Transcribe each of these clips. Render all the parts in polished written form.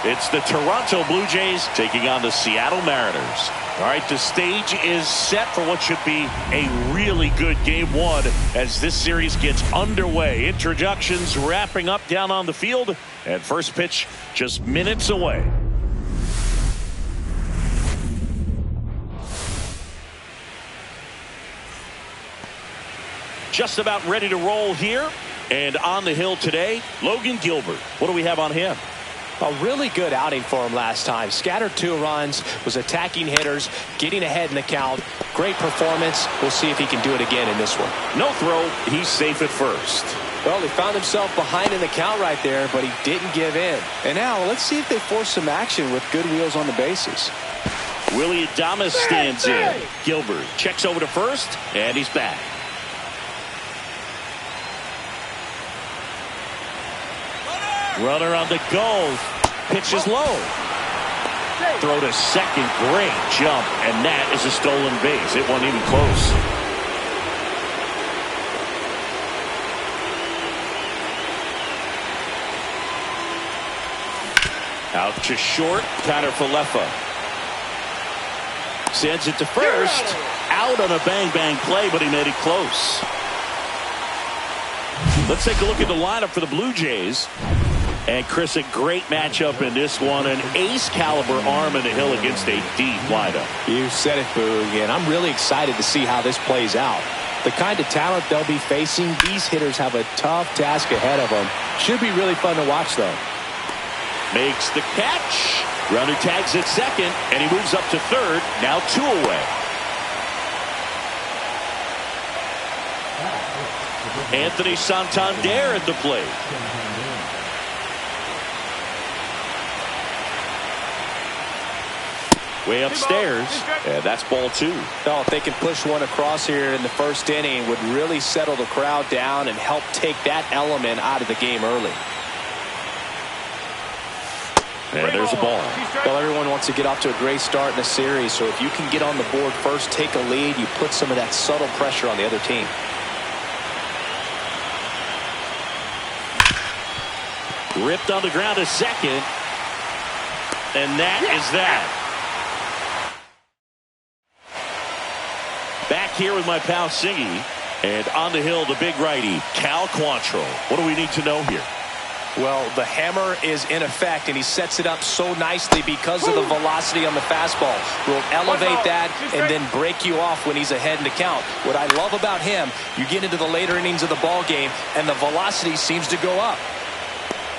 It's the Toronto Blue Jays taking on the Seattle Mariners. All right, the stage is set for what should be a really good game one as this series gets underway. Introductions wrapping up down on the field, and first pitch just minutes away. Just about ready to roll here, and on the hill today, Logan Gilbert. What do we have on him? A really good outing for him last time. Scattered 2 runs, was attacking hitters, getting ahead in the count. Great performance. We'll see if he can do it again in this one. No throw. He's safe at first. Well, he found himself behind in the count right there, but he didn't give in. And now let's see if they force some action with good wheels on the bases. Willie Adames stands in. Gilbert checks over to first, and he's back. Runner on the go. Pitch is low. Throw to second. Great jump. And that is a stolen base. It wasn't even close. Out to short. Tanner Falefa sends it to first. Out on a bang-bang play, but he made it close. Let's take a look at the lineup for the Blue Jays. And Chris, a great matchup in this one. An ace caliber arm in the hill against a deep lineup. You said it, Boog, and I'm really excited to see how this plays out. The kind of talent they'll be facing, these hitters have a tough task ahead of them. Should be really fun to watch, though. Makes the catch. Runner tags at second, and he moves up to third. Now 2 away. Anthony Santander at the plate. Way upstairs, and that's ball 2. Oh, if they can push one across here in the first inning, would really settle the crowd down and help take that element out of the game early. And there's a ball. Well, everyone wants to get off to a great start in the series, so if you can get on the board first, take a lead, you put some of that subtle pressure on the other team. Ripped on the ground to second, and that is that. Back here with my pal Singy, and on the hill, the big righty, Cal Quantrill. What do we need to know here? Well, the hammer is in effect, and he sets it up so nicely because of the velocity on the fastball. Will elevate that and then break you off when he's ahead in the count. What I love about him, you get into the later innings of the ball game, and the velocity seems to go up.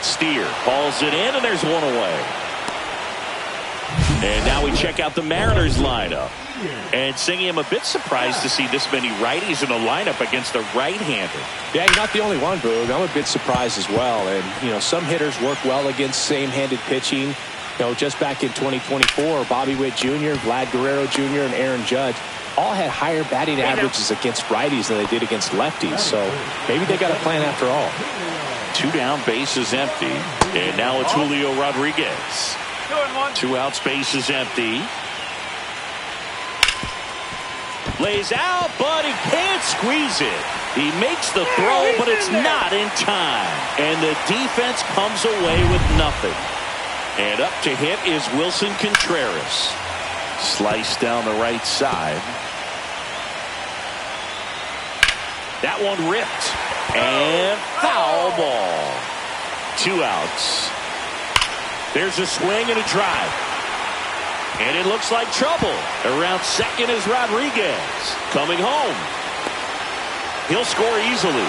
Steer hauls it in, and there's one away. And now we check out the Mariners lineup. And Singy, I'm a bit surprised to see this many righties in the lineup against a right-hander. Yeah, you're not the only one, Boog. I'm a bit surprised as well. And, you know, some hitters work well against same-handed pitching. You know, just back in 2024, Bobby Witt Jr., Vlad Guerrero Jr., and Aaron Judge all had higher batting averages against righties than they did against lefties. So maybe they got a plan after all. 2 down, bases empty. And now it's Julio Rodriguez. 2 outs, base is empty. Lays out, but he can't squeeze it. He makes the throw, but it's not in time. And the defense comes away with nothing. And up to hit is Wilson Contreras. Sliced down the right side. That one ripped. And foul ball. 2 outs. There's a swing and a drive. And it looks like trouble. Around second is Rodriguez. Coming home. He'll score easily.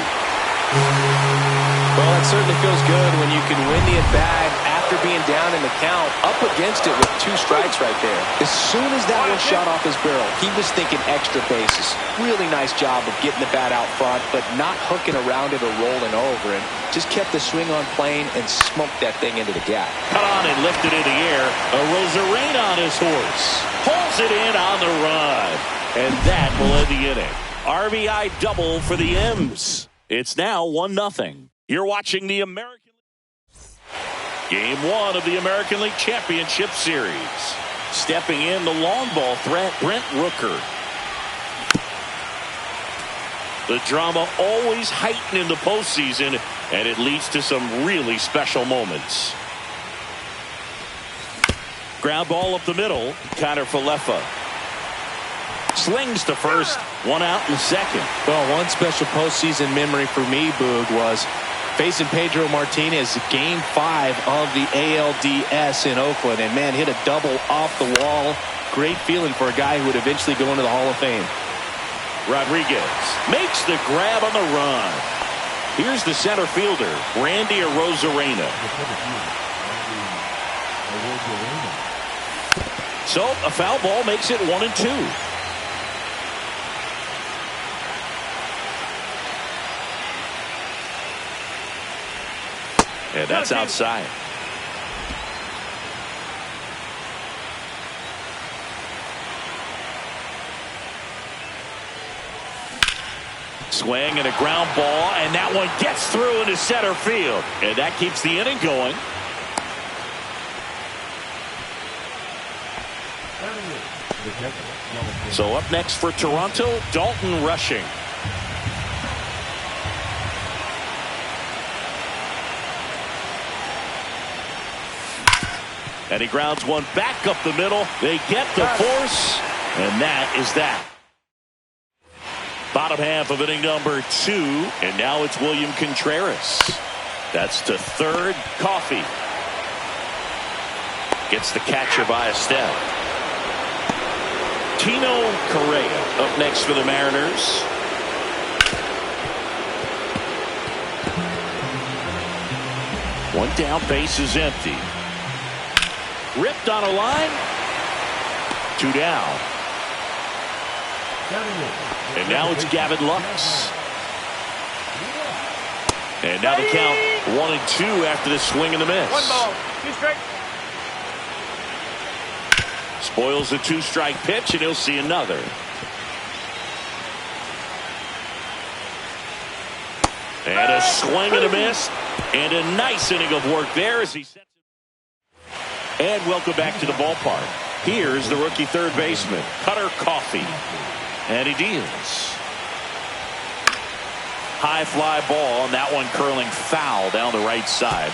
Well, it certainly feels good when you can win the at-bat after being down in the count, up against it with 2 strikes right there. As soon as that one shot off his barrel, he was thinking extra bases. Really nice job of getting the bat out front, but not hooking around it or rolling over, and just kept the swing on plane and smoked that thing into the gap. Cut on and lifted in the air. A Rosarena on his horse. Pulls it in on the run. And that will end the inning. RBI double for the M's. It's now 1-0. You're watching the American Game 1 of the American League Championship Series. Stepping in the long ball threat, Brent Rooker. The drama always heightened in the postseason, and it leads to some really special moments. Ground ball up the middle. Connor Falefa slings to first. One out in second. Well, one special postseason memory for me, Boog, was facing Pedro Martinez Game 5 of the ALDS in Oakland. And, man, hit a double off the wall. Great feeling for a guy who would eventually go into the Hall of Fame. Rodriguez makes the grab on the run. Here's the center fielder, Randy Arozarena. So a foul ball makes it 1-2. And that's outside. Swing and a ground ball, and that one gets through into center field. And that keeps the inning going. So up next for Toronto, Dalton Rushing. And he grounds one back up the middle. They get the force, and that is that. Bottom half of inning number 2, and now it's William Contreras. That's to third. Coffey gets the catcher by a step. Tino Correa up next for the Mariners. One down, base is empty. Ripped on a line. 2 down. And now it's Gavin Lux. And now the count 1-2 after the swing and the miss. 1 ball, 2 strikes. Spoils a 2-strike pitch, and he'll see another. And a swing and a miss. And a nice inning of work there as he sets it. And welcome back to the ballpark. Here's the rookie third baseman, Cutter Coffey. And he deals. High fly ball, and that one curling foul down the right side.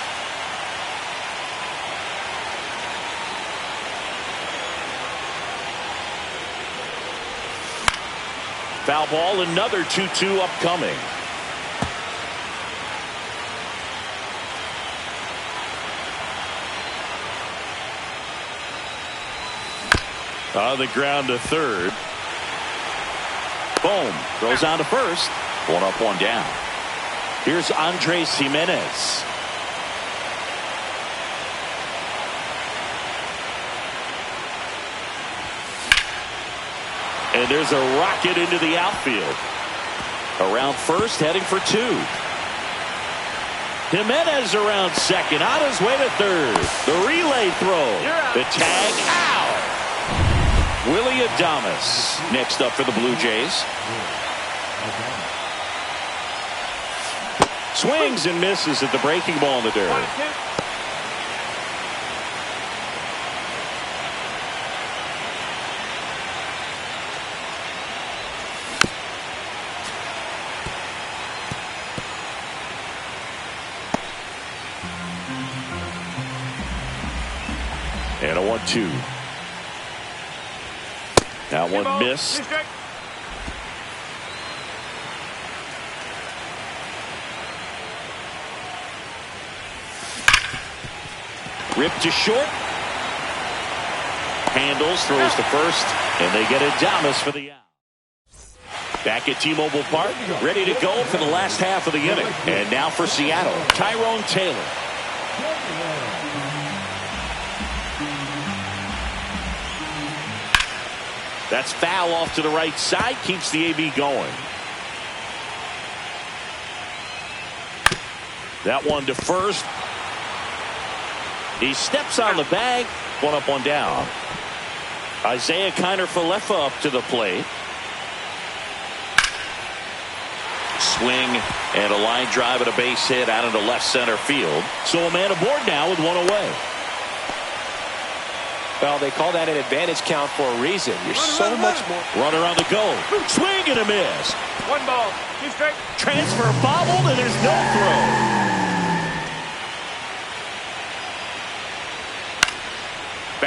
Foul ball, another 2-2 upcoming. On the ground to third. Boom. Throws on to first. 1 up, 1 down. Here's Andres Jimenez. And there's a rocket into the outfield. Around first, heading for 2. Jimenez around second, on his way to third. The relay throw. The tag out. Willie Adames next up for the Blue Jays. Swings and misses at the breaking ball in the dirt. 1-2. And a 1-2. That one missed. Ripped to short. Handles, throws to first, and they get Adames for the out. Back at T-Mobile Park, ready to go for the last half of the inning. And now for Seattle, Tyrone Taylor. That's foul off to the right side, keeps the AB going. That one to first. He steps on the bag. 1 up, 1 down. Isaiah Kiner Falefa up to the plate. Swing and a line drive and a base hit out into left center field. So a man aboard now with 1 away. Well, they call that an advantage count for a reason. You're so much more. Runner on the go. Swing and a miss. 1 ball, 2 strikes. Transfer bobbled, and there's no throw.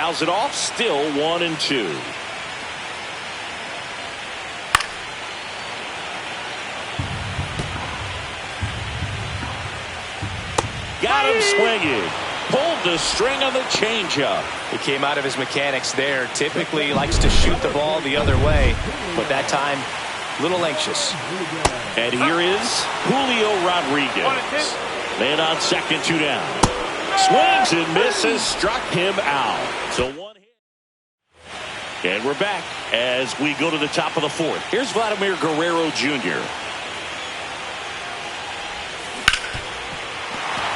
fouls it off. Still 1-2. Got him swinging. Pulled the string on the changeup. He came out of his mechanics there. Typically likes to shoot the ball the other way, but that time, a little anxious. And here is Julio Rodriguez. Man on second, 2 down. Swings and misses, struck him out. So 1 hit. And we're back as we go to the top of the 4th. Here's Vladimir Guerrero Jr.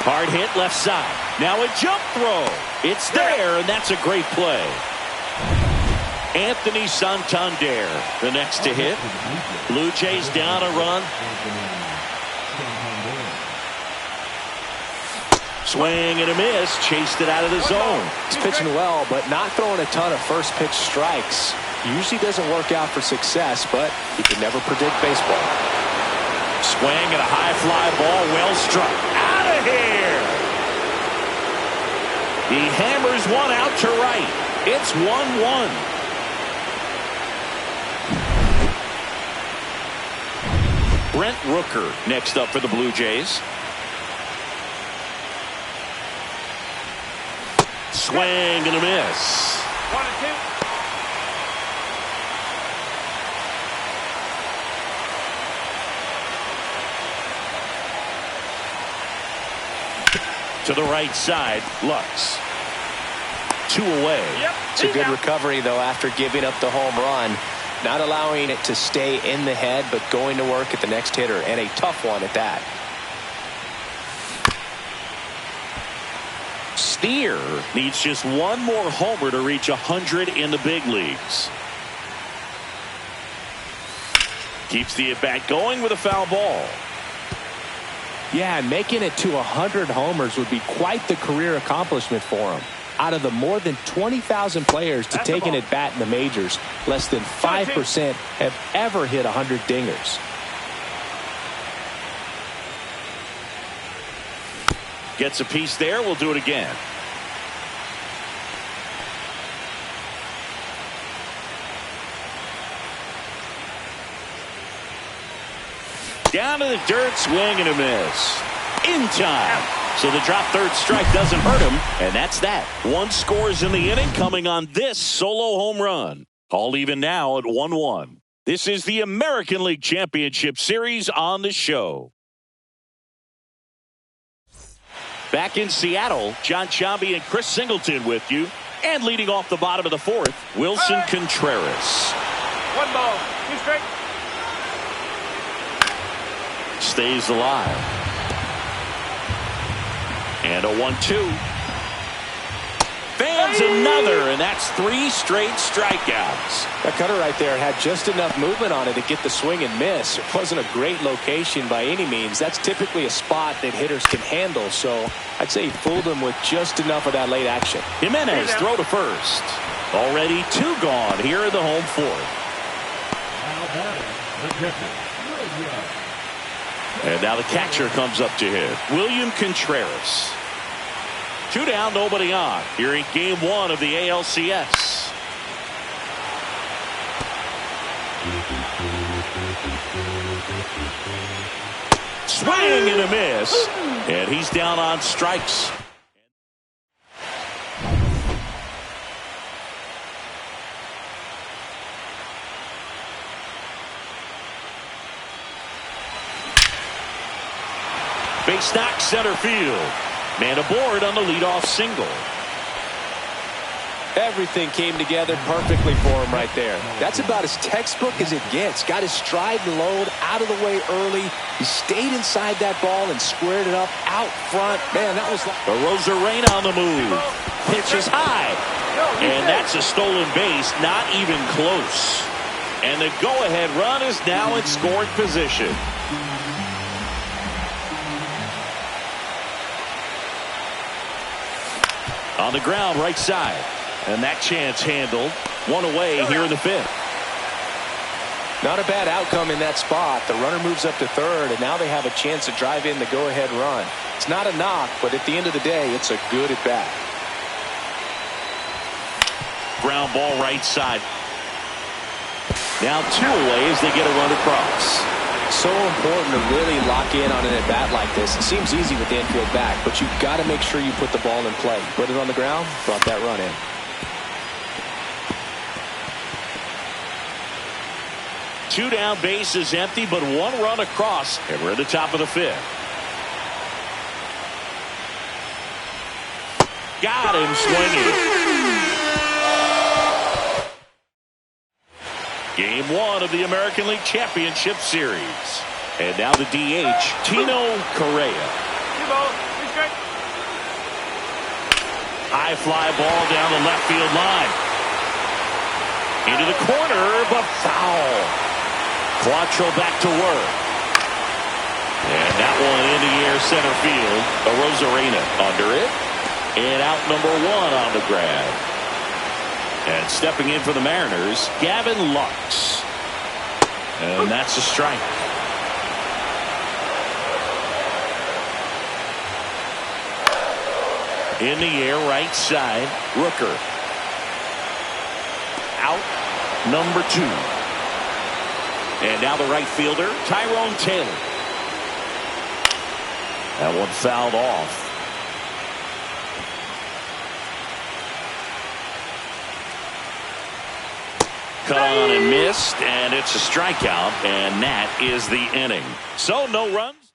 Hard hit left side. Now a jump throw. It's there, and that's a great play. Anthony Santander, the next to hit. Blue Jays down a run. Swing and a miss. Chased it out of the zone. He's pitching well, but not throwing a ton of first pitch strikes. Usually doesn't work out for success, but you can never predict baseball. Swing and a high fly ball, well struck. Out of here! He hammers one out to right. It's 1-1. Brent Rooker next up for the Blue Jays. Swing and a miss. 1-2. To the right side, Lux. 2 away. It's a good recovery, though, after giving up the home run. Not allowing it to stay in the head, but going to work at the next hitter, and a tough one at that. Steer needs just one more homer to reach 100 in the big leagues. Keeps the at-bat going with a foul ball. Yeah, and making it to 100 homers would be quite the career accomplishment for him. Out of the more than 20,000 players to take an at-bat in the majors, less than 5% have ever hit 100 dingers. Gets a piece there. We'll do it again. Down to the dirt, swing and a miss. In time. So the drop third strike doesn't hurt him, and that's that. 1 scores in the inning coming on this solo home run. All even now at 1-1. This is the American League Championship Series on the show. Back in Seattle, John Chambi and Chris Singleton with you. And leading off the bottom of the 4th, Wilson Contreras. 1 ball, 2 strike. Stays alive. And a 1-2. Fans another, and that's 3 straight strikeouts. That cutter right there had just enough movement on it to get the swing and miss. It wasn't a great location by any means. That's typically a spot that hitters can handle, so I'd say he fooled him with just enough of that late action. Jimenez throw to first. Already 2 gone here in the home 4th. And now the catcher comes up to hit. William Contreras. 2 down, nobody on. Here in game 1 of the ALCS. Swing and a miss. And he's down on strikes. Base knock center field. Man aboard on the leadoff single. Everything came together perfectly for him right there. That's about as textbook as it gets. Got his stride and load out of the way early. He stayed inside that ball and squared it up out front. Man, that was like a Rosarena on the move. Pitch is high. And that's a stolen base. Not even close. And the go-ahead run is now in scoring position. On the ground, right side. And that chance handled. 1 away here in the 5th. Not a bad outcome in that spot. The runner moves up to third, and now they have a chance to drive in the go-ahead run. It's not a knock, but at the end of the day, it's a good at-bat. ground ball right side. Now 2 away as they get a run across. So important to really lock in on an at-bat like this. It seems easy with the infield back, but you've got to make sure you put the ball in play. Put it on the ground, brought that run in. Two down, base is empty, but 1 run across, and we're at the top of the 5th. Got him swinging. Game 1 of the American League Championship Series. And now the DH, Tino Correa. 2 balls, 2 strikes. High fly ball down the left field line. Into the corner, but foul. Quattro back to work. And that one in the air center field. Rosarena under it. And out number 1 on the grab. And stepping in for the Mariners, Gavin Lux. And that's a strike. In the air, right side, Rooker. Out, number 2. And now the right fielder, Tyrone Taylor. That one fouled off. Cut on and missed, and it's a strikeout, and that is the inning. So no runs.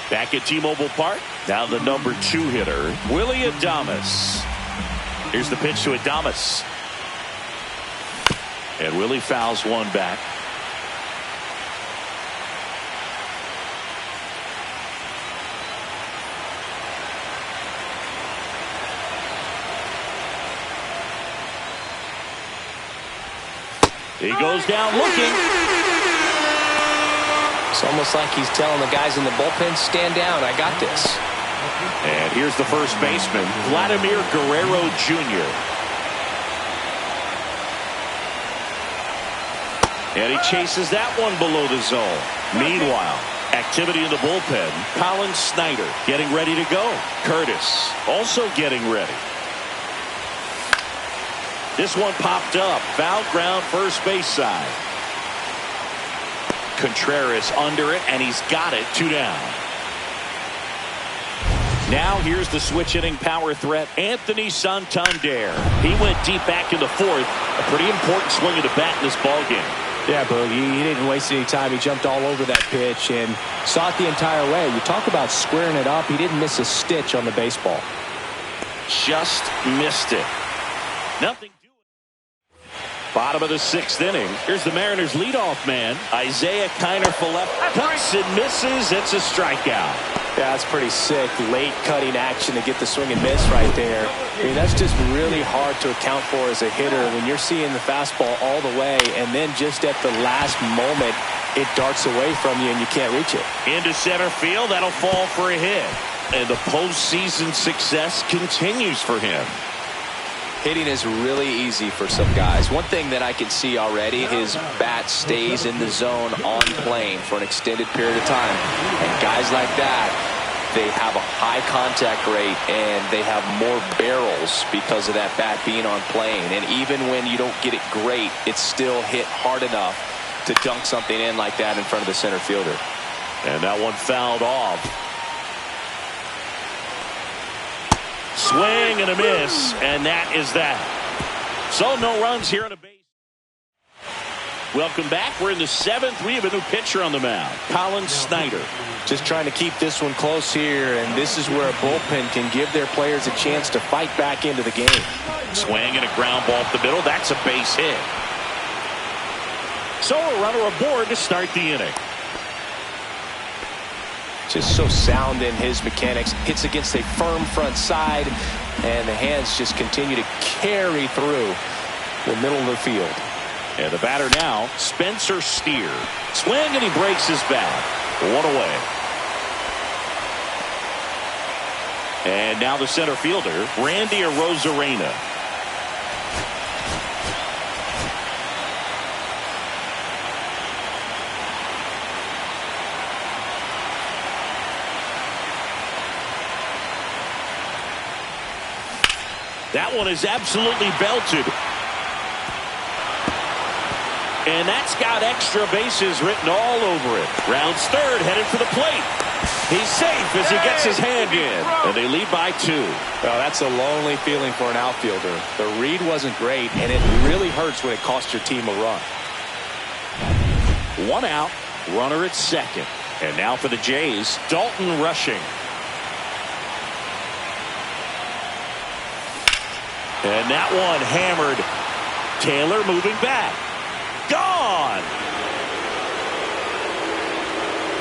Back at T-Mobile Park, now the number 2 hitter, Willie Adames. Here's the pitch to Adames. And Willie fouls one back. He goes down looking. It's almost like he's telling the guys in the bullpen, stand down, I got this. And here's the first baseman, Vladimir Guerrero Jr. And he chases that one below the zone. Meanwhile, activity in the bullpen. Colin Snyder getting ready to go. Curtis also getting ready. This one popped up. Foul ground, first base side. Contreras under it, and he's got it. 2 down. Now here's the switch hitting power threat, Anthony Santander. He went deep back in the 4th. A pretty important swing of the bat in this ball game. Yeah, Boogie, he didn't waste any time. He jumped all over that pitch and saw it the entire way. You talk about squaring it up. He didn't miss a stitch on the baseball. Just missed it. Nothing. Bottom of the 6th inning. Here's the Mariners leadoff man, Isaiah Kiner for left. Cuts and misses. It's a strikeout. Yeah, that's pretty sick. Late cutting action to get the swing and miss right there. I mean, that's just really hard to account for as a hitter when you're seeing the fastball all the way, and then just at the last moment, it darts away from you and you can't reach it. Into center field. That'll fall for a hit. And the postseason success continues for him. Hitting is really easy for some guys. One thing that I can see already, his bat stays in the zone on plane for an extended period of time. And guys like that, they have a high contact rate and they have more barrels because of that bat being on plane. And even when you don't get it great, it's still hit hard enough to dunk something in like that in front of the center fielder. And that one fouled off. Swing and a miss, and that is that. So no runs here on a base. Welcome back. We're in the 7th. We have a new pitcher on the mound, Colin Snyder. Just trying to keep this one close here, and this is where a bullpen can give their players a chance to fight back into the game. Swing and a ground ball up the middle. That's a base hit. So a runner aboard to start the inning. Just so sound in his mechanics. Hits against a firm front side, and the hands just continue to carry through the middle of the field. And the batter now, Spencer Steer. Swing, and he breaks his bat. 1 away. And now the center fielder, Randy Arozarena. That one is absolutely belted. And that's got extra bases written all over it. Rounds third, headed for the plate. He's safe as he gets his hand in. And they lead by 2. Well, that's a lonely feeling for an outfielder. The read wasn't great, and it really hurts when it costs your team a run. 1 out, runner at second. And now for the Jays, Dalton rushing. And that one hammered. Taylor moving back. Gone.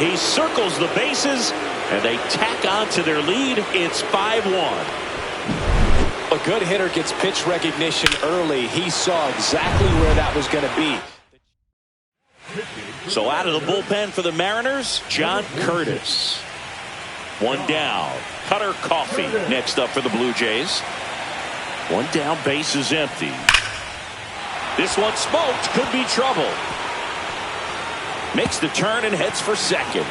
He circles the bases, and they tack on to their lead. It's 5-1. A good hitter gets pitch recognition early. He saw exactly where that was going to be. So out of the bullpen for the Mariners, John Curtis. 1 down. Cutter Coffey next up for the Blue Jays. 1 down, base is empty. This one smoked, could be trouble. Makes the turn and heads for second.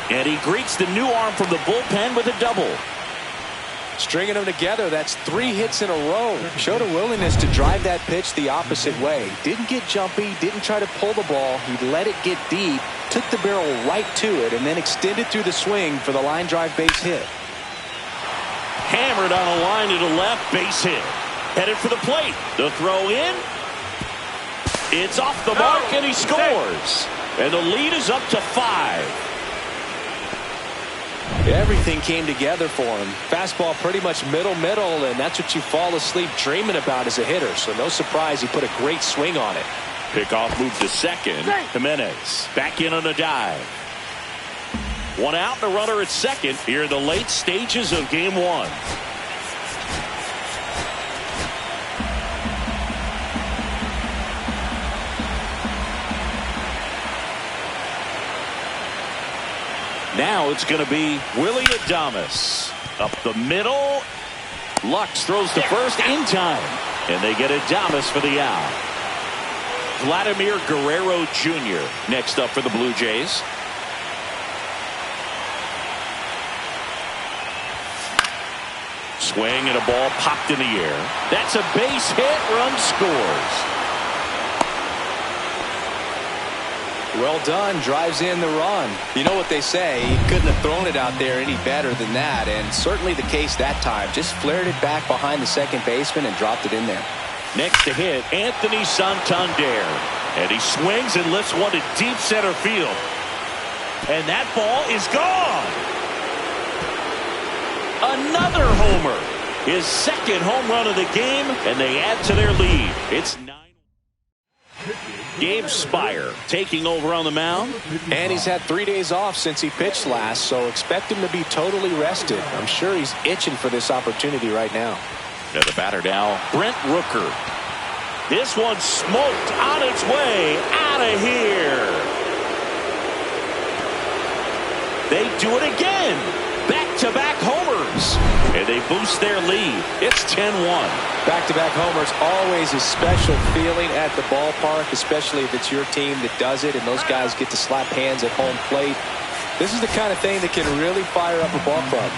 And he greets the new arm from the bullpen with a double. Stringing them together, that's 3 hits in a row. Showed a willingness to drive that pitch the opposite way. Didn't get jumpy, didn't try to pull the ball. He let it get deep, took the barrel right to it, and then extended through the swing for the line drive base hit. Hammered on a line to the left, base hit. Headed for the plate. The throw in. It's off the mark, and he scores. And the lead is up to 5. Everything came together for him. Fastball pretty much middle, and that's what you fall asleep dreaming about as a hitter. So no surprise he put a great swing on it. Pickoff move to second. Jimenez back in on a dive. 1 out, the runner at second here in the late stages of game 1. Now it's going to be Willie Adames. Up the middle. Lux throws to first in time. And they get Adames for the out. Vladimir Guerrero Jr. next up for the Blue Jays. Swing and a ball popped in the air. That's a base hit. Run scores. Well done. Drives in the run. You know what they say. He couldn't have thrown it out there any better than that. And certainly the case that time. Just flared it back behind the second baseman and dropped it in there. Next to hit, Anthony Santander. And he swings and lifts one to deep center field. And that ball is gone. Another homer. His second home run of the game. And they add to their lead. It's 9. Gabe Spire taking over on the mound. And he's had 3 days off since he pitched last, so expect him to be totally rested. I'm sure he's itching for this opportunity right now. Now the batter now, Brent Rooker. This one smoked on its way out of here. They do it again. Back-to-back homers. And they boost their lead. It's 10-1. Back-to-back homers, always a special feeling at the ballpark, especially if it's your team that does it and those guys get to slap hands at home plate. This is the kind of thing that can really fire up a ball club.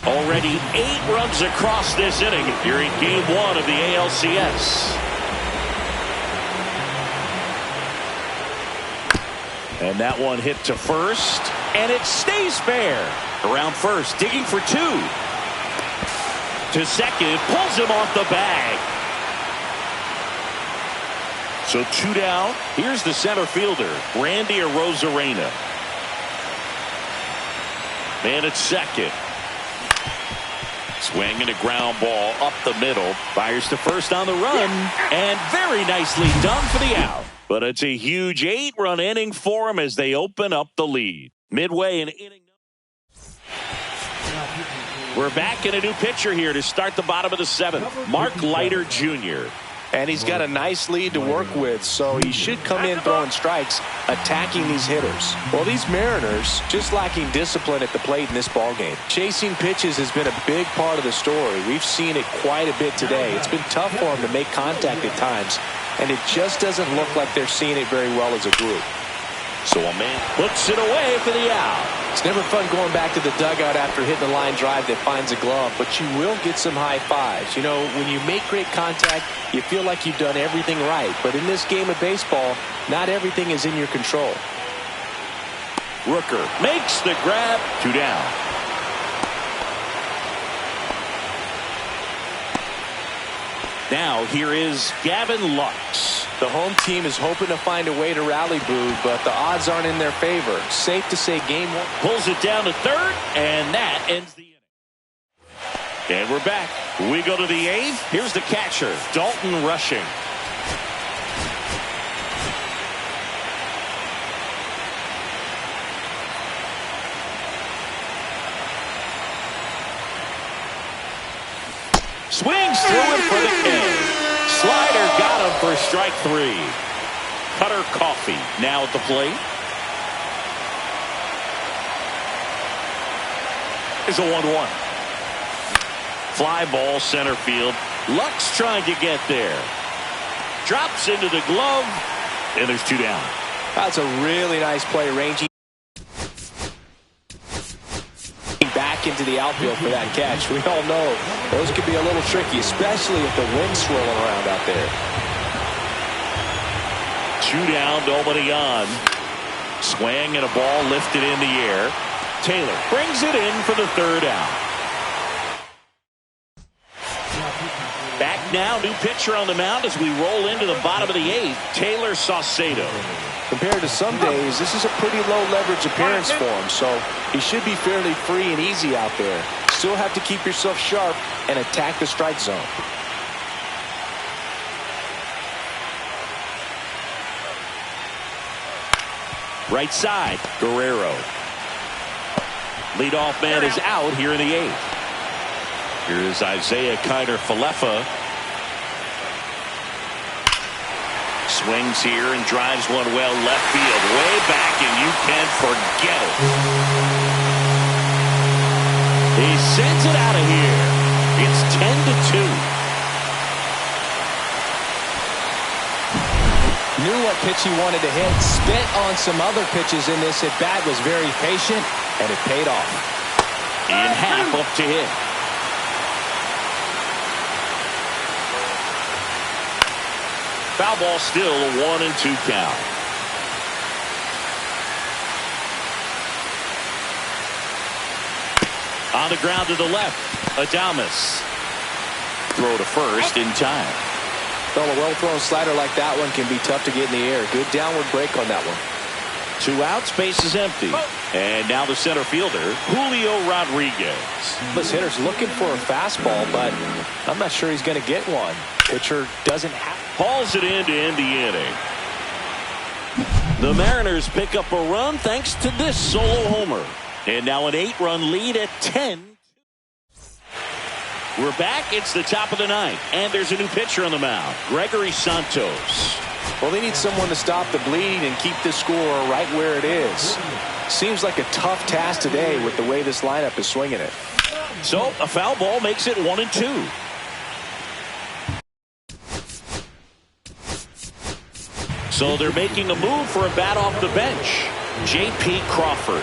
Already 8 runs across this inning during game 1 of the ALCS. And that one hit to first, and it stays fair. Around first, digging for 2. To second, pulls him off the bag. So 2 down. Here's the center fielder, Randy Arozarena. Man at second. Swing and a ground ball up the middle. Fires to first on the run, and very nicely done for the out. But it's a huge 8-run inning for them as they open up the lead. Midway in inning. We're back in a new pitcher here to start the bottom of the 7th. Mark Leiter Jr. And he's got a nice lead to work with, so he should come in throwing strikes, attacking these hitters. Well, these Mariners just lacking discipline at the plate in this ballgame. Chasing pitches has been a big part of the story. We've seen it quite a bit today. It's been tough for them to make contact at times, and it just doesn't look like they're seeing it very well as a group. So a man puts it away for the out. It's never fun going back to the dugout after hitting a line drive that finds a glove, but you will get some high fives. You know, when you make great contact, you feel like you've done everything right. But in this game of baseball, not everything is in your control. Rooker makes the grab. 2 down. Now here is Gavin Lux. The home team is hoping to find a way to rally Boog, but the odds aren't in their favor. Safe to say game one. Pulls it down to third, and that ends the inning. And we're back. We go to the 8th. Here's the catcher, Dalton Rushing. Swings through it for the K. Slider got him for strike 3. Cutter Coffee now at the plate. Is a 1-1. Fly ball center field. Lux trying to get there. Drops into the glove, and there's 2 down. That's a really nice play, ranging back into the outfield for that catch. We all know those could be a little tricky, especially if the wind's swirling around out there. 2 down, nobody on. Swing and a ball lifted in the air. Taylor brings it in for the 3rd out. Back now, new pitcher on the mound as we roll into the bottom of the 8th. Taylor Saucedo. Compared to some days, this is a pretty low leverage appearance for him, so he should be fairly free and easy out there. Still have to keep yourself sharp and attack the strike zone. Right side, Guerrero. Leadoff man is out here in the 8th. Here is Isaiah Kiner-Falefa. Swings here and drives one well left field. Way back, and you can forget it. He sends it out of here. It's 10-2. Knew what pitch he wanted to hit. Spent on some other pitches in this at bat. Was very patient, and it paid off. In half up to hit. Foul ball, still a 1-2 count. On the ground to the left, Adames. Throw to first in time. Well, a well-thrown slider like that one can be tough to get in the air. Good downward break on that one. 2 outs, base is empty. And now the center fielder, Julio Rodriguez. This hitter's looking for a fastball, but I'm not sure he's going to get one. Pitcher doesn't have. Hauls it in to end the inning. The Mariners pick up a run thanks to this solo homer. And now an 8-run lead at 10. We're back. It's the top of the 9th. And there's a new pitcher on the mound, Gregory Santos. Well, they need someone to stop the bleed and keep this score right where it is. Seems like a tough task today with the way this lineup is swinging it. So a foul ball makes it 1-2. So they're making a move for a bat off the bench. J.P. Crawford.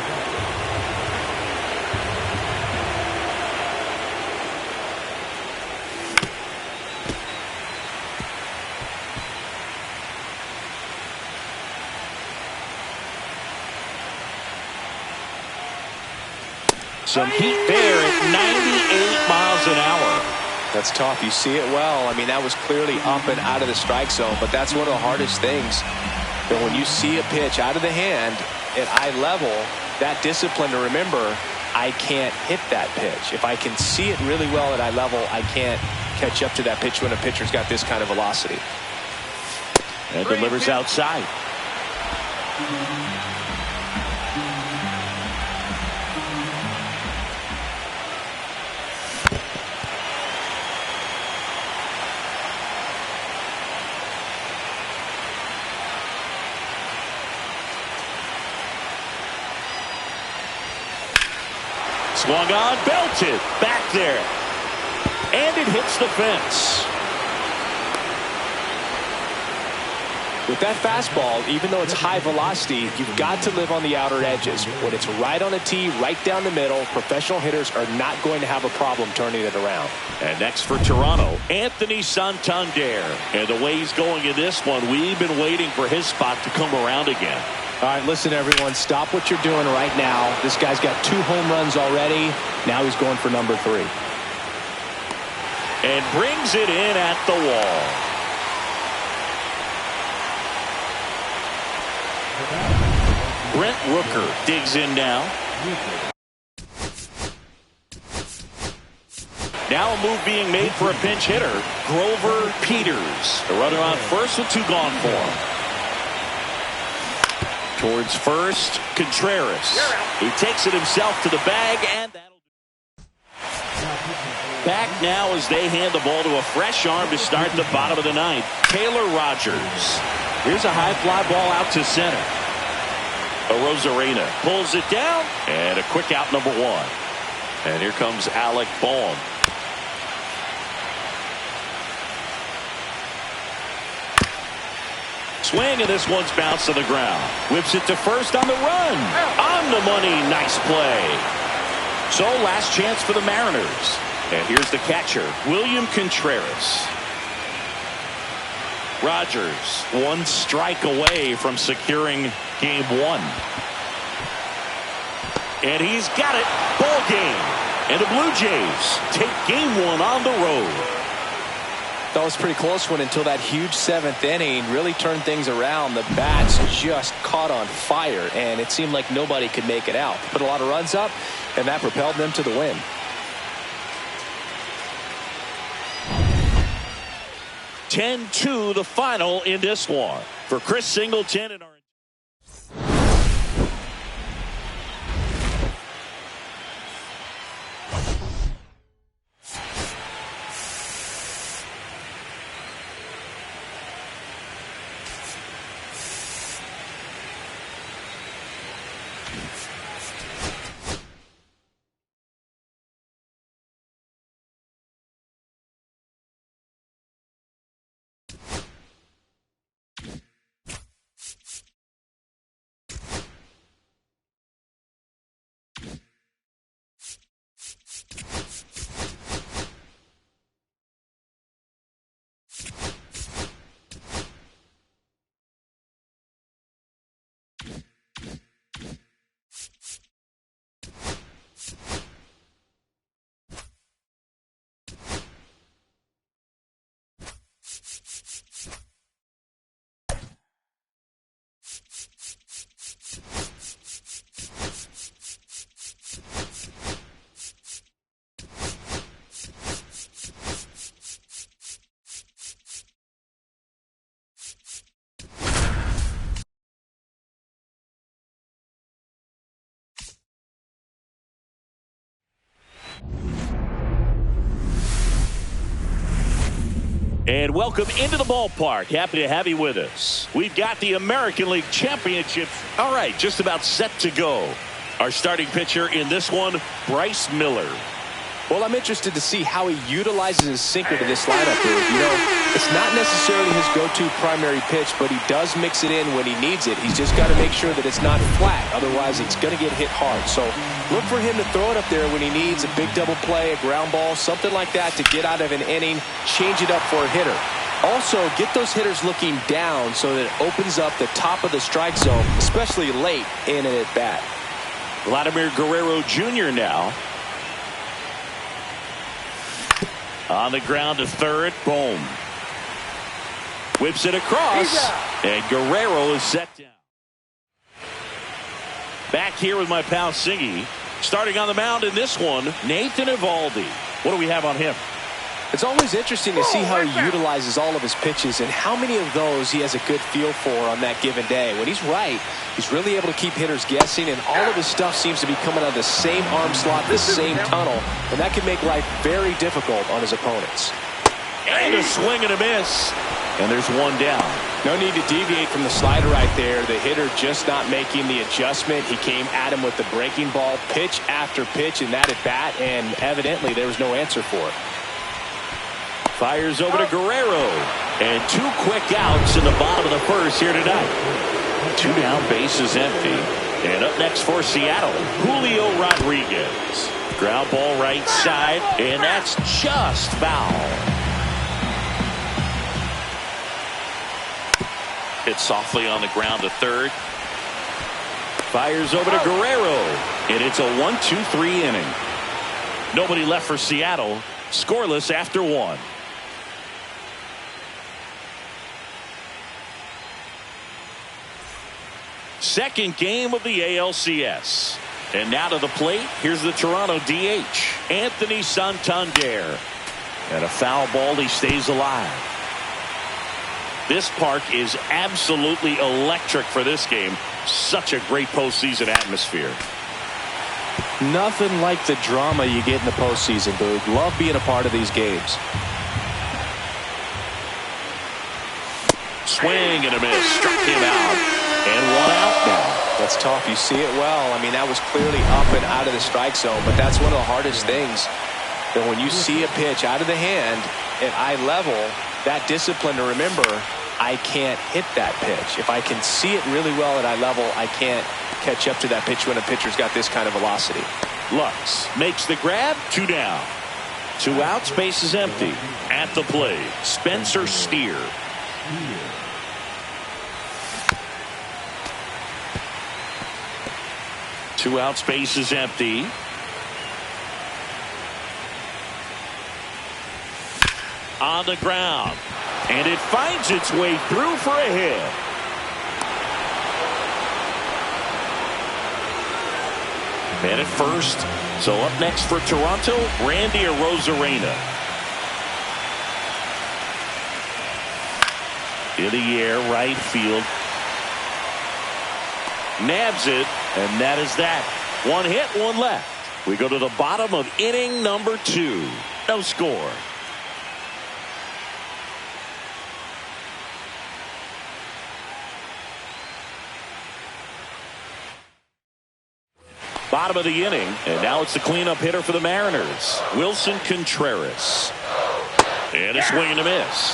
Some heat there at 98 miles an hour. That's tough. You see it well. I mean, that was clearly up and out of the strike zone, but that's one of the hardest things. That when you see a pitch out of the hand at eye level, that discipline to remember, I can't hit that pitch. If I can see it really well at eye level, I can't catch up to that pitch when a pitcher's got this kind of velocity. And delivers outside. Swung on, belted, back there. And it hits the fence. With that fastball, even though it's high velocity, you've got to live on the outer edges. When it's right on the tee, right down the middle, professional hitters are not going to have a problem turning it around. And next for Toronto, Anthony Santander. And the way he's going in this one, we've been waiting for his spot to come around again. All right, listen, everyone, stop what you're doing right now. This guy's got 2 home runs already. Now he's going for number 3. And brings it in at the wall. Brent Rooker digs in now. Now a move being made for a pinch hitter, Grover Peters. The runner on first with 2 gone for him. Towards first, Contreras. He takes it himself to the bag, and that'll do. Back now as they hand the ball to a fresh arm to start the bottom of the 9th. Taylor Rogers. Here's a high fly ball out to center. Rosarena pulls it down, and a quick out, number 1. And here comes Alec Bohm. Swing, and this one's bounced to the ground. Whips it to first on the run. On the money, nice play. So last chance for the Mariners. And here's the catcher, William Contreras. Rogers, 1 strike away from securing game 1. And he's got it. Ball game. And the Blue Jays take game 1 on the road. That was a pretty close one until that huge 7th inning really turned things around. The bats just caught on fire, and it seemed like nobody could make it out. Put a lot of runs up, and that propelled them to the win. (10-2) the final in this one. For Chris Singleton and our And welcome into the ballpark. Happy to have you with us. We've got the American League Championship. All right, just about set to go. Our starting pitcher in this one, Bryce Miller. Well, I'm interested to see how he utilizes his sinker to this lineup here. You know, it's not necessarily his go-to primary pitch, but he does mix it in when he needs it. He's just got to make sure that it's not flat. Otherwise, it's going to get hit hard. So look for him to throw it up there when he needs a big double play, a ground ball, something like that to get out of an inning, change it up for a hitter. Also, get those hitters looking down so that it opens up the top of the strike zone, especially late in an at-bat. Vladimir Guerrero Jr. now. On the ground to third, boom. Whips it across, and Guerrero is set down. Back here with my pal Siggy. Starting on the mound in this one, Nathan Eovaldi. What do we have on him? It's always interesting to see how he utilizes all of his pitches and how many of those he has a good feel for on that given day. When he's right, he's really able to keep hitters guessing, and all of his stuff seems to be coming out of the same arm slot, the same tunnel, and that can make life very difficult on his opponents. And a swing and a miss, and there's one down. No need to deviate from the slider right there. The hitter just not making the adjustment. He came at him with the breaking ball, pitch after pitch in that at bat, and evidently there was no answer for it. Fires over to Guerrero. And 2 quick outs in the bottom of the first here tonight. 2 down, bases empty. And up next for Seattle, Julio Rodriguez. Ground ball right side, and that's just foul. Hit softly on the ground to third. Fires over to Guerrero, and it's a 1-2-3 inning. Nobody left for Seattle. Scoreless after 1. Second game of the ALCS. And now to the plate, here's the Toronto DH, Anthony Santander. And a foul ball, he stays alive. This park is absolutely electric for this game. Such a great postseason atmosphere. Nothing like the drama you get in the postseason, Boog. Love being a part of these games. Swing and a miss. Struck him out. And 1 out now. That's tough. You see it well. I mean, that was clearly up and out of the strike zone, but that's one of the hardest things. That when you see a pitch out of the hand at eye level, that discipline to remember, I can't hit that pitch. If I can see it really well at eye level, I can't catch up to that pitch when a pitcher's got this kind of velocity. Lux makes the grab. 2 down. 2 outs, base is empty. At the plate, Spencer Steer. 2 outs, base is empty. On the ground. And it finds its way through for a hit. Man at first. So up next for Toronto, Randy Arozarena. In the air, right field. Nabs it, and that is that. 1 hit, 1 left. We go to the bottom of inning number 2. No score. Bottom of the inning, and now it's the cleanup hitter for the Mariners, Wilson Contreras. And a swing and a miss.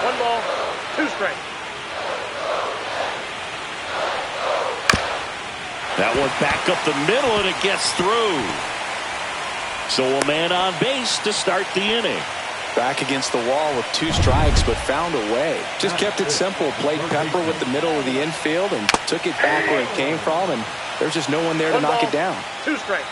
1 ball, 2 strikes. That one back up the middle, and it gets through. So a man on base to start the inning. Back against the wall with 2 strikes, but found a way. Just kept it simple. Played pepper with the middle of the infield and took it back where it came from, and there's just no one there to knock it down. 2 strikes.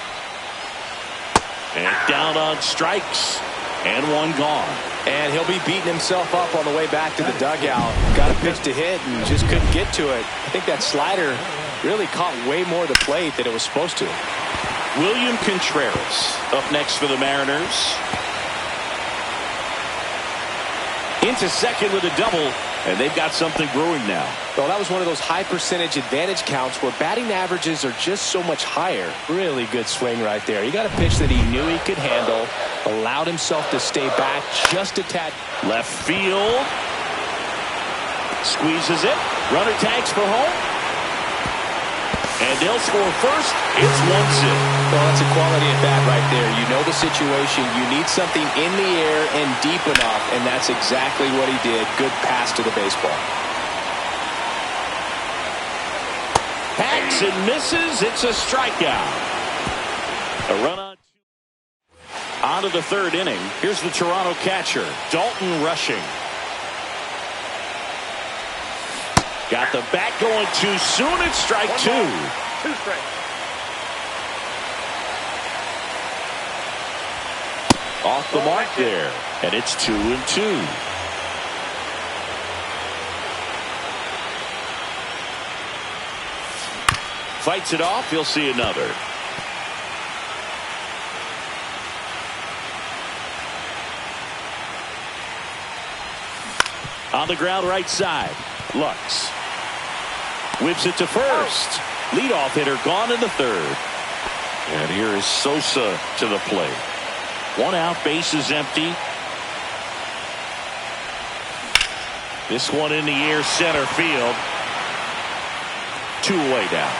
And down on strikes. And 1 gone. And he'll be beating himself up on the way back to the dugout. Got a pitch to hit and just couldn't get to it. I think that slider really caught way more of the plate than it was supposed to. William Contreras up next for the Mariners. Into second with a double, and they've got something brewing now. Well, that was one of those high percentage advantage counts where batting averages are just so much higher. Really good swing right there. He got a pitch that he knew he could handle, allowed himself to stay back just a tad. Left field. Squeezes it. Runner tags for home. And they'll score first. It's 1-0. Well, that's a quality at bat right there. You know the situation. You need something in the air and deep enough, and that's exactly what he did. Good pass to the baseball. Hacks and misses. It's a strikeout. A run on to the 3rd inning. Here's the Toronto catcher, Dalton Rushing. Got the bat going too soon. It's strike 2. 2 strikes. Off the mark there. And it's 2-2. Fights it off. He'll see another. On the ground right side. Lux. Whips it to first. Leadoff hitter gone in the 3rd. And here is Sosa to the plate. 1 out, base is empty. This one in the air, center field. 2 away down.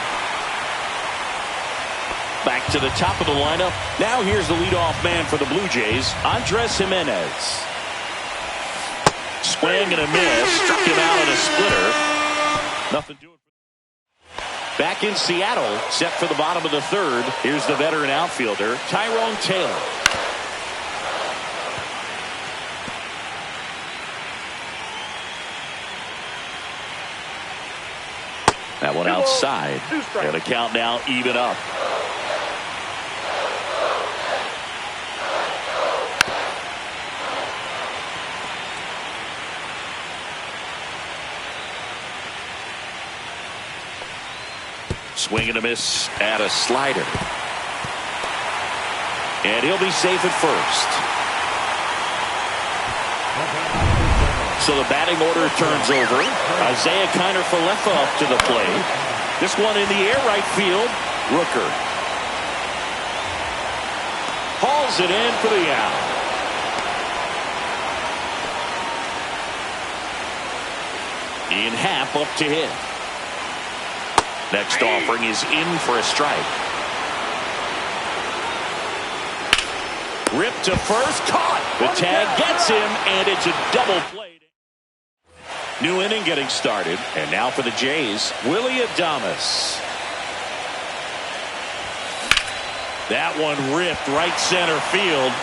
Back to the top of the lineup. Now here's the leadoff man for the Blue Jays, Andres Gimenez. Swing and a miss. Struck him out on a splitter. Nothing doing. Back in Seattle, set for the bottom of the third. Here's the veteran outfielder, Tyrone Taylor. That one outside. And a count now even up. Swing and a miss at a slider. And he'll be safe at first. So the batting order turns over. Isaiah Kiner-Falefa up to the plate. This one in the air, right field. Rooker hauls it in for the out. Ian Happ up to hit. Next offering is in for a strike. Ripped to first, caught. The tag gets him, and it's a double play. New inning getting started, and now for the Jays, Willie Adames. That one ripped right center field.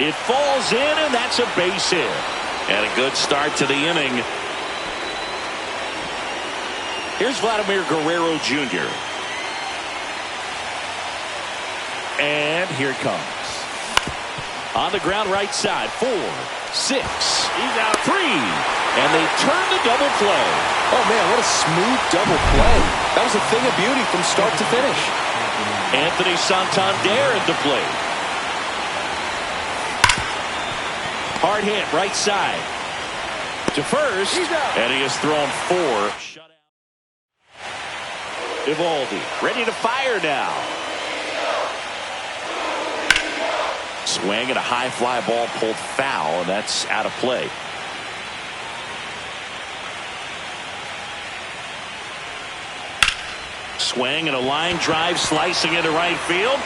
It falls in, and that's a base hit. And a good start to the inning. Here's Vladimir Guerrero Jr. And here it comes. On the ground right side. 4, 6. He's out. 3. And they turn the double play. Oh, man, what a smooth double play. That was a thing of beauty from start to finish. Anthony Santander at the plate. Hard hit right side. To first. And he has thrown 4. Eovaldi ready to fire now. Swing and a high fly ball pulled foul, and that's out of play. Swing and a line drive slicing into right field.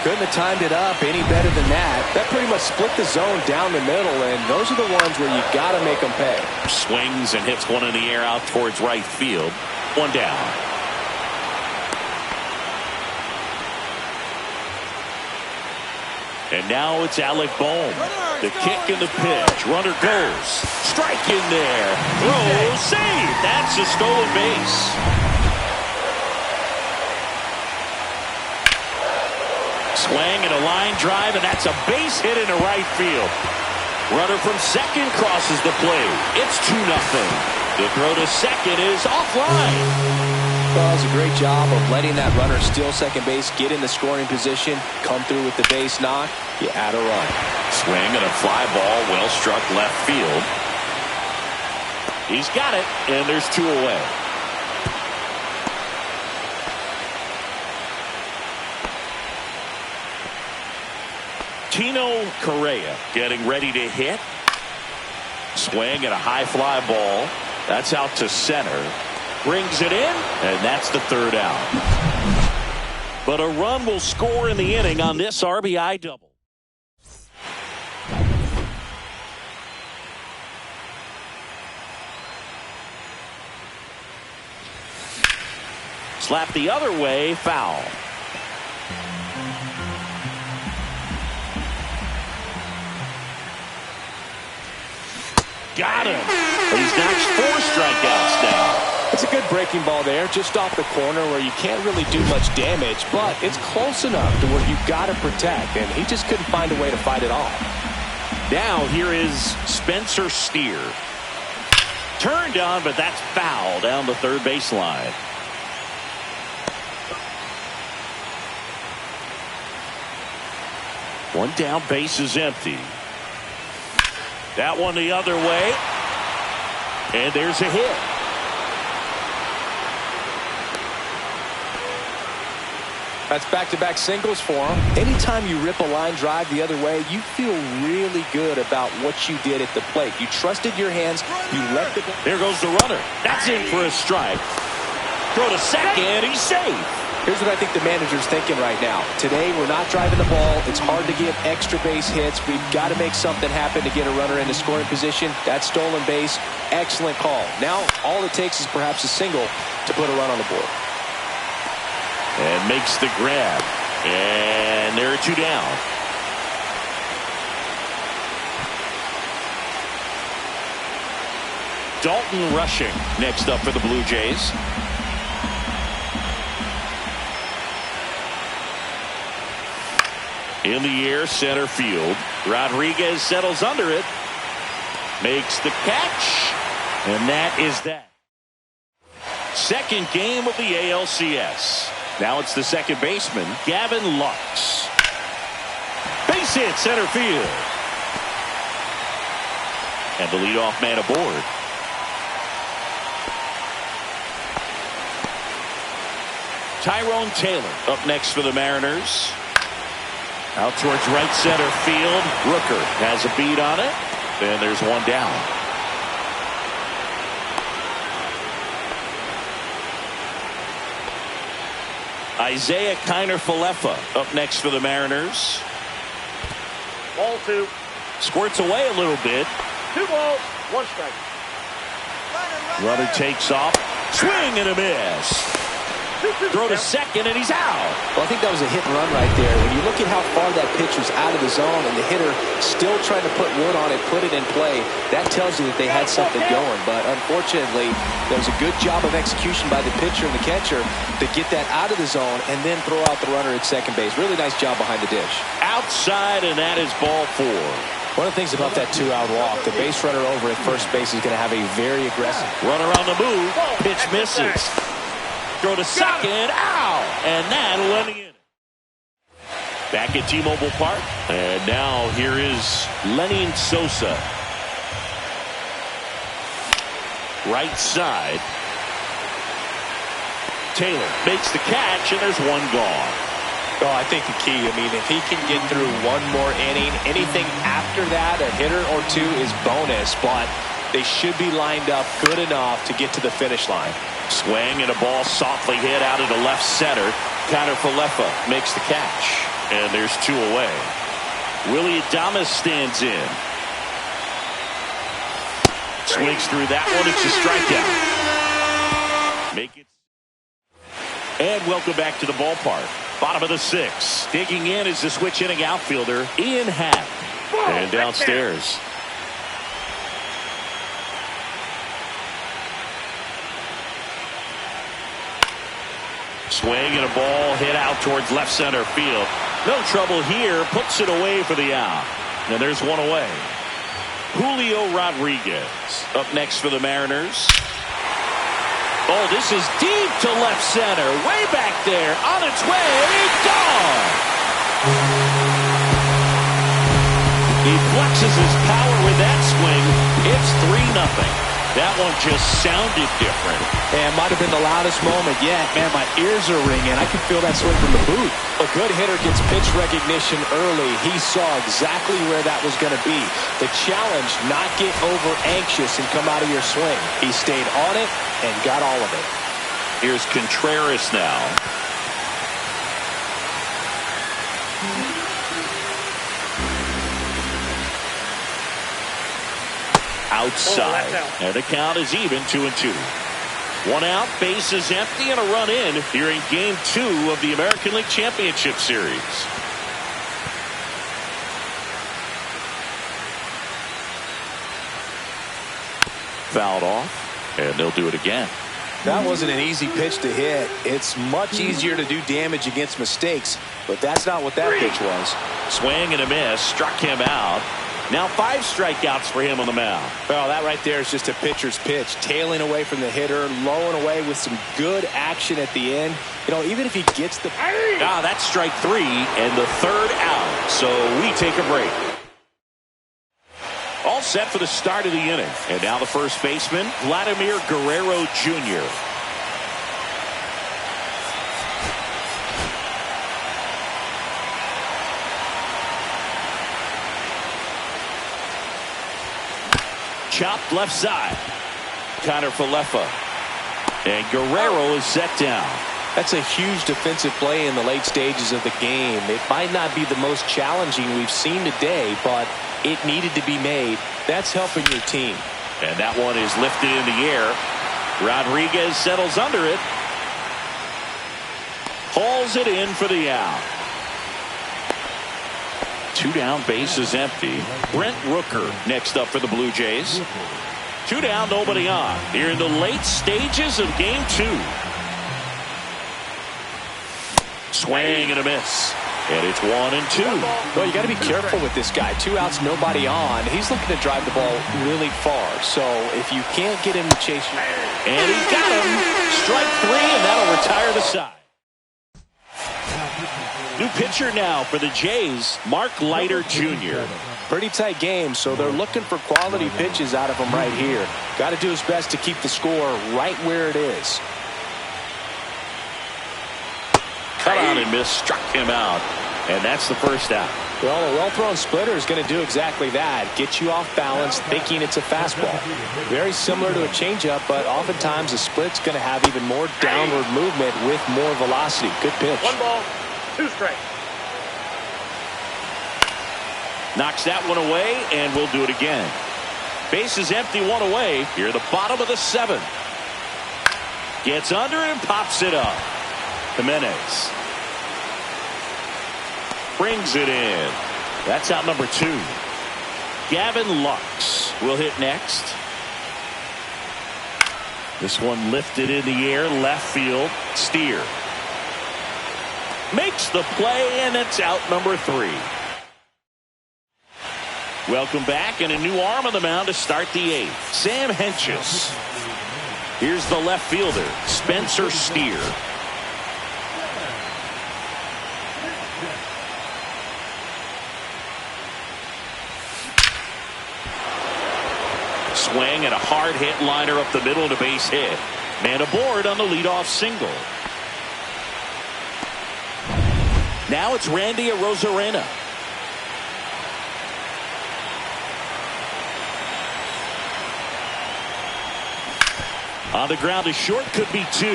Couldn't have timed it up any better than that. That pretty much split the zone down the middle, and those are the ones where you got to make them pay. Swings and hits one in the air out towards right field. One down. And now it's Alec Bohm. The kick and the pitch. Runner goes. Strike in there. Throw. Save. That's a stolen base. Swing and a line drive, and that's a base hit into right field. Runner from second crosses the plate. It's 2-0. The throw to second is offline. Well, it was a great job of letting that runner steal second base, get in the scoring position, come through with the base knock. You add a run. Swing and a fly ball, well struck left field. He's got it, and there's 2 away. Tino Correa getting ready to hit. Swing and a high fly ball. That's out to center. Brings it in, and that's the 3rd out. But a run will score in the inning on this RBI double. Slap the other way, foul. Got him. He's notched 4 strikeouts now. It's a good breaking ball there, just off the corner where you can't really do much damage, but it's close enough to where you've got to protect, and he just couldn't find a way to fight it off. Now here is Spencer Steer. Turned on, but that's foul down the third baseline. One down, base is empty. That one the other way. And there's a hit. That's back-to-back singles for him. Anytime you rip a line drive the other way, you feel really good about what you did at the plate. You trusted your hands. You let the... There goes the runner. That's in for a strike. Throw to second. He's safe. Here's what I think the manager's thinking right now. Today, we're not driving the ball. It's hard to get extra base hits. We've got to make something happen to get a runner into scoring position. That stolen base, excellent call. Now, all it takes is perhaps a single to put a run on the board. And makes the grab. And there are two down. Dalton Rushing next up for the Blue Jays. In the air, center field. Rodriguez settles under it. Makes the catch. And that is that. Second game of the ALCS. Now it's the second baseman, Gavin Lux. Base hit, center field. And the leadoff man aboard. Tyrone Taylor up next for the Mariners. Out towards right center field. Rooker has a beat on it. And there's one down. Isaiah Kiner-Falefa up next for the Mariners. Ball two. Squirts away a little bit. 2 balls, 1 strike. Runner takes off. Swing and a miss. Throw to second, and he's out. Well, I think that was a hit and run right there. When you look at how far that pitch was out of the zone and the hitter still trying to put wood on it, put it in play, that tells you that they had something going. But unfortunately, there was a good job of execution by the pitcher and the catcher to get that out of the zone and then throw out the runner at second base. Really nice job behind the dish. Outside, and that is ball 4. One of the things about that 2-out walk, the base runner over at first base is going to have a very aggressive. Runner on the move. Pitch misses. Throw to second. Ow! And that'll end the inning. Back at T-Mobile Park. And now here is Lenny Sosa. Right side. Taylor makes the catch, and there's one gone. Oh, I think the key, I mean, if he can get through one more inning, anything after that, a hitter or two is bonus, but they should be lined up good enough to get to the finish line. Swing and a ball softly hit out into left center. Kiner-Falefa makes the catch. And there's 2 away. Willie Adames stands in. Swings through that one. It's a strikeout. Make it. And welcome back to the ballpark. Bottom of the 6th. Digging in is the switch hitting outfielder, Ian Happ. And downstairs. Swing and a ball hit out towards left center field. No trouble here. Puts it away for the out. And there's one away. Julio Rodriguez up next for the Mariners. Oh, this is deep to left center. Way back there. On its way. Gone. He flexes his power with that swing. It's 3-0. That one just sounded different. And might have been the loudest moment yet. Man, my ears are ringing. I can feel that swing from the booth. A good hitter gets pitch recognition early. He saw exactly where that was going to be. The challenge, not get over anxious and come out of your swing. He stayed on it and got all of it. Here's Contreras now. Outside. And the count is even, 2-2. 1 out, base is empty, and a run in here in Game 2 of the American League Championship Series. Fouled off, and they'll do it again. That wasn't an easy pitch to hit. It's much easier to do damage against mistakes, but that's not what that pitch was. Swing and a miss, struck him out. Now 5 strikeouts for him on the mound. Well, that right there is just a pitcher's pitch. Tailing away from the hitter, lowing away with some good action at the end. You know, even if he gets the... Ah, that's strike 3 and the 3rd out. So we take a break. All set for the start of the inning. And now the first baseman, Vladimir Guerrero Jr. Chopped left side. Kiner-Falefa. And Guerrero is set down. That's a huge defensive play in the late stages of the game. It might not be the most challenging we've seen today, but it needed to be made. That's helping your team. And that one is lifted in the air. Rodriguez settles under it. Hauls it in for the out. 2 down, base is empty. Brent Rooker next up for the Blue Jays. 2 down, nobody on. Here in the late stages of game 2. Swing and a miss. And it's 1-2. Well, you got to be careful with this guy. 2 outs, nobody on. He's looking to drive the ball really far. So if you can't get him to chase you. And he got him. Strike 3, and that'll retire the side. New pitcher now for the Jays, Mark Leiter Jr. Pretty tight game, so they're looking for quality pitches out of him right here. Got to do his best to keep the score right where it is. Cut on and miss, struck him out, and that's the first out. Well, a well-thrown splitter is going to do exactly that. Get you off balance, thinking it's a fastball. Very similar to a changeup, but oftentimes a split's going to have even more downward movement with more velocity. Good pitch. 1 ball, 2 strikes. Knocks that one away, and we'll do it again. Base is empty, 1 away. Here at the bottom of the 7th. Gets under it and pops it up. Jimenez brings it in. That's out number 2. Gavin Lux will hit next. This one lifted in the air, left field. Steer makes the play, and it's out number 3. Welcome back, and a new arm on the mound to start the 8th. Sam Hentges. Here's the left fielder, Spencer Steer. Swing and a hard hit liner up the middle and a base hit. Man aboard on the leadoff single. Now it's Randy Arozarena. On the ground to short, could be 2.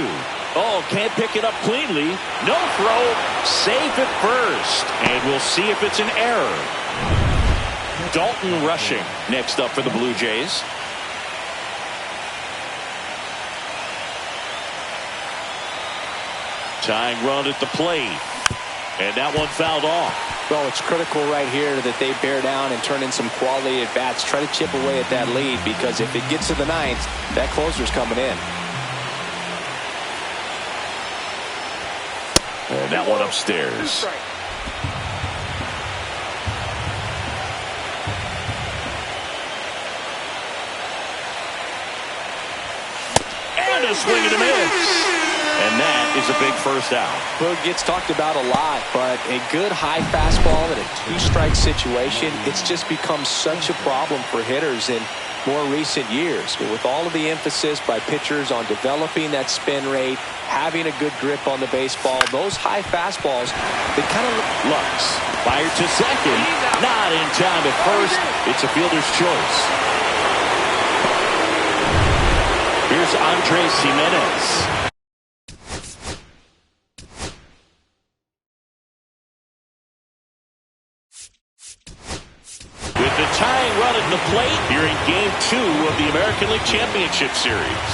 Oh, can't pick it up cleanly. No throw, safe at first. And we'll see if it's an error. Dalton Rushing next up for the Blue Jays. Tying run at the plate. And that one fouled off. Well, it's critical right here that they bear down and turn in some quality at bats. Try to chip away at that lead, because if it gets to the 9th, that closer's coming in. And that one upstairs. And a swing and a miss. And that is a big first out. Well, it gets talked about a lot, but a good high fastball in a 2-strike situation, it's just become such a problem for hitters in more recent years. But with all of the emphasis by pitchers on developing that spin rate, having a good grip on the baseball, those high fastballs, they kind of look. Lux fired to second. Not in time at first. It's a fielder's choice. Here's Andres Jimenez. With the tying run at the plate, here in Game 2 of the American League Championship Series.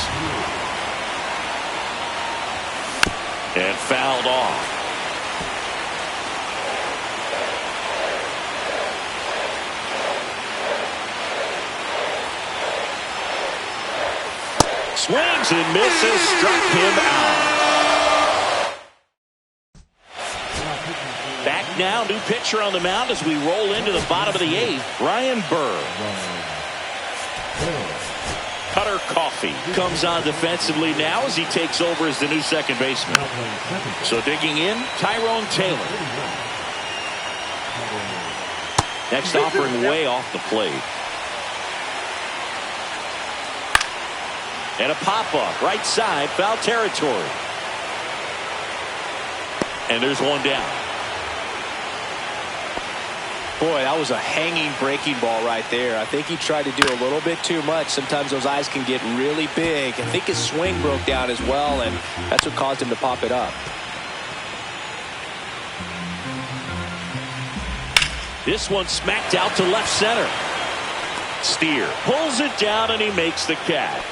And fouled off. Swings and misses, struck him out. Back now, new pitcher on the mound as we roll into the bottom of the 8th. Ryan Burr. Cutter Coffee comes on defensively now as he takes over as the new second baseman. So digging in, Tyrone Taylor. Next offering way off the plate. And a pop-up, right side, foul territory. And there's one down. Boy, that was a hanging breaking ball right there. I think he tried to do a little bit too much. Sometimes those eyes can get really big. I think his swing broke down as well, and that's what caused him to pop it up. This one smacked out to left center. Steer pulls it down, and he makes the catch.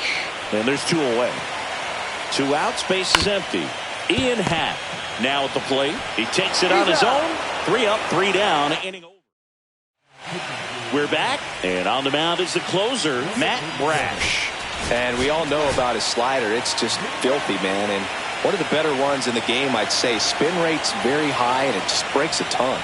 And there's 2 away. 2 out, space is empty. Ian Happ now at the plate. He takes it on his own. 3 up, 3 down. Inning over. We're back, and on the mound is the closer, Matt Brash. And we all know about his slider. It's just filthy, man. And one of the better ones in the game, I'd say. Spin rate's very high, and it just breaks a ton.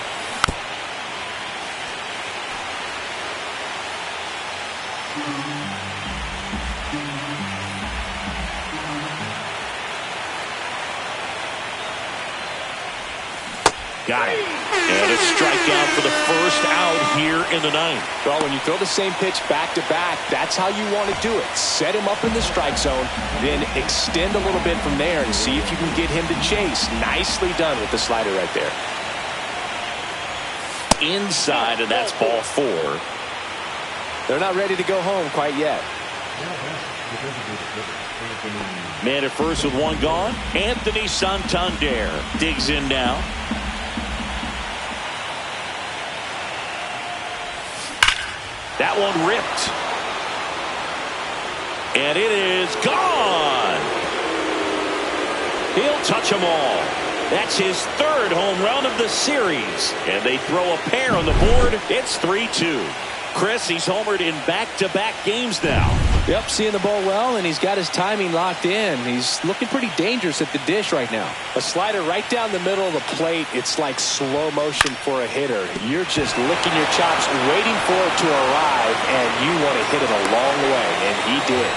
Got it. And a strikeout for the first out here in the ninth. Well, when you throw the same pitch back-to-back, that's how you want to do it. Set him up in the strike zone, then extend a little bit from there and see if you can get him to chase. Nicely done with the slider right there. Inside, and that's ball 4. They're not ready to go home quite yet. Man at first with 1 gone. Anthony Santander digs in now. That one ripped. And it is gone. He'll touch them all. That's his 3rd home run of the series. And they throw a pair on the board. It's 3-2. Chris, he's homered in back-to-back games now. Yep, seeing the ball well, and he's got his timing locked in. He's looking pretty dangerous at the dish right now. A slider right down the middle of the plate. It's like slow motion for a hitter. You're just licking your chops, waiting for it to arrive, and you want to hit it a long way, and he did.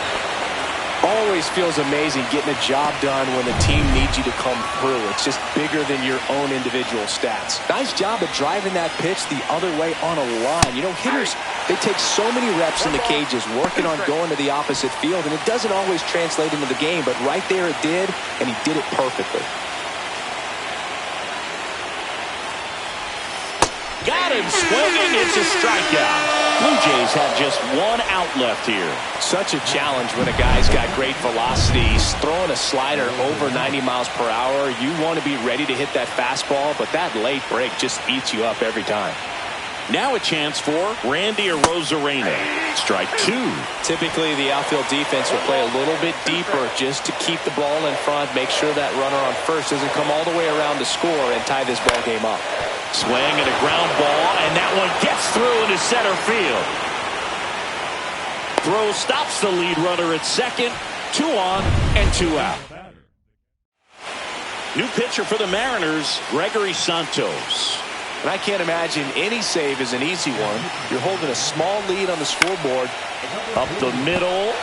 Always feels amazing getting a job done when the team needs you to come through. It's just bigger than your own individual stats. Nice job of driving that pitch the other way on a line. You know, hitters, they take so many reps in the cages working on going to the opposite field, and it doesn't always translate into the game, but right there it did, and he did it perfectly. Got him swinging. It's a strikeout. Blue Jays have just 1 out left here. Such a challenge when a guy's got great velocity. He's throwing a slider over 90 miles per hour. You want to be ready to hit that fastball, but that late break just eats you up every time. Now a chance for Randy Arozarena. Strike 2. Typically, the outfield defense will play a little bit deeper just to keep the ball in front, make sure that runner on first doesn't come all the way around to score and tie this ball game up. Swing and a ground ball, and that one gets through into center field. Throw stops the lead runner at second. 2 on and 2 out. New pitcher for the Mariners, Gregory Santos. And I can't imagine any save is an easy one. You're holding a small lead on the scoreboard. Up the middle.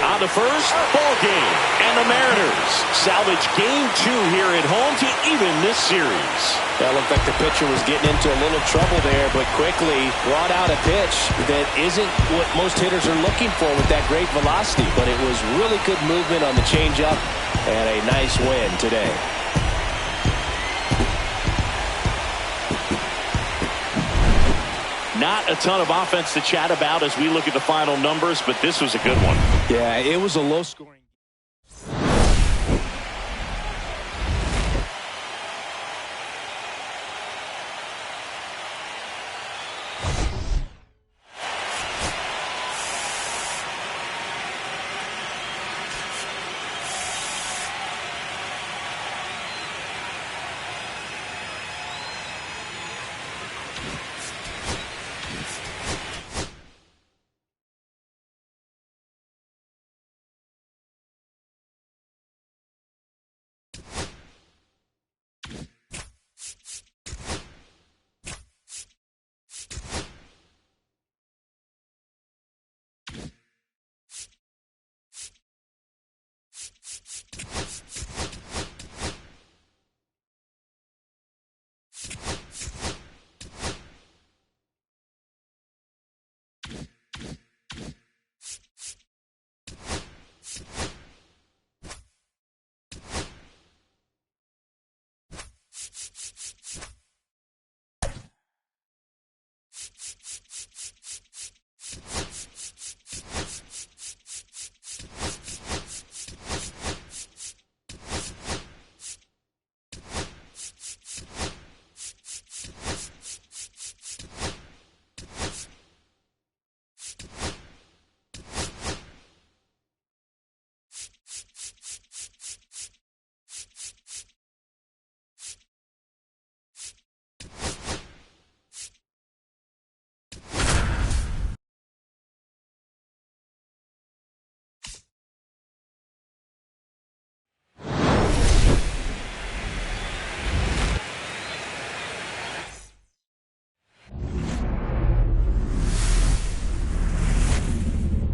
On to first. Ball game. And the Mariners salvage game 2 here at home to even this series. That looked like the pitcher was getting into a little trouble there, but quickly brought out a pitch that isn't what most hitters are looking for with that great velocity. But it was really good movement on the changeup and a nice win today. Not a ton of offense to chat about as we look at the final numbers, but this was a good one. Yeah, it was a low-scoring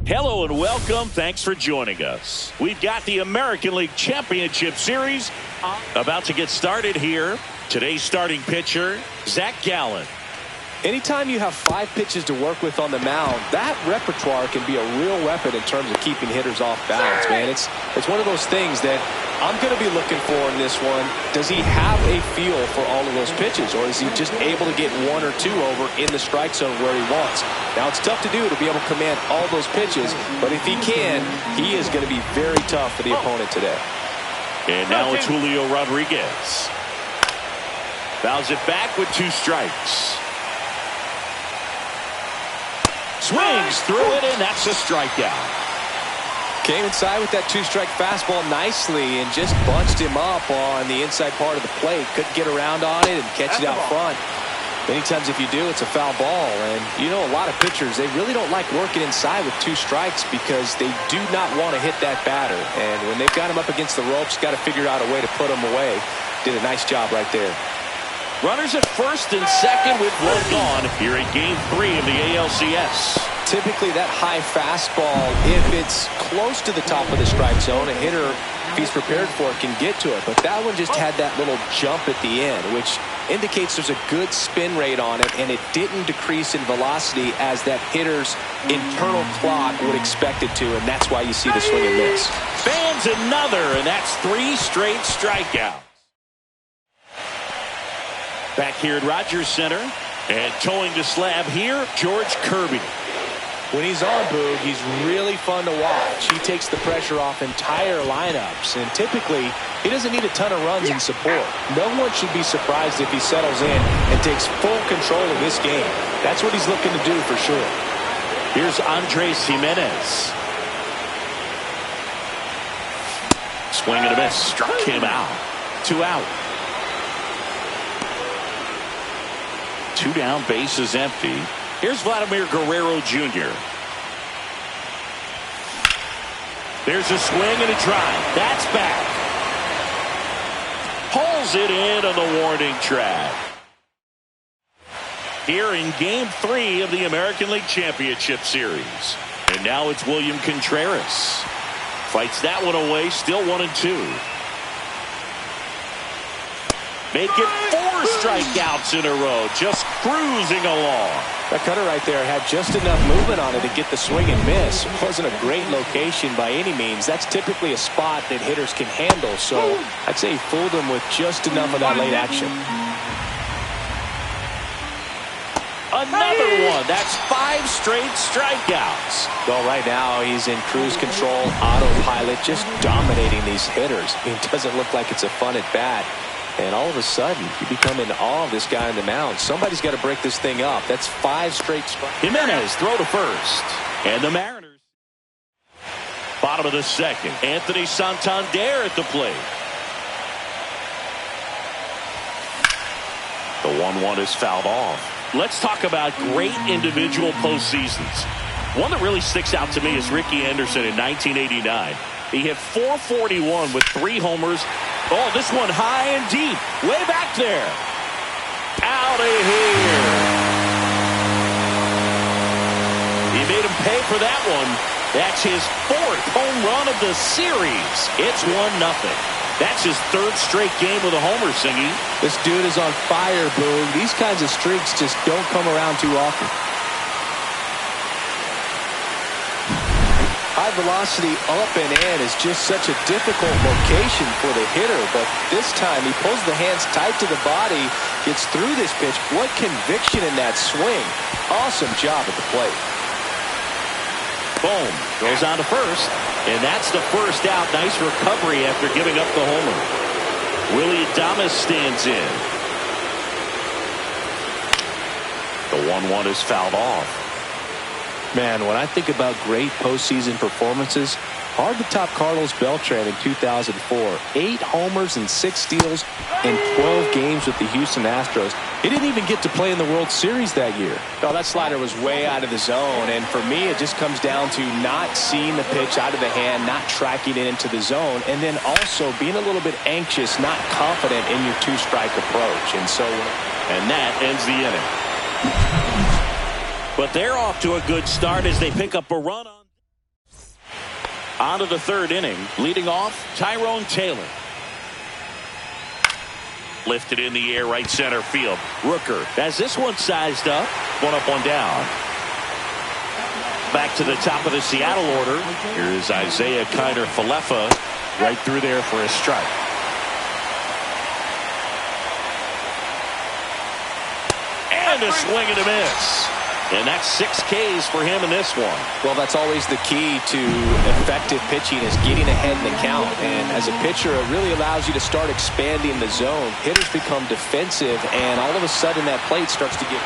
Hello and welcome. Thanks for joining us. We've got the American League Championship Series about to get started here. Today's starting pitcher, Zach Gallen. Anytime you have 5 pitches to work with on the mound, that repertoire can be a real weapon in terms of keeping hitters off balance, man. It's one of those things that I'm going to be looking for in this one. Does he have a feel for all of those pitches, or is he just able to get 1 or 2 over in the strike zone where he wants? Now, it's tough to do to be able to command all those pitches, but if he can, he is going to be very tough for the opponent today. And now it's Julio Rodriguez. Fouls it back with 2 strikes. Swings through it, and that's a strikeout. Came inside with that 2-strike fastball nicely and just bunched him up on the inside part of the plate. Couldn't get around on it and catch it out front. Many times if you do, it's a foul ball. And you know, a lot of pitchers, they really don't like working inside with 2 strikes because they do not want to hit that batter. And when they've got him up against the ropes, got to figure out a way to put him away. Did a nice job right there. Runners at first and second with 1 gone here in Game 3 of the ALCS. Typically that high fastball, if it's close to the top of the strike zone, a hitter, if he's prepared for it, can get to it. But that one just had that little jump at the end, which indicates there's a good spin rate on it, and it didn't decrease in velocity as that hitter's internal clock would expect it to, and that's why you see the swing and miss. Fans another, and that's 3 straight strikeouts. Back here at Rogers Center, and towing the slab here, George Kirby. When he's on, Boog, he's really fun to watch. He takes the pressure off entire lineups, and typically he doesn't need a ton of runs in support. No one should be surprised if he settles in and takes full control of this game. That's what he's looking to do for sure. Here's Andres Jimenez. Swing and a miss. Struck him out. 2 out. 2 down, bases empty. Here's Vladimir Guerrero Jr. There's a swing and a drive. That's back. Pulls it in on the warning track. Here in Game 3 of the American League Championship Series. And now it's William Contreras. Fights that one away, still 1-2. Make it 4 strikeouts in a row, just cruising along. That cutter right there had just enough movement on it to get the swing and miss. It wasn't a great location by any means. That's typically a spot that hitters can handle, so I'd say he fooled him with just enough of that late action. Another one. That's 5 straight strikeouts. Well, right now he's in cruise control, autopilot, just dominating these hitters. It doesn't look like it's a fun at bat. And all of a sudden, you become in awe of this guy on the mound. Somebody's got to break this thing up. That's 5 straight strikes. Jimenez throw to first. And the Mariners. Bottom of the second. Anthony Santander at the plate. The 1-1 is fouled off. Let's talk about great individual postseasons. One that really sticks out to me is Ricky Anderson in 1989. He hit .441 with 3 homers. Oh, this one high and deep. Way back there. Out of here. He made him pay for that one. That's his 4th home run of the series. It's 1-0. That's his 3rd straight game with a homer, Singy. This dude is on fire, Boog. These kinds of streaks just don't come around too often. High velocity up and in is just such a difficult location for the hitter, but this time he pulls the hands tight to the body, gets through this pitch. What conviction in that swing. Awesome job at the plate. Boom. Goes on to first, and that's the first out. Nice recovery after giving up the homer. Willie Adames stands in. The 1-1 is fouled off. Man, when I think about great postseason performances, hard to top Carlos Beltran in 2004. 8 homers and 6 steals in 12 games with the Houston Astros. He didn't even get to play in the World Series that year. No, that slider was way out of the zone, and for me, it just comes down to not seeing the pitch out of the hand, not tracking it into the zone, and then also being a little bit anxious, not confident in your 2-strike approach. And that ends the inning. But they're off to a good start as they pick up a run on. On to the third inning. Leading off, Tyrone Taylor. Lifted in the air, right center field. Rooker has this one sized up. One up, one down. Back to the top of the Seattle order. Here's Isaiah Kiner-Falefa right through there for a strike. And a swing and a miss. And that's 6 Ks for him in this one. Well, that's always the key to effective pitching, is getting ahead in the count. And as a pitcher, it really allows you to start expanding the zone. Hitters become defensive, and all of a sudden that plate starts to get...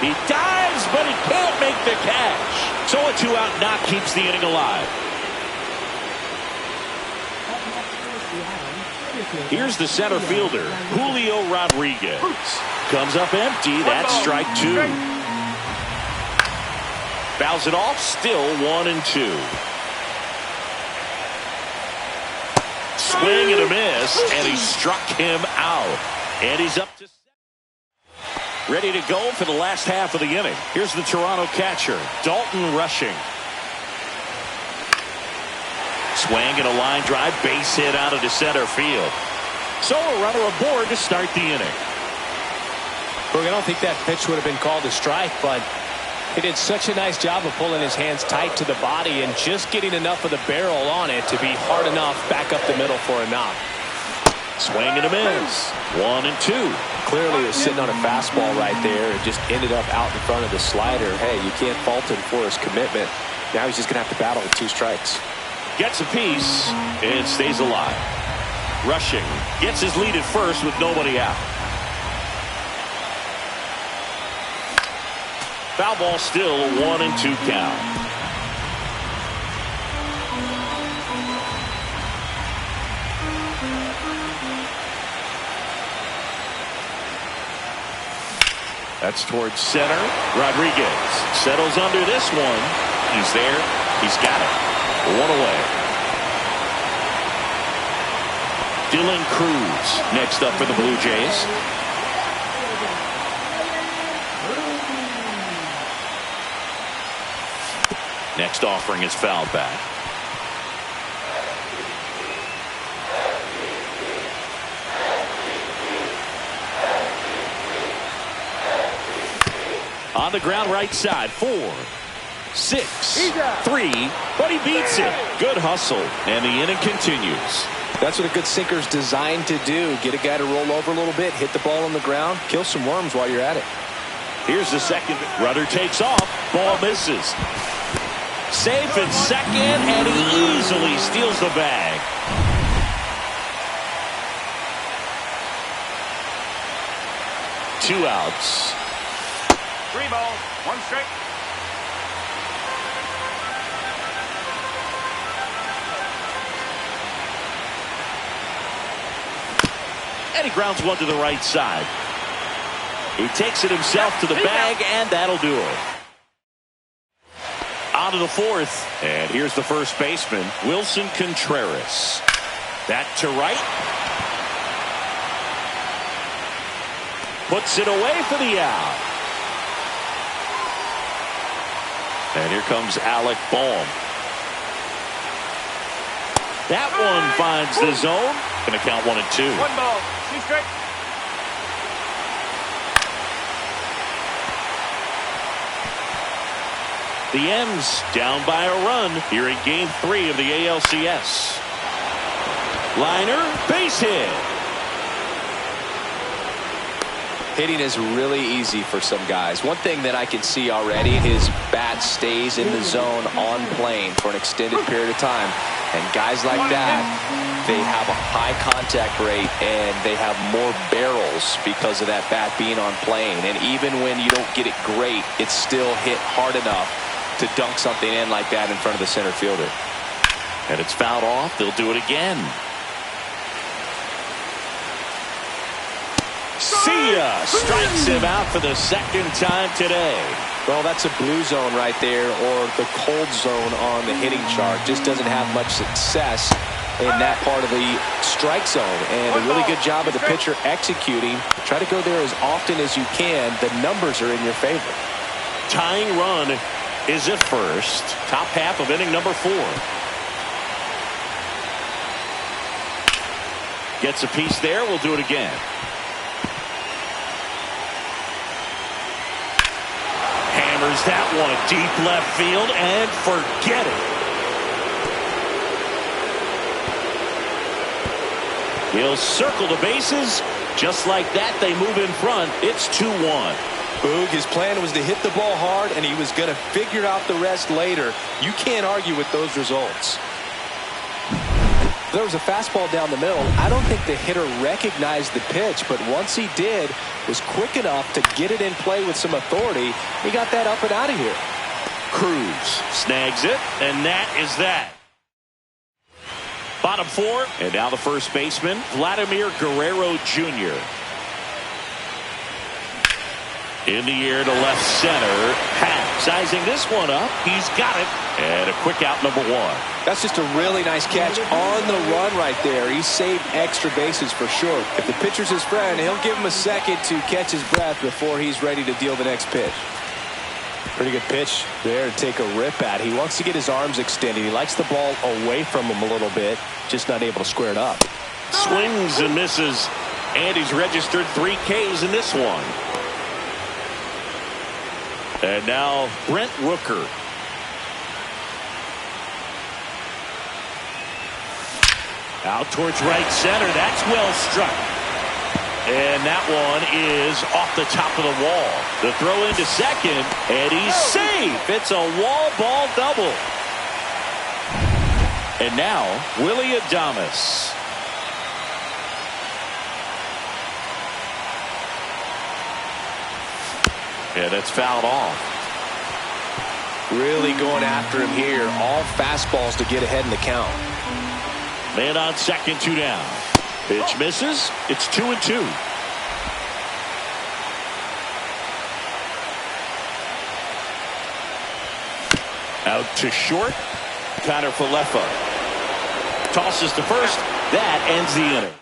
He dives, but he can't make the catch. So a 2-out knock keeps the inning alive. Here's the center fielder, Julio Rodriguez. Comes up empty. That's strike 2. Fouls it off, still 1-2. Swing and a miss, and he struck him out. And he's up to 7. Ready to go for the last half of the inning. Here's the Toronto catcher, Dalton Rushing. Swing and a line drive, base hit out of the center field. So a runner aboard to start the inning. Look, I don't think that pitch would have been called a strike, but he did such a nice job of pulling his hands tight to the body and just getting enough of the barrel on it to be hard enough back up the middle for a knock. Swing and a miss. 1-2. Clearly was sitting on a fastball right there and just ended up out in front of the slider. Hey, you can't fault him for his commitment. Now he's just going to have to battle with 2 strikes. Gets a piece and stays alive. Rushing gets his lead at first with nobody out. Foul ball, still a 1-2 count. That's towards center. Rodriguez settles under this one. He's there. He's got it. 1 away. Dylan Cruz next up for the Blue Jays. Next offering is fouled back. On the ground right side. 4, 6, 3, but he beats it. Good hustle, and the inning continues. That's what a good sinker's designed to do. Get a guy to roll over a little bit, hit the ball on the ground, kill some worms while you're at it. Here's the second. Rudder takes off. Ball misses. Safe in second, and he easily steals the bag. Two outs. 3 balls, 1 strike. And he grounds one to the right side. He takes it himself to the bag, and that'll do it. On to the 4th, and here's the first baseman, Wilson Contreras. That to right. Puts it away for the out. And here comes Alec Bohm. That one finds the zone. Going to count 1 and 2. 1 ball, 2 strikes. The M's down by a run here in Game 3 of the ALCS. Liner, base hit. Hitting is really easy for some guys. One thing that I can see already, his bat stays in the zone on plane for an extended period of time. And guys like that, they have a high contact rate and they have more barrels because of that bat being on plane. And even when you don't get it great, it's still hit hard enough to dunk something in like that in front of the center fielder. And it's fouled off. They'll do it again. See ya! Strikes him out for the second time today. Well, that's a blue zone right there, or the cold zone on the hitting chart. Just doesn't have much success in that part of the strike zone. And a really good job of the pitcher executing. Try to go there as often as you can. The numbers are in your favor. Tying run is at first. Top half of inning number 4. Gets a piece there. We'll do it again. Hammers that one deep left field and forget it. He'll circle the bases. Just like that, they move in front. It's 2-1. Boog, his plan was to hit the ball hard, and he was going to figure out the rest later. You can't argue with those results. There was a fastball down the middle. I don't think the hitter recognized the pitch, but once he did, was quick enough to get it in play with some authority. He got that up and out of here. Cruz snags it, and that is that. Bottom four, and now the first baseman, Vladimir Guerrero Jr. In the air to left center. Pat sizing this one up. He's got it. And a quick out, number one. That's just a really nice catch on the run right there. He saved extra bases for sure. If the pitcher's his friend, he'll give him a second to catch his breath before he's ready to deal the next pitch. Pretty good pitch there to take a rip at. He wants to get his arms extended. He likes the ball away from him a little bit, just not able to square it up. Swings and misses. And he's registered 3 Ks in this one. And now Brent Rooker. Out towards right center. That's well struck. And that one is off the top of the wall. The throw into second, and he's safe. It's a wall ball double. And now Willie Adames. Yeah, that's fouled off. Really going after him here. All fastballs to get ahead in the count. Man on second, 2 down. Pitch misses. It's 2-2. Out to short. Connor Falefa tosses to first. That ends the inning.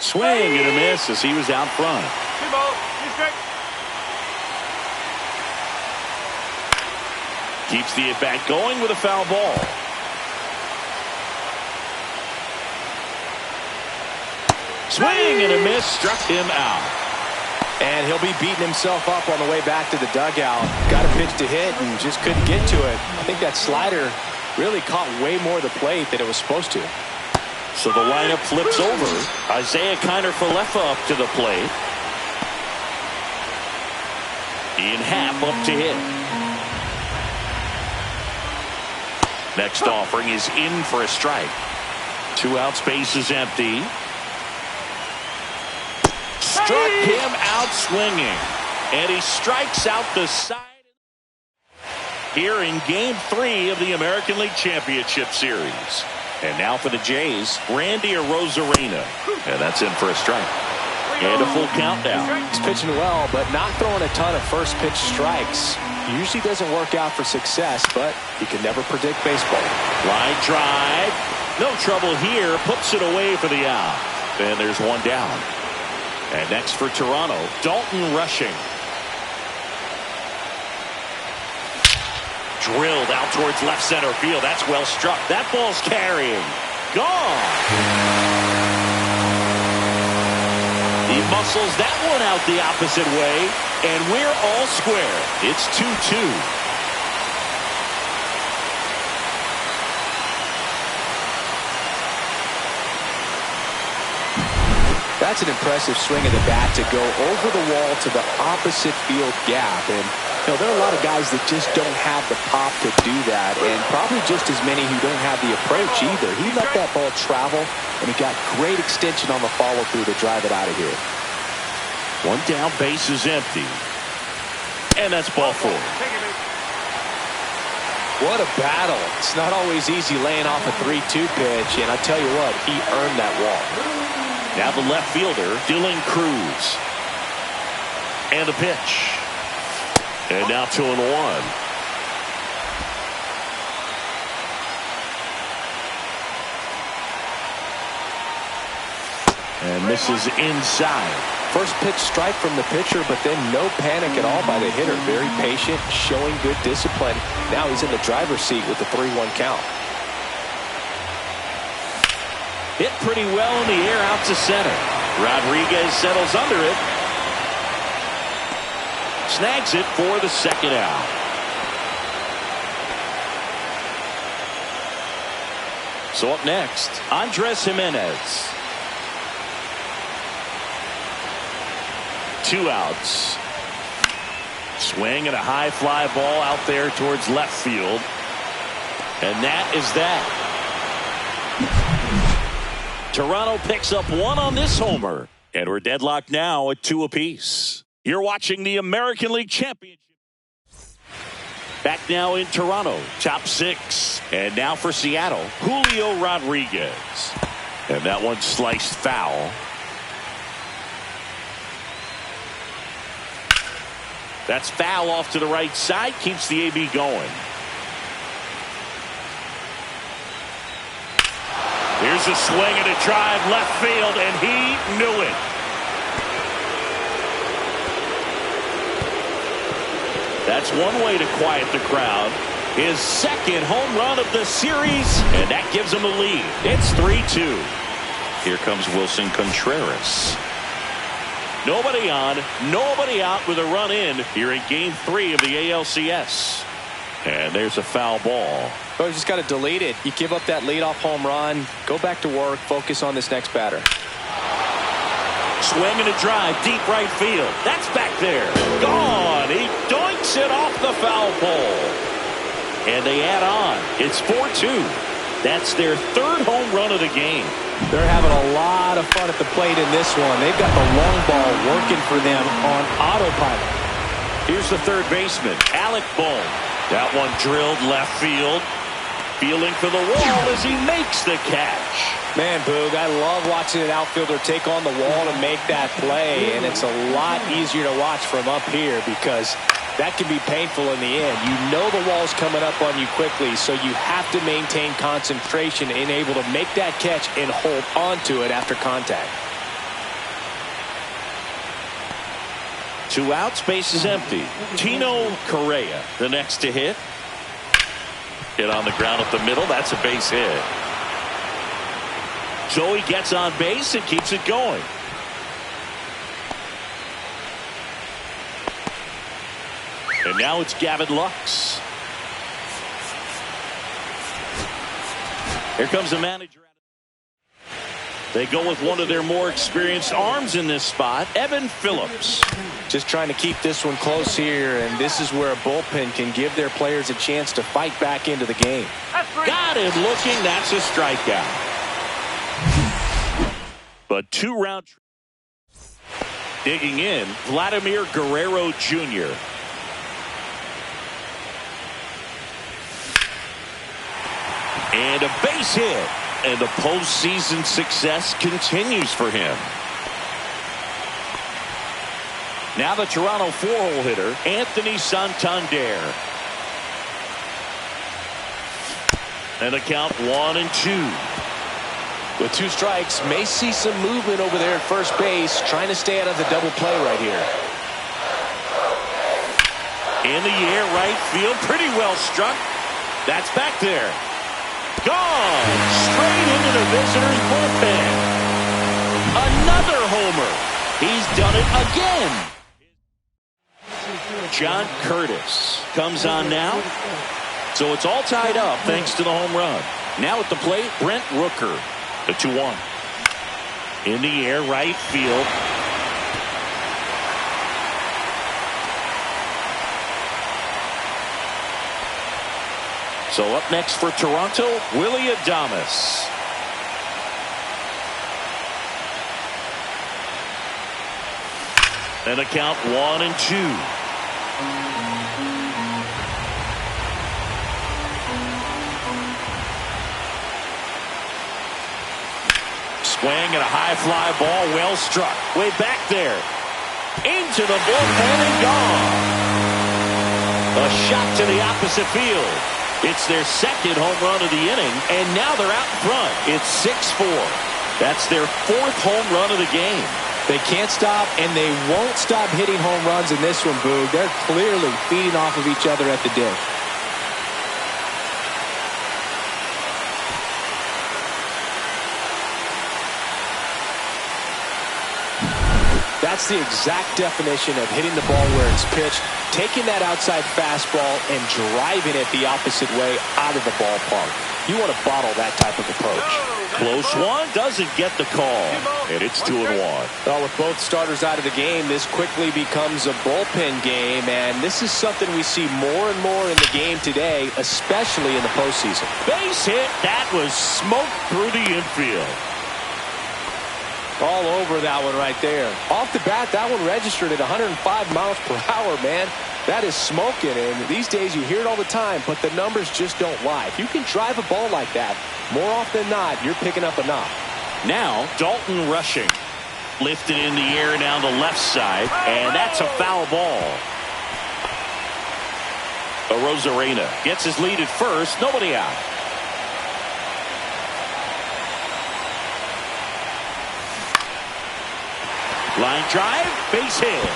Swing and a miss as he was out front. 2 balls, 2 strikes. Keeps the at-bat going with a foul ball. Swing and a miss, struck him out. And he'll be beating himself up on the way back to the dugout. Got a pitch to hit and just couldn't get to it. I think that slider really caught way more of the plate than it was supposed to. So the lineup flips over. Isaiah Kiner Falefa up to the plate. Ian Happ up to hit. Next offering is in for a strike. 2 outs, base is empty. Struck him out swinging. And he strikes out the side. Here in Game 3 of the American League Championship Series. And now for the Jays, Randy Arozarena. And that's in for a strike. And a full count now. He's pitching well, but not throwing a ton of first pitch strikes. Usually doesn't work out for success, but you can never predict baseball. Line drive. No trouble here. Puts it away for the out. And there's 1 down. And next for Toronto, Dalton Rushing. Drilled out towards left center field. That's well struck. That ball's carrying. Gone. He muscles that one out the opposite way. And we're all square. It's 2-2. That's an impressive swing of the bat to go over the wall to the opposite field gap. And you know, there are a lot of guys that just don't have the pop to do that, and probably just as many who don't have the approach either. He let that ball travel, and he got great extension on the follow-through to drive it out of here. 1 down, base is empty. And that's ball 4. What a battle. It's not always easy laying off a 3-2 pitch, and I tell you what, he earned that walk. Now the left fielder, Dylan Cruz. And the pitch. And now 2-1. And misses inside. First pitch strike from the pitcher, but then no panic at all by the hitter. Very patient, showing good discipline. Now he's in the driver's seat with the 3-1 count. Hit pretty well in the air out to center. Rodriguez settles under it. Snags it for the second out. So up next, Andres Jimenez. 2 outs. Swing and a high fly ball out there towards left field. And that is that. Toronto picks up 1 on this homer. And we're deadlocked now at 2 apiece. You're watching the American League Championship. Back now in Toronto, top 6. And now for Seattle, Julio Rodriguez. And that one sliced foul. That's foul off to the right side. Keeps the AB going. Here's a swing and a drive left field, and he knew it. That's one way to quiet the crowd. His second home run of the series, and that gives him the lead. It's 3-2. Here comes Wilson Contreras. Nobody on, nobody out with a run in here in Game 3 of the ALCS. And there's a foul ball. Well, you just got to delete it. You give up that leadoff home run, go back to work, focus on this next batter. Swing and a drive, deep right field. That's back there. Gone. He doinks it off the foul pole. And they add on. It's 4-2. That's their 3rd home run of the game. They're having a lot of fun at the plate in this one. They've got the long ball working for them on autopilot. Here's the third baseman, Alec Bohm. That one drilled left field. Feeling for the wall as he makes the catch. Man, Boog, I love watching an outfielder take on the wall to make that play, and it's a lot easier to watch from up here because that can be painful in the end. You know the wall's coming up on you quickly, so you have to maintain concentration and able to make that catch and hold onto it after contact. 2 outs, base is empty. Tino Correa, the next to hit. Hit on the ground up the middle. That's a base hit. So he gets on base and keeps it going. And now it's Gavin Lux. Here comes the manager. They go with one of their more experienced arms in this spot, Evan Phillips. Just trying to keep this one close here, and this is where a bullpen can give their players a chance to fight back into the game. Got him looking. That's a strikeout. But 2 round. Digging in, Vladimir Guerrero Jr. And a base hit. And the postseason success continues for him. Now the Toronto 4-hole hitter, Anthony Santander. And the count 1-2. With 2 strikes, may see some movement over there at first base, trying to stay out of the double play right here. In the air, right field, pretty well struck. That's back there. Gone! Straight into the visitor's bullpen. Another homer. He's done it again. John Curtis comes on now. So it's all tied up thanks to the home run. Now at the plate, Brent Rooker. The 2-1. In the air, right field. So up next for Toronto, Willie Adames. And the count 1-2. Swing and a high fly ball, well struck. Way back there. Into the bullpen and gone. A shot to the opposite field. It's their second home run of the inning, and now they're out in front. It's 6-4. That's their 4th home run of the game. They can't stop, and they won't stop hitting home runs in this one, Boog. They're clearly feeding off of each other at the dish. That's the exact definition of hitting the ball where it's pitched, taking that outside fastball and driving it the opposite way out of the ballpark. You want to bottle that type of approach. Close one, doesn't get the call, and it's 2-1. Well, with both starters out of the game, this quickly becomes a bullpen game, and this is something we see more and more in the game today, especially in the postseason. Base hit, that was smoked through the infield. All over that one right there. Off the bat, that one registered at 105 miles per hour, man. That is smoking, and these days you hear it all the time, but the numbers just don't lie. If you can drive a ball like that, more often than not, you're picking up a knock. Now, Dalton rushing. Lifted in the air down the left side, and that's a foul ball. Rosarena gets his lead at first, nobody out. Line drive, base hit.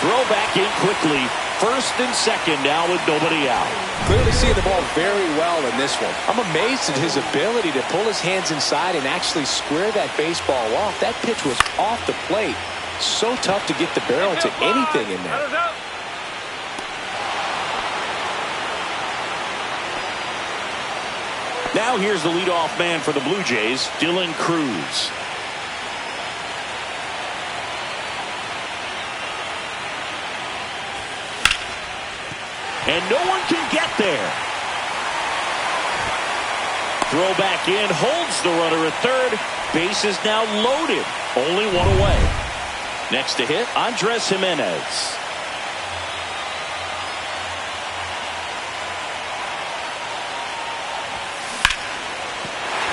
Throw back in quickly. First and second now with nobody out. Clearly seeing the ball very well in this one. I'm amazed at his ability to pull his hands inside and actually square that baseball off. That pitch was off the plate. So tough to get the barrel to anything in there. Now here's the leadoff man for the Blue Jays, Dylan Cruz. And no one can get there. Throw back in, holds the runner at third. Base is now loaded. Only one away. Next to hit, Andres Jimenez.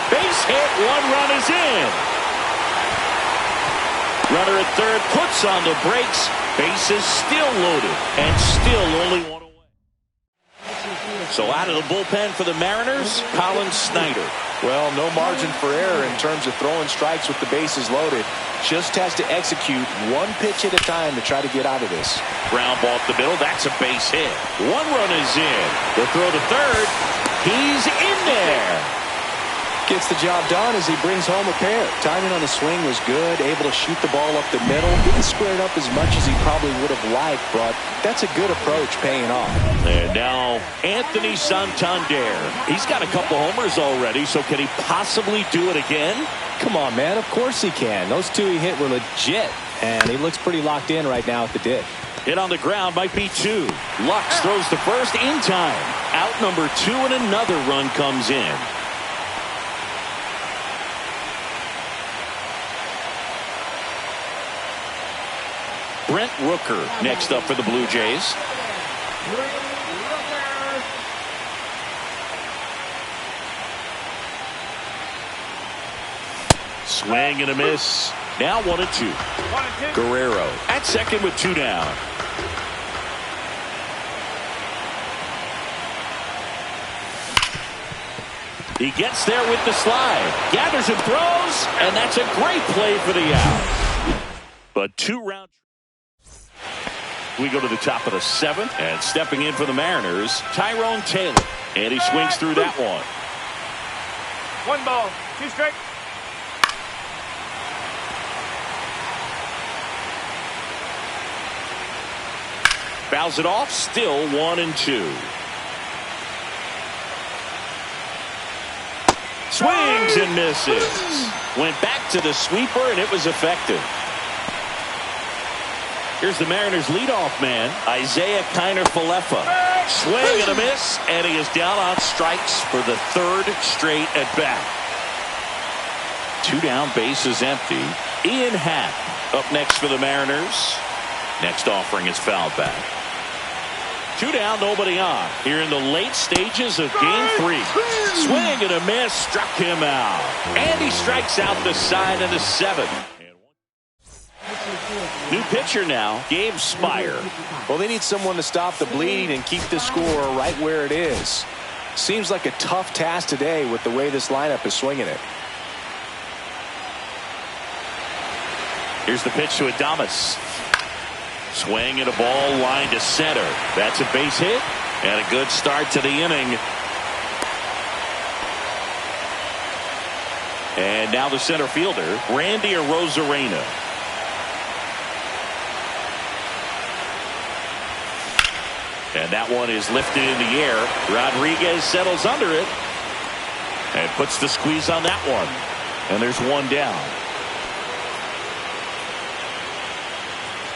Base hit, one run is in. Runner at third puts on the brakes. Base is still loaded and still only one away. So out of the bullpen for the Mariners, Colin Snyder. Well, no margin for error in terms of throwing strikes with the bases loaded. Just has to execute one pitch at a time to try to get out of this. Ground ball up the middle. That's a base hit. One run is in. The throw to third. He's in there. Gets the job done as he brings home a pair. Timing on the swing was good. Able to shoot the ball up the middle. Didn't square it up as much as he probably would have liked, but that's a good approach paying off. And now Anthony Santander. He's got a couple homers already, so can he possibly do it again? Come on, man. Of course he can. Those two he hit were legit, and he looks pretty locked in right now at the dish. Hit on the ground might be 2. Lux throws the first in time. Out number 2, and another run comes in. Brent Rooker next up for the Blue Jays. Swing and a miss. Now 1-2. Guerrero at second with 2 down. He gets there with the slide. Gathers and throws. And that's a great play for the out. But 2 round. We go to the top of the 7th, and stepping in for the Mariners, Tyrone Taylor. And he swings through that one. 1 ball, 2 strikes. Fouls it off, still 1-2. Swings and misses. Went back to the sweeper, and it was effective. Here's the Mariners' leadoff man, Isaiah Kiner-Falefa. Swing and a miss, and he is down on strikes for the 3rd straight at bat. 2 down, bases empty. Ian Happ up next for the Mariners. Next offering is fouled back. 2 down, nobody on. Here in the late stages of Game 3. Swing and a miss, struck him out. And he strikes out the side of the 7th. New pitcher now, Gabe Spire. Well, they need someone to stop the bleeding and keep the score right where it is. Seems like a tough task today with the way this lineup is swinging it. Here's the pitch to Adames. Swing and a ball line to center. That's a base hit and a good start to the inning. And now the center fielder, Randy Arozarena. And that one is lifted in the air. Rodriguez settles under it and puts the squeeze on that one. And there's one down.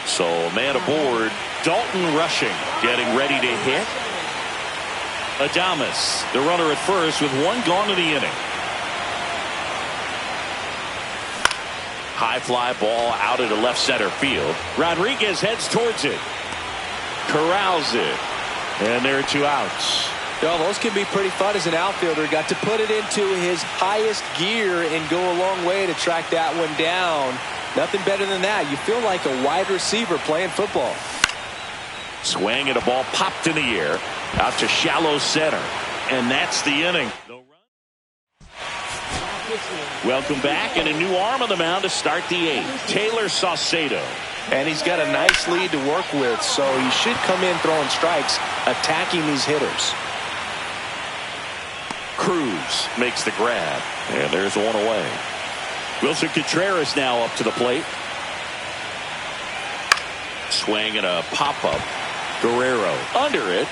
So man aboard, Dalton rushing, getting ready to hit. Adames, the runner at first with one gone in the inning. High fly ball out into left center field. Rodriguez heads towards it. Corrals it. And there are 2 outs. Well, those can be pretty fun as an outfielder. Got to put it into his highest gear and go a long way to track that one down. Nothing better than that. You feel like a wide receiver playing football. Swing and a ball popped in the air out to shallow center. And that's the inning. Welcome back, and a new arm on the mound to start the 8th. Taylor Saucedo. And he's got a nice lead to work with, so he should come in throwing strikes, attacking these hitters. Cruz makes the grab, and there's one away. Wilson Contreras now up to the plate. Swing and a pop-up. Guerrero under it.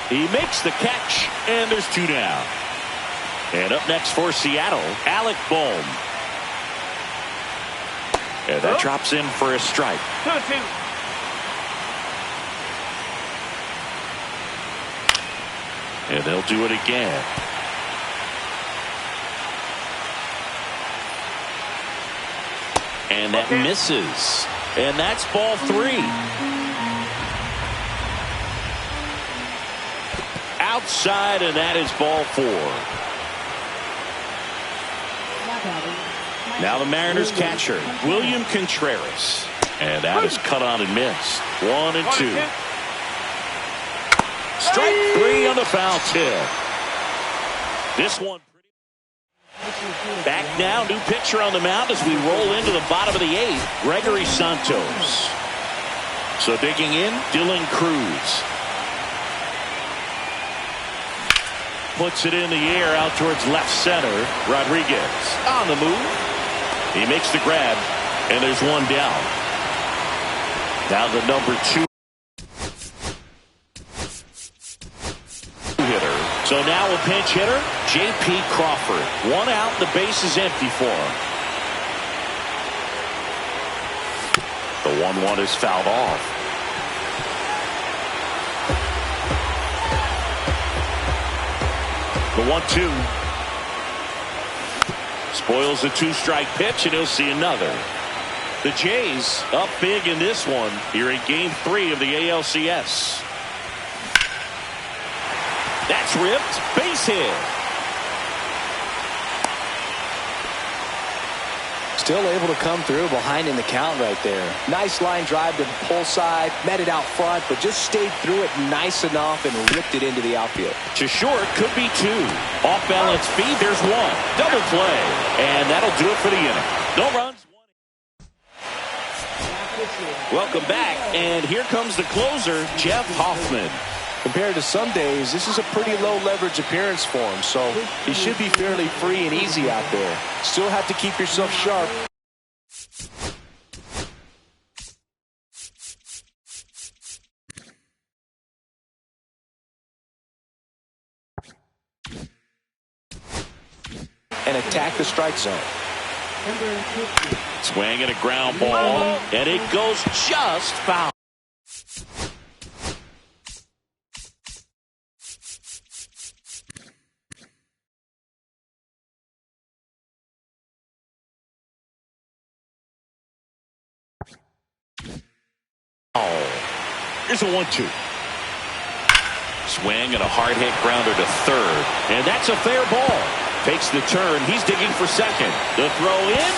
He makes the catch, and there's 2 down. And up next for Seattle, Alec Bohm. And that drops in for a strike. 2-2. And they'll do it again. And that misses. And that's ball 3. Outside, and that is ball 4. Now the Mariners catcher, William Contreras. And that is cut on and missed. 1-2. Strike 3 on the foul tip. This one. Back now, new pitcher on the mound as we roll into the bottom of the 8th. Gregory Santos. So digging in, Dylan Cruz. Puts it in the air out towards left center. Rodriguez on the move. He makes the grab, and there's one down. Now the number 2 hitter. So now a pinch hitter, J.P. Crawford. 1 out, the base is empty for him. The 1-1 is fouled off. The 1-2. Spoils a 2-strike pitch, and he'll see another. The Jays up big in this one here in Game 3 of the ALCS. That's ripped. Base hit. Still able to come through behind in the count right there. Nice line drive to the pull side. Met it out front, but just stayed through it nice enough and ripped it into the outfield. To short, could be 2. Off balance feed, there's 1. Double play. And that'll do it for the inning. No runs. Welcome back, and here comes the closer, Jeff Hoffman. Compared to some days, this is a pretty low leverage appearance for him, so he should be fairly free and easy out there. Still have to keep yourself sharp. And attack the strike zone. Swing and a ground ball, and it goes just foul. Here's a 1-2. Swing and a hard hit grounder to third. And that's a fair ball. Takes the turn. He's digging for second. The throw in.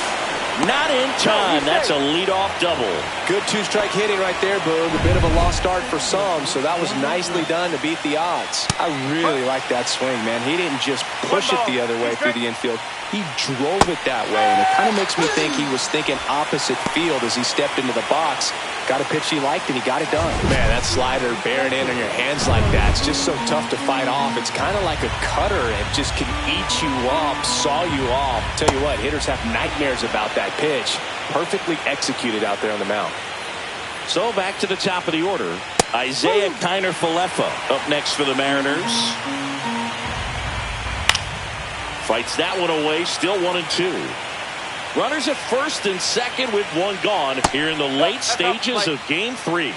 Not in time. That's a leadoff double. Good two-strike hitting right there, Boog. A bit of a lost start for some, so that was nicely done to beat the odds. I really like that swing, man. He didn't just push it the other way through the infield. He drove it that way, and it kind of makes me think he was thinking opposite field as he stepped into the box. Got a pitch he liked, and he got it done. Man, that slider bearing in on your hands like that, it's just so tough to fight off. It's kind of like a cutter. It just can eat you up, saw you off. Tell you what, hitters have nightmares about that pitch. Perfectly executed out there on the mound. So back to the top of the order. Isaiah Kiner-Falefa up next for the Mariners. Fights that one away, still 1-2. Runners at first and second with one gone here in the late stages of game 3.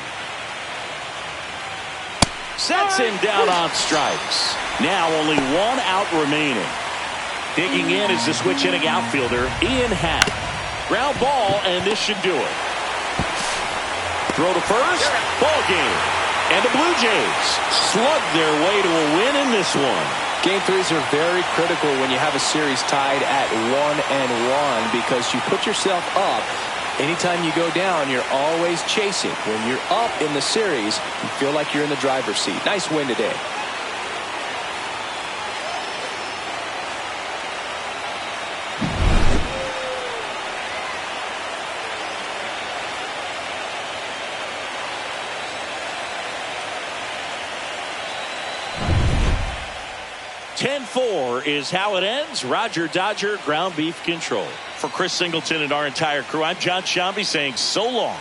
Sets him down on strikes. Now only one out remaining. Digging in is the switch hitting outfielder Ian Happ. Ground ball, and this should do it. Throw to first, ball game. And the Blue Jays slug their way to a win in this one. Game 3s are very critical when you have a series tied at 1-1 because you put yourself up. Anytime you go down, you're always chasing. When you're up in the series, you feel like you're in the driver's seat. Nice win today. .4 is how it ends. Roger Dodger, ground beef control. For Chris Singleton and our entire crew, I'm John Shambi saying so long.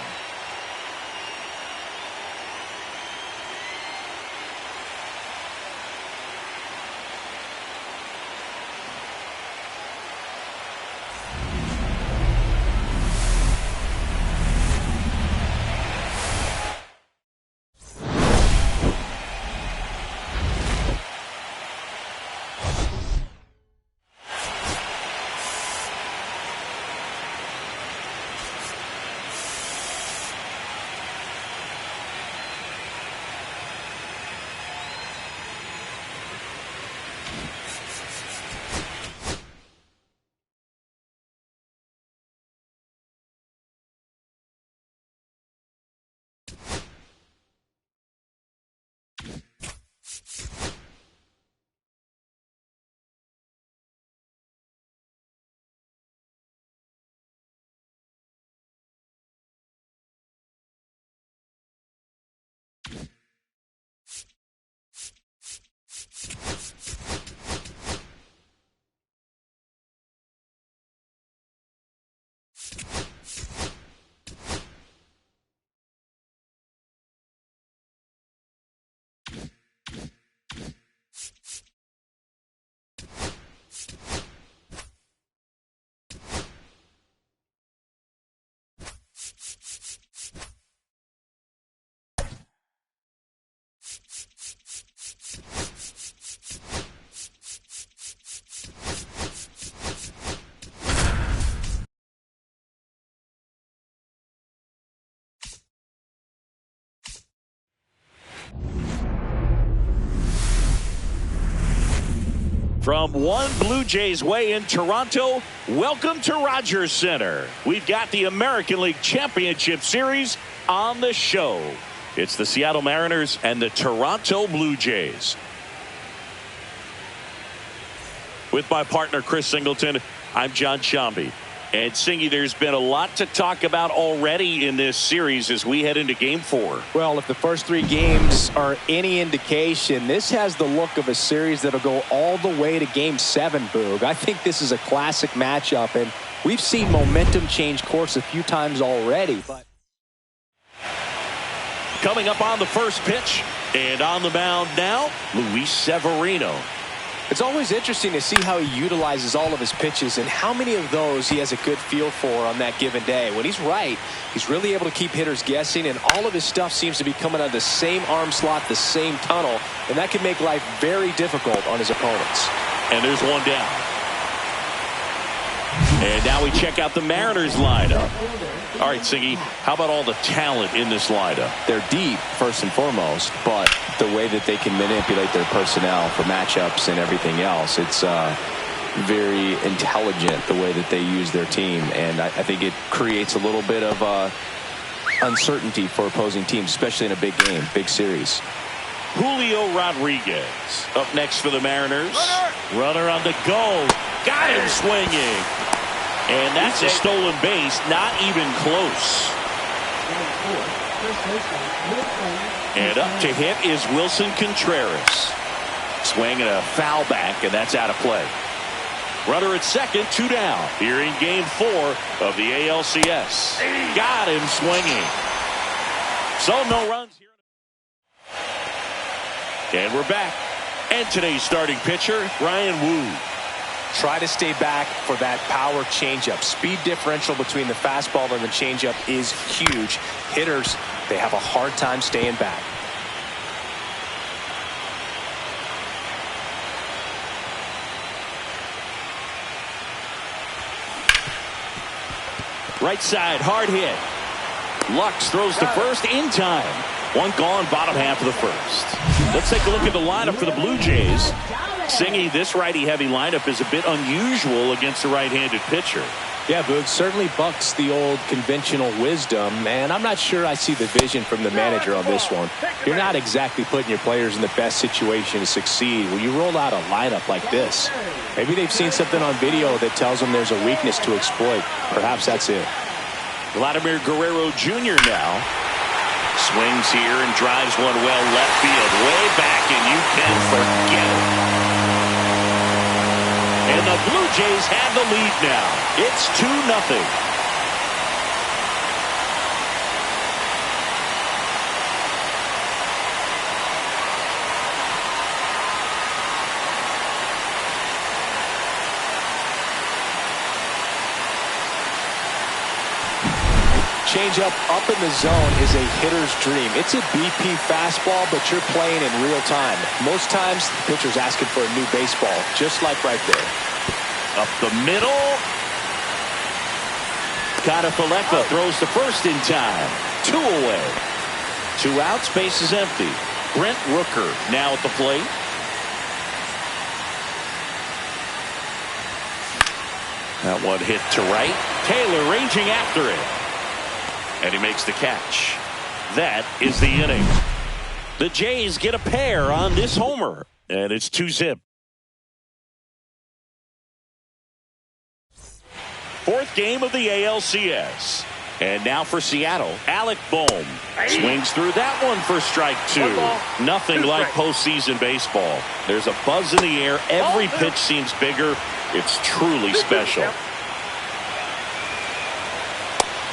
From one Blue Jays way in Toronto, welcome to Rogers Center. We've got the American League Championship Series on the show. It's the Seattle Mariners and the Toronto Blue Jays. With my partner Chris Singleton, I'm John Shambi. And Singy, there's been a lot to talk about already in this series as we head into game 4. Well, if the first 3 games are any indication, this has the look of a series that'll go all the way to game 7, Boog. I think this is a classic matchup, and we've seen momentum change course a few times already. But coming up on the first pitch and on the mound now, Luis Severino. It's always interesting to see how he utilizes all of his pitches and how many of those he has a good feel for on that given day. When he's right, he's really able to keep hitters guessing, and all of his stuff seems to be coming out of the same arm slot, the same tunnel, and that can make life very difficult on his opponents. And there's one down. And now we check out the Mariners lineup. All right, Siggy, how about all the talent in this lineup? They're deep, first and foremost, but the way that they can manipulate their personnel for matchups and everything else, it's very intelligent the way that they use their team, and I think it creates a little bit of uncertainty for opposing teams, especially in a big game, big series. Julio Rodriguez up next for the Mariners. Runner on the go. Got him swinging. And that's a stolen base. Not even close. And up to hit is Wilson Contreras. Swing and a foul back, and that's out of play. Runner at second, 2 down. Here in game 4 of the ALCS. Got him swinging. So no runs here. And we're back. And today's starting pitcher, Ryan Wu. Try to stay back for that power changeup. Speed differential between the fastball and the changeup is huge. Hitters, they have a hard time staying back. Right side, hard hit. Lux throws to first in time. 1 gone, bottom half of the first. Let's take a look at the lineup for the Blue Jays. Singy, this righty-heavy lineup is a bit unusual against a right-handed pitcher. Yeah, Boog, certainly bucks the old conventional wisdom, and I'm not sure I see the vision from the manager on this one. You're not exactly putting your players in the best situation to succeed when you roll out a lineup like this. Maybe they've seen something on video that tells them there's a weakness to exploit. Perhaps that's it. Vladimir Guerrero Jr. now. Swings here and drives one well left field. Way back, and you can forget it. And the Blue Jays have the lead now. It's 2-0. Changeup up in the zone is a hitter's dream. It's a BP fastball, but you're playing in real time. Most times, the pitcher's asking for a new baseball, just like right there. Up the middle. Kadafaleka throws to first in time. 2 away. 2 outs, base is empty. Brent Rooker now at the plate. That one hit to right. Taylor ranging after it. And he makes the catch. That is the inning. The Jays get a pair on this homer. And it's 2-0. 4th game of the ALCS. And now for Seattle, Alec Bohm. Swings through that one for strike 2. Nothing like postseason baseball. There's a buzz in the air. Every pitch seems bigger. It's truly special.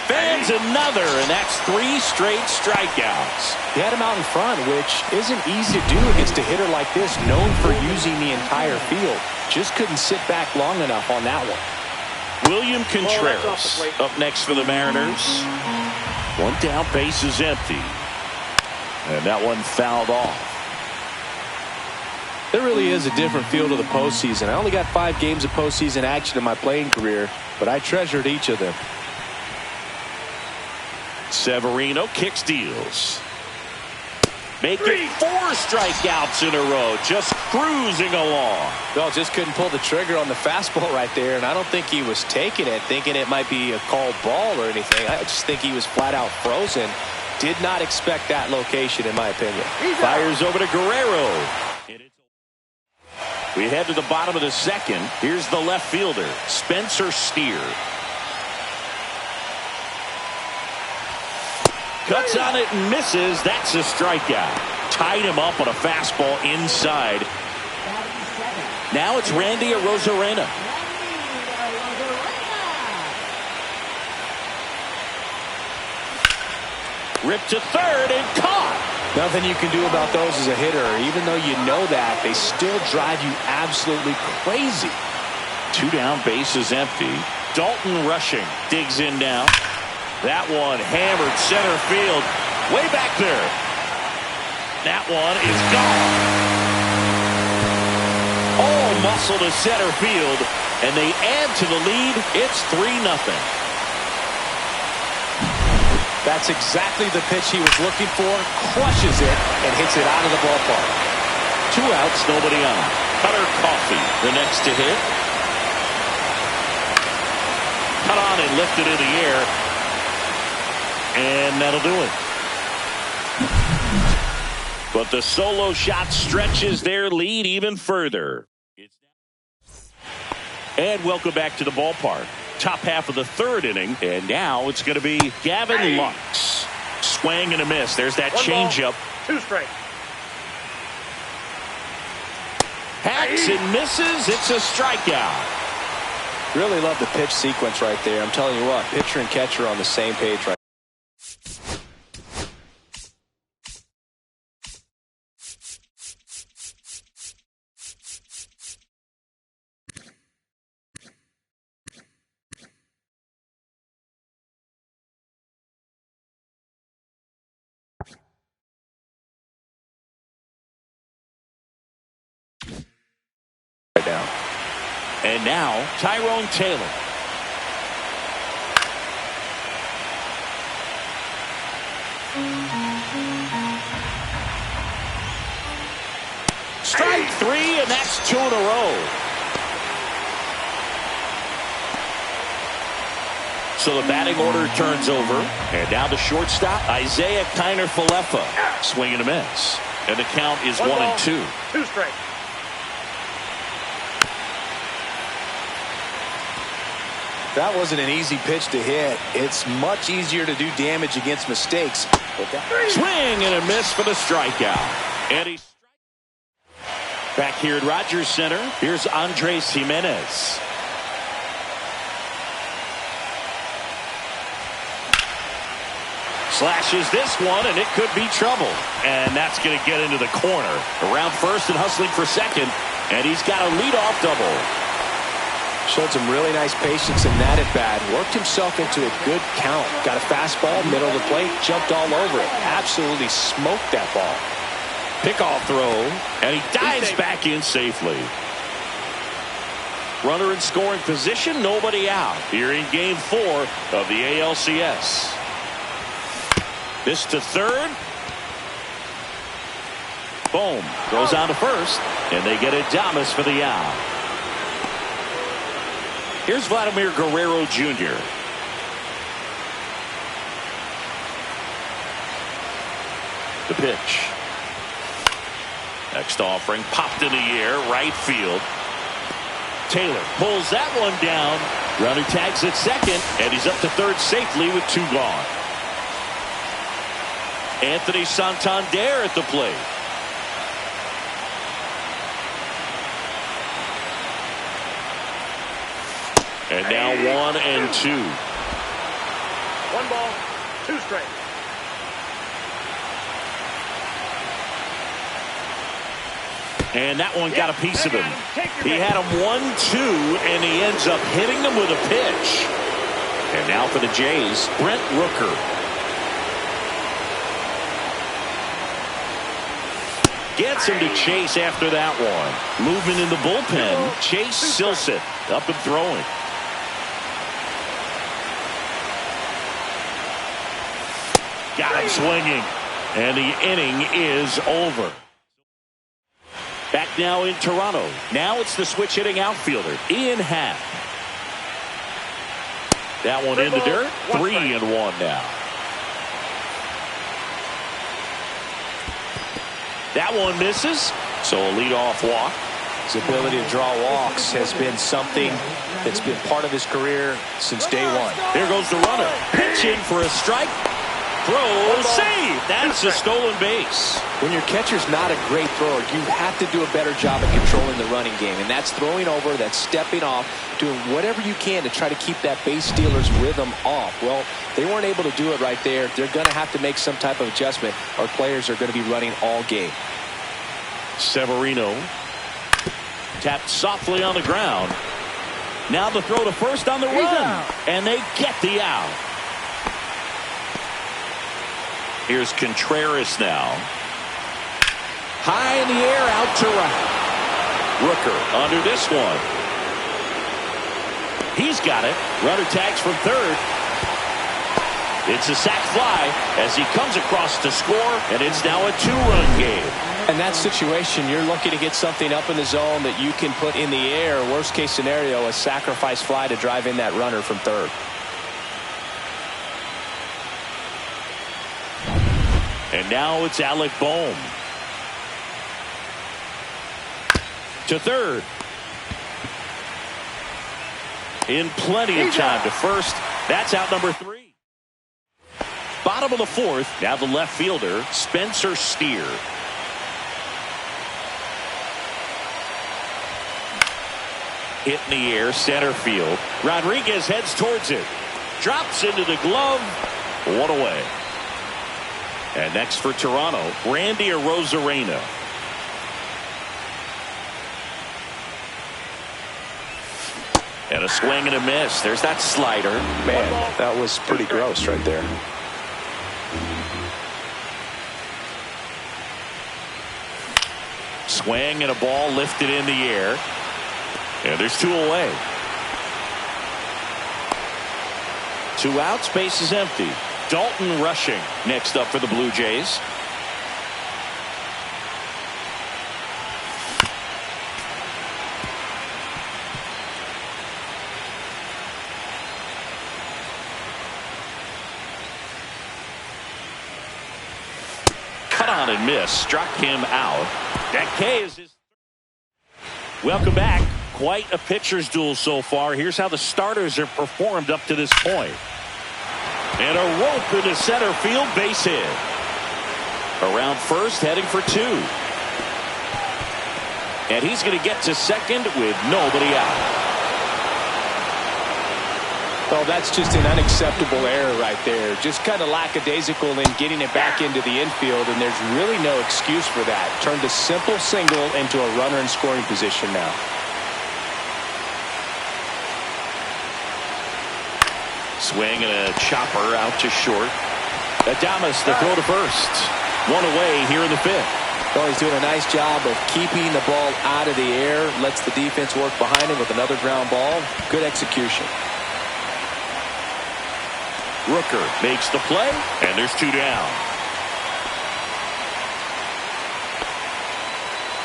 Fans another, and that's 3 straight strikeouts. He had him out in front, which isn't easy to do against a hitter like this, known for using the entire field. Just couldn't sit back long enough on that one. William Contreras up next for the Mariners. 1 down, base is empty. And that one fouled off. There really is a different feel to the postseason. I only got 5 games of postseason action in my playing career, but I treasured each of them. Severino kicks, deals. Making 4 strikeouts in a row, just cruising along. Well, just couldn't pull the trigger on the fastball right there, and I don't think he was taking it, thinking it might be a called ball or anything. I just think he was flat out frozen. Did not expect that location, in my opinion. Fires over to Guerrero. We head to the bottom of the 2nd. Here's the left fielder, Spencer Steer. Cuts on it and misses. That's a strikeout. Tied him up on a fastball inside. Now it's Randy Arozarena. Ripped to third and caught. Nothing you can do about those as a hitter. Even though you know that, they still drive you absolutely crazy. 2 down, base is empty. Dalton rushing. Digs in now. That one hammered center field. Way back there. That one is gone. All muscle to center field. And they add to the lead. It's 3-0. That's exactly the pitch he was looking for. Crushes it and hits it out of the ballpark. 2 outs, nobody on. Cutter Coffee, the next to hit. cut on and lifted in the air. And that'll do it. But the solo shot stretches their lead even further. And welcome back to the ballpark. Top half of the third inning, and now it's going to be Gavin Lux. Swing and a miss. There's that changeup. 2 straight. Hacks and misses. It's a strikeout. Really love the pitch sequence right there. I'm telling you what, pitcher and catcher on the same page right. Now. And now, Tyrone Taylor. Strike 3, and that's 2 in a row. So the batting order turns over. And now the shortstop, Isaiah Kiner-Falefa. Swing and a miss. And the count is 1-2. 2 straight. That wasn't an easy pitch to hit. It's much easier to do damage against mistakes. Swing and a miss for the strikeout. And he's back here at Rogers Center. Here's Andres Jimenez. Slashes this one, and it could be trouble. And that's going to get into the corner. Around first and hustling for second. And he's got a leadoff double. Showed some really nice patience in that at-bat. Worked himself into a good count. Got a fastball, middle of the plate, jumped all over it. Absolutely smoked that ball. Pickoff throw, and he dives back in safely. Runner in scoring position, nobody out. Here in Game 4 of the ALCS. This to third. Boom. Goes on to first, and they get Adames for the out. Here's Vladimir Guerrero Jr. The pitch. Next offering popped in the air, right field. Taylor pulls that one down. Runner tags at second, and he's up to third safely with 2 gone. Anthony Santander at the plate. And now 1-2. 1 ball, 2 straight. And that one got a piece of him. He had him 1-2, and he ends up hitting him with a pitch. And now for the Jays, Brent Rooker. Gets him to Chase after that one. Moving in the bullpen, Chase Silseth up and throwing. Got him swinging, and the inning is over. Back now in Toronto. Now it's the switch hitting outfielder, Ian Happ. That one in the dirt. 3-1 now. That one misses, so a leadoff walk. His ability to draw walks has been something that's been part of his career since day one. Here goes the runner. Pitching for a strike. Throw, save. That's a stolen base. When your catcher's not a great thrower, you have to do a better job of controlling the running game. And that's throwing over, that's stepping off, doing whatever you can to try to keep that base stealer's rhythm off. Well, they weren't able to do it right there. They're going to have to make some type of adjustment, or players are going to be running all game. Severino tapped softly on the ground. Now the throw to first on the run. And they get the out. Here's Contreras now. High in the air, out to right. Rooker under this one. He's got it. Runner tags from third. It's a sac fly as he comes across to score, and it's now a 2-run game. In that situation, you're looking to get something up in the zone that you can put in the air. Worst case scenario, a sacrifice fly to drive in that runner from third. And now it's Alec Bohm. To third. In plenty of time to first. That's out number 3. Bottom of the fourth. Now the left fielder, Spencer Steer. Hit in the air, center field. Rodriguez heads towards it. Drops into the glove. One away. And next for Toronto, Randy Arozarena. And a swing and a miss. There's that slider. Man, that was pretty gross right there. Swing and a ball lifted in the air. And there's 2 away. 2 outs, base is empty. Dalton Rushing next up for the Blue Jays. Cut on and miss. Struck him out. That K is his. Welcome back. Quite a pitcher's duel so far. Here's how the starters have performed up to this point. And a rope into center field, base hit. Around first, heading for 2. And he's going to get to second with nobody out. Well, that's just an unacceptable error right there. Just kind of lackadaisical in getting it back into the infield, and there's really no excuse for that. Turned a simple single into a runner in scoring position now. Swing and a chopper out to short. Adames the throw to first. 1 away here in the 5th. Well, he's doing a nice job of keeping the ball out of the air. Lets the defense work behind him with another ground ball. Good execution. Rooker makes the play, and there's 2 down.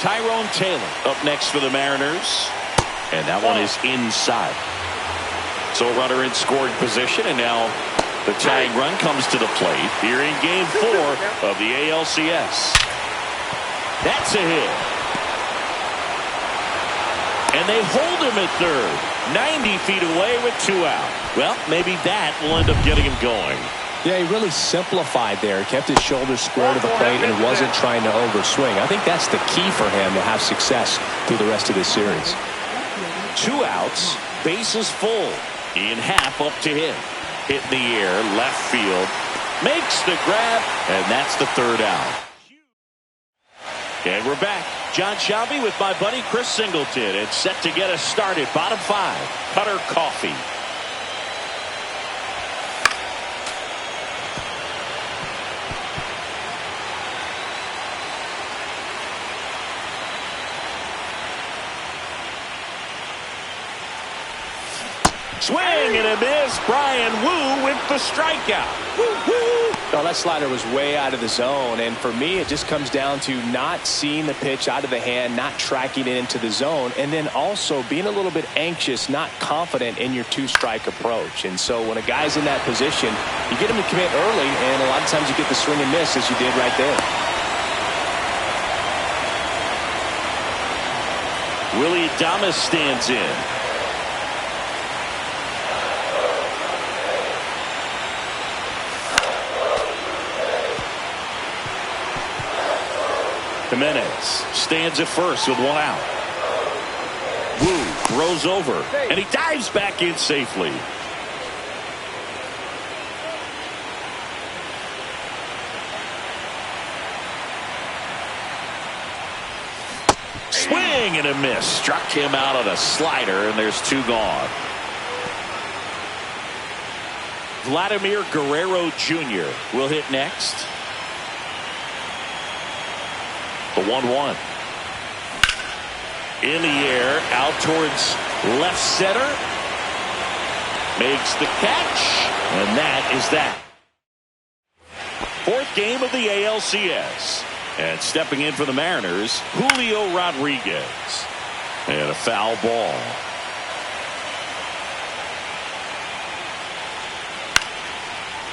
Tyrone Taylor up next for the Mariners. And that one is inside. So a runner in scoring position, and now the tying run comes to the plate here in Game 4 of the ALCS. That's a hit. And they hold him at third. 90 feet away with 2 out. Well, maybe that will end up getting him going. Yeah, he really simplified there. Kept his shoulders square to the plate and wasn't trying to overswing. I think that's the key for him to have success through the rest of this series. 2 outs, bases full. In half up to him. Hit in the air, left field. Makes the grab, and that's the 3rd out. And we're back. John Shelby with my buddy Chris Singleton. It's set to get us started. Bottom 5. Cutter Coffee. Swing and a miss. Brian Wu with the strikeout. Woo-hoo. Well, that slider was way out of the zone, and for me it just comes down to not seeing the pitch out of the hand, not tracking it into the zone, and then also being a little bit anxious, not confident in your 2-strike approach. And so when a guy's in that position, you get him to commit early, and a lot of times you get the swing and miss as you did right there. Willie Adames stands in. Jimenez stands at first with 1 out. Wu throws over, and he dives back in safely. Swing and a miss. Struck him out on a slider, and there's 2 gone. Vladimir Guerrero Jr. will hit next. The 1-1. In the air, out towards left center. Makes the catch, and that is that. 4th game of the ALCS. And stepping in for the Mariners, Julio Rodriguez. And a foul ball.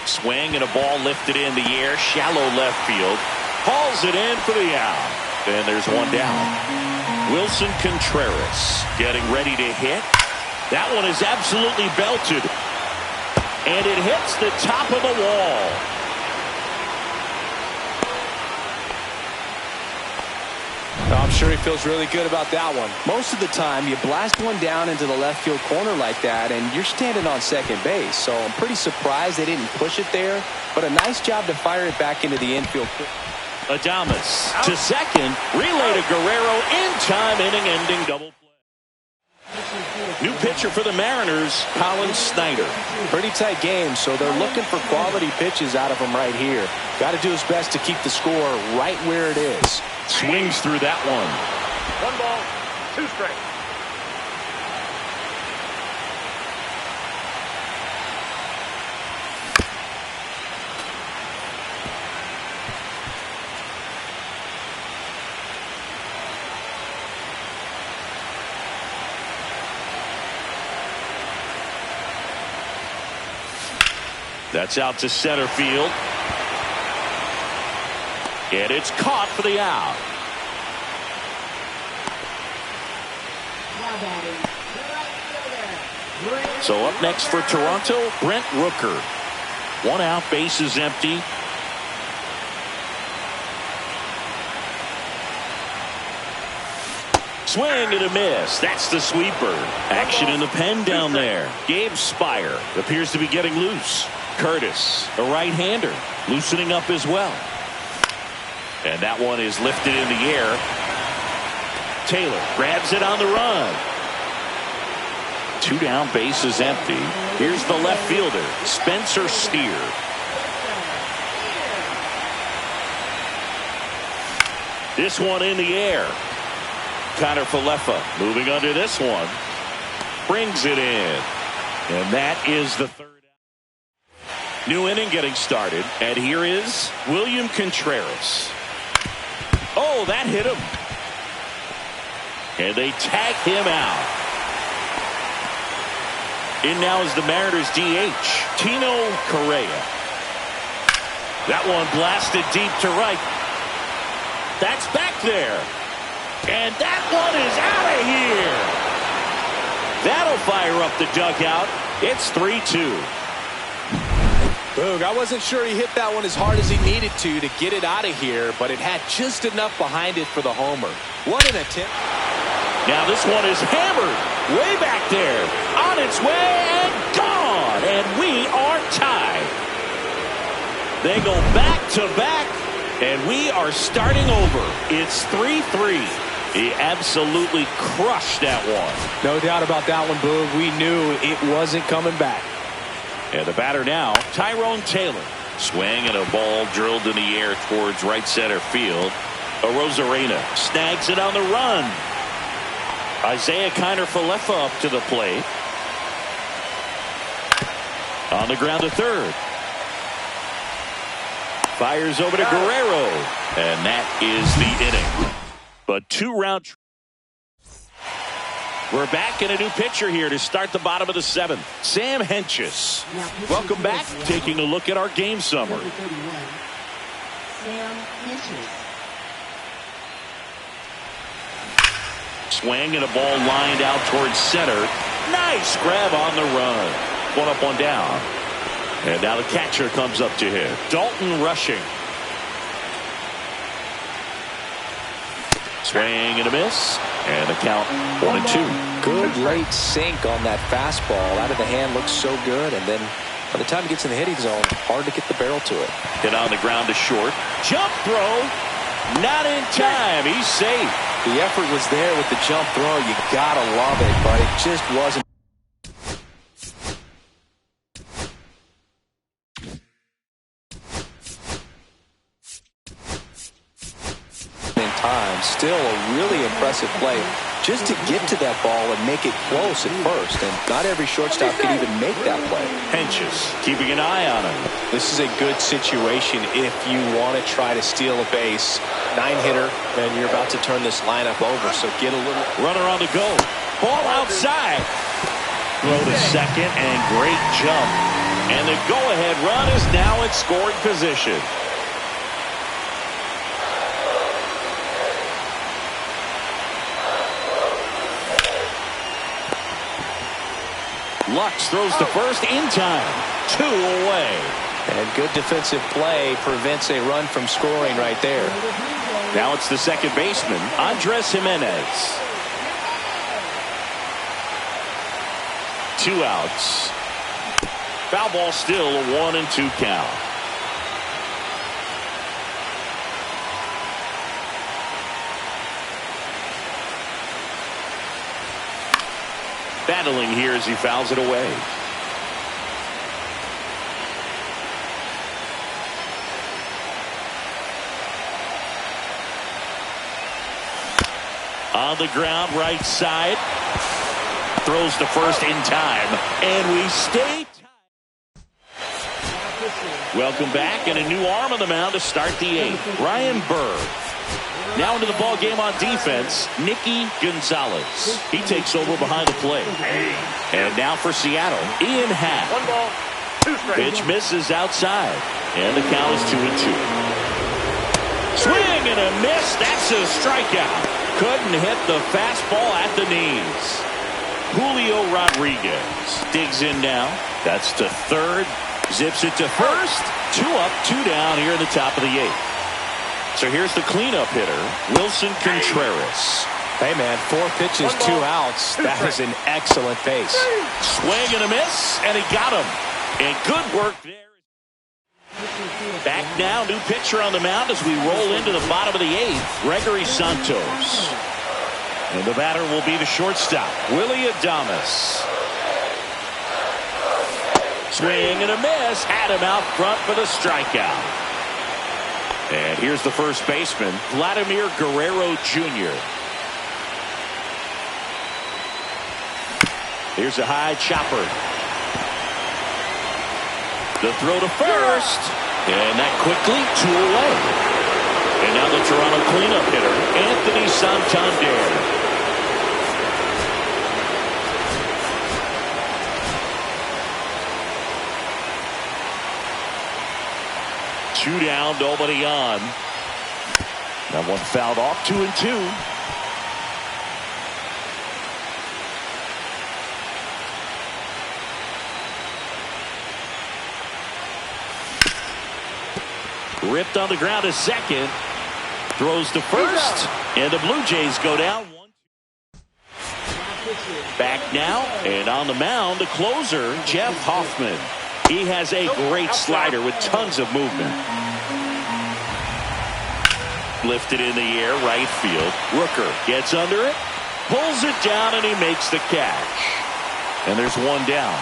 Swing and a ball lifted in the air, shallow left field. Hauls it in for the out. And there's one down. Wilson Contreras getting ready to hit. That one is absolutely belted. And it hits the top of the wall. I'm sure he feels really good about that one. Most of the time, you blast one down into the left field corner like that, and you're standing on second base. So I'm pretty surprised they didn't push it there, but a nice job to fire it back into the infield. Adames to second, relay to Guerrero in time, inning-ending double play. New pitcher for the Mariners, Colin Snyder. Pretty tight game, so they're looking for quality pitches out of him right here. Got to do his best to keep the score right where it is. Swings through that one. 1 ball, 2 strikes. That's out to center field. And it's caught for the out. So up next for Toronto, Brent Rooker. 1 out, bases empty. Swing and a miss. That's the sweeper. Action in the pen down there. Gabe Spire appears to be getting loose. Curtis, a right-hander, loosening up as well. And that one is lifted in the air. Taylor grabs it on the run. 2 down, bases empty. Here's the left fielder, Spencer Steer. This one in the air. Connor Falefa moving under this one. Brings it in. And that is the third. New inning getting started. And here is William Contreras. Oh, that hit him. And they tag him out. In now is the Mariners DH, Tino Correa. That one blasted deep to right. That's back there. And that one is out of here. That'll fire up the dugout. It's 3-2. Boog, I wasn't sure he hit that one as hard as he needed to get it out of here, but it had just enough behind it for the homer. What an attempt. Now this one is hammered way back there. On its way and gone. And we are tied. They go back to back. And we are starting over. It's 3-3. He absolutely crushed that one. No doubt about that one, Boog. We knew it wasn't coming back. And the batter now, Tyrone Taylor. Swing and a ball drilled in the air towards right center field. Arozarena snags it on the run. Isaiah Kiner Falefa up to the plate. On the ground to third. Fires over to Guerrero. And that is the inning. But 2-round. We're back in a new pitcher here to start the bottom of the 7th. Sam Hentges. Welcome back. Taking a look at our game summary. Sam Hentges. Swing and a ball lined out towards center. Nice grab on the run. 1 up, 1 down. And now the catcher comes up to him. Dalton Rushing. Swing and a miss. And the count 1-2. Good late sink on that fastball. Out of the hand, looks so good. And then by the time he gets in the hitting zone, hard to get the barrel to it. Hit on the ground to short. Jump throw. Not in time. He's safe. The effort was there with the jump throw. You gotta love it, but it just wasn't. In time, still a really impressive play. just to get to that ball and make it close at first. And not every shortstop can even make that play. Henches keeping an eye on him. This is a good situation if you want to try to steal a base. 9-hitter, and you're about to turn this lineup over. So get a little... Runner on the go. Ball outside. Throw to second, and great jump. And the go-ahead run is now in scoring position. Lux throws to first in time. 2 away. And good defensive play prevents a run from scoring right there. Now it's the second baseman, Andres Jimenez. 2 outs. Foul ball still, a 1-2 count. Battling here as he fouls it away. On the ground, right side. Throws to first in time. And we stay tied. Welcome back, and a new arm on the mound to start the 8th. Ryan Berg. Now into the ball game on defense, Nicky Gonzalez. He takes over behind the plate. And now for Seattle, Ian Happ. 1 ball, 2 strikes. Pitch misses outside, and the count is 2-2. Swing and a miss. That's a strikeout. Couldn't hit the fastball at the knees. Julio Rodriguez digs in now. That's to third. Zips it to first. 2 up, 2 down here in the top of the 8th. So here's the cleanup hitter, Wilson Contreras. Hey, man, 4 pitches, 2 outs. That is an excellent pace. Swing and a miss, and he got him. And good work there. Back now, new pitcher on the mound as we roll into the bottom of the 8th, Gregory Santos. And the batter will be the shortstop, Willie Adames. Swing and a miss, had him out front for the strikeout. And here's the first baseman, Vladimir Guerrero Jr. Here's a high chopper. The throw to first. And that quickly 2 away. And now the Toronto cleanup hitter, Anthony Santander. Two down, nobody on. That one fouled off, 2-2. Ripped on the ground to second. Throws to first. And the Blue Jays go down. Back now, and on the mound, the closer, Jeff Hoffman. He has a great slider with tons of movement. Lifted in the air, right field. Rooker gets under it, pulls it down, and he makes the catch. And there's 1 down.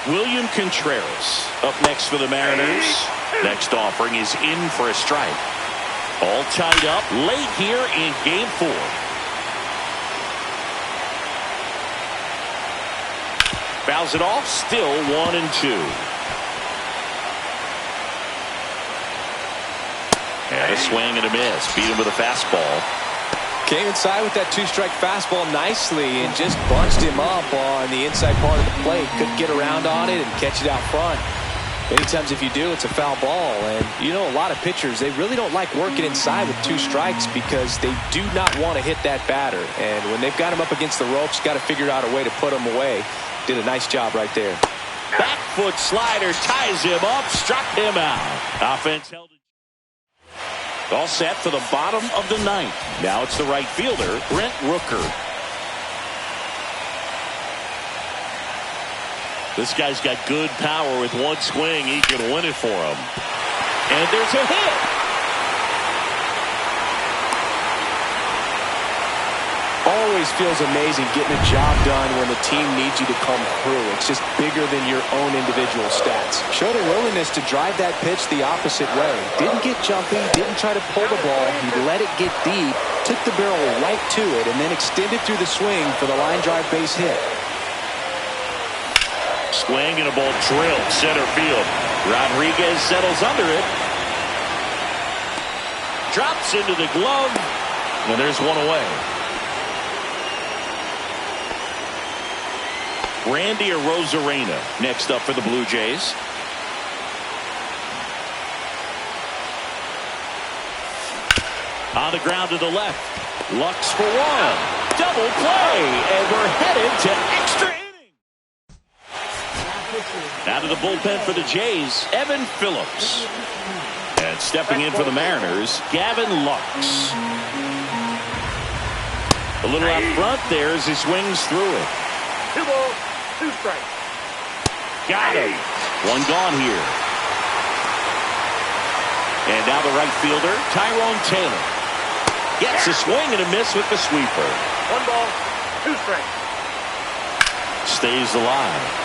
William Contreras up next for the Mariners. Next offering is in for a strike. All tied up late here in Game 4. Fouls it off, still 1-2. And a swing and a miss. Beat him with a fastball. Came inside with that 2-strike fastball nicely and just bunched him up on the inside part of the plate. Couldn't get around on it and catch it out front. Many times if you do, it's a foul ball. And you know, a lot of pitchers, they really don't like working inside with 2 strikes because they do not want to hit that batter. And when they've got him up against the ropes, got to figure out a way to put him away. Did a nice job right there. Back foot slider ties him up, struck him out. Offense held it. All set for the bottom of the 9th. Now it's the right fielder, Brent Rooker. This guy's got good power. With 1 swing, he can win it for him. And there's a hit. Always feels amazing getting a job done when the team needs you to come through. It's just bigger than your own individual stats. Showed a willingness to drive that pitch the opposite way. Didn't get jumpy, didn't try to pull the ball. He let it get deep, took the barrel right to it, and then extended through the swing for the line drive base hit. Swing and a ball drilled center field. Rodriguez settles under it. Drops into the glove, and there's one away. Randy Arozarena next up for the Blue Jays. On the ground to the left. Lux for one. Double play, and we're headed to extra inning. Now to the bullpen for the Jays, Evan Phillips. And stepping in for the Mariners, Gavin Lux. A little out front there as he swings through it. 2 balls, 2 strikes. Got him. One gone here. And now the right fielder, Tyrone Taylor. Gets a swing and a miss with the sweeper. 1 ball, 2 strikes. Stays alive.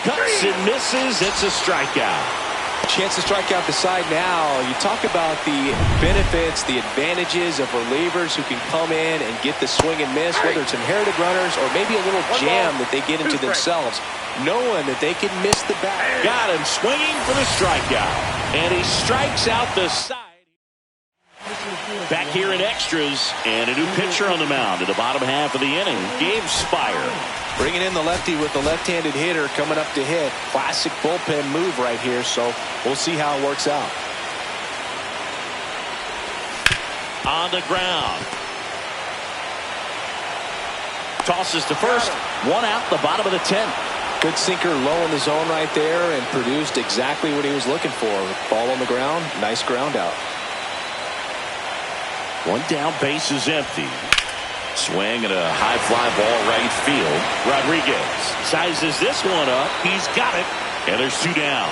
Cuts and misses. It's a strikeout. Chance to strike out the side now. You talk about the benefits, the advantages of relievers who can come in and get the swing and miss, whether it's inherited runners or maybe a little jam that they get into themselves, knowing that they can miss the bat. Got him swinging for the strikeout. And he strikes out the side. Back here in extras, and a new pitcher on the mound in the bottom half of the inning, Gabe Spire. Bringing in the lefty with the left-handed hitter coming up to hit. Classic bullpen move right here, so we'll see how it works out. On the ground. Tosses to first. One out, the bottom of the 10th. Good sinker low in the zone right there and produced exactly what he was looking for. Ball on the ground, nice ground out. One down, base is empty. Swing and a high fly ball right field. Rodriguez sizes this one up. He's got it. And there's 2 down.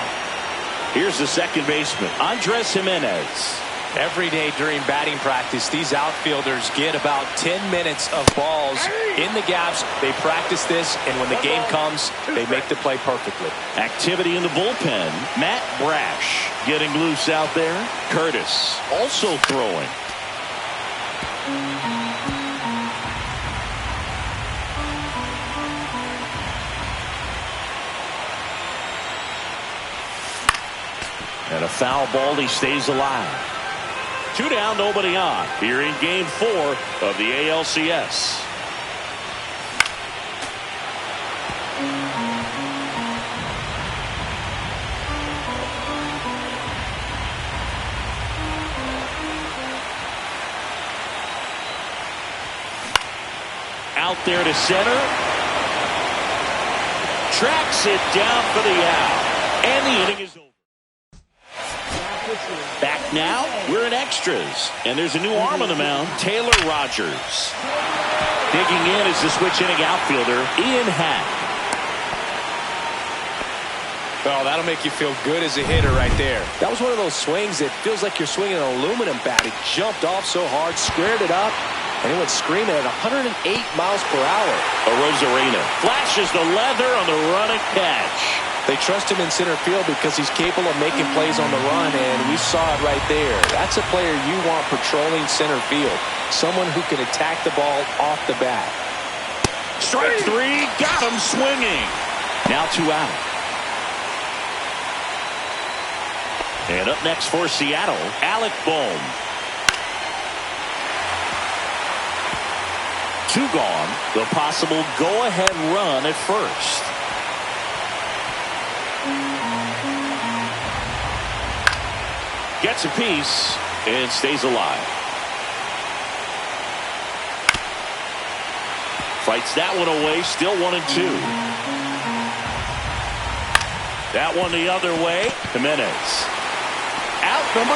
Here's the second baseman, Andres Jimenez. Every day during batting practice, these outfielders get about 10 minutes of balls in the gaps. They practice this, and when the game comes, they make the play perfectly. Activity in the bullpen. Matt Brash getting loose out there. Curtis also throwing. And a foul ball, he stays alive. 2 down, nobody on. Here in game 4 of the ALCS. Out there to center. Tracks it down for the out. And the inning is over. Back now, we're in extras. And there's a new arm on the mound, Taylor Rogers. Digging in is the switch inning outfielder, Ian Hack. Oh, that'll make you feel good as a hitter right there. That was one of those swings that feels like you're swinging an aluminum bat. It jumped off so hard, squared it up, and it went screaming at 108 miles per hour. Arozarena flashes the leather on the running catch. They trust him in center field because he's capable of making plays on the run, and we saw it right there. That's a player you want patrolling center field. Someone who can attack the ball off the bat. Strike 3, got him swinging. Now 2 out. And up next for Seattle, Alec Bohm. 2 gone. The possible go-ahead run at first. Gets a piece and stays alive. Fights that one away, still 1-2. That one the other way. Jimenez. Out number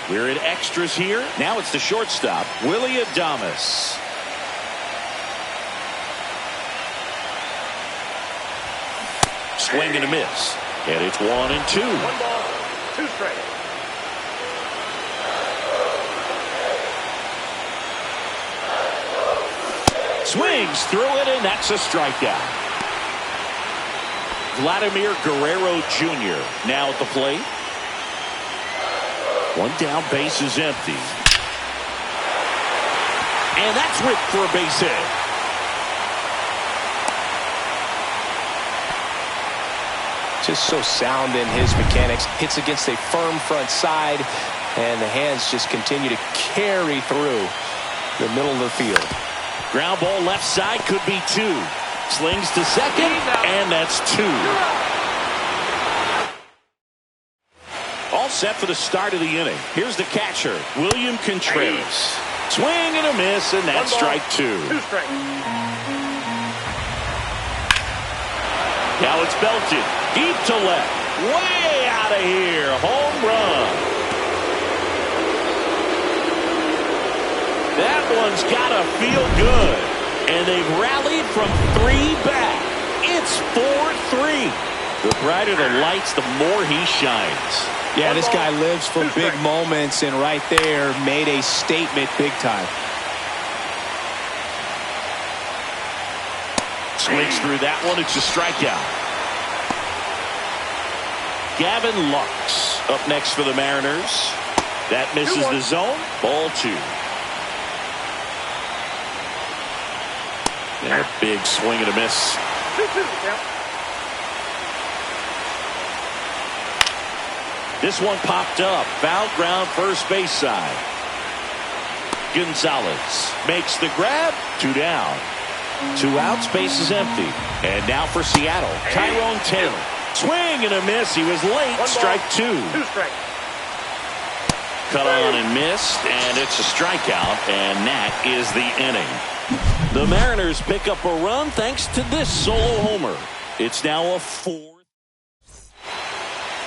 3. We're in extras here. Now it's the shortstop, Willie Adames. swing and a miss. And it's 1-2. 1 ball, 2 strikes. Swings through it, and that's a strikeout. Vladimir Guerrero Jr. now at the plate. One down, base is empty. And that's ripped for a base hit. Just so sound in his mechanics. Hits against a firm front side, and the hands just continue to carry through the middle of the field. Ground ball left side, could be 2. Slings to second, and that's 2. All set for the start of the inning. Here's the catcher, William Contreras. Swing and a miss, and that's strike 2. 2 strikes. Now it's belted deep to left, way out of here, home run. That one's gotta feel good, and they've rallied from 3 back. It's 4-3. The brighter the lights, the more he shines. Yeah, this guy lives for big moments, and right there made a statement big time. Swings through that one. It's a strikeout. Gavin Lux up next for the Mariners. That misses the zone. Ball 2. And a big swing and a miss. 2-2. Count. This one popped up. Foul ground, first base side. Gonzalez makes the grab. 2 down. 2 outs, base is empty. And now for Seattle, Tyrone Taylor. Swing and a miss. He was late. Strike 2. 2 strikes. Cut on and missed, and it's a strikeout, and that is the inning. The Mariners pick up a run thanks to this solo homer. It's now a 4.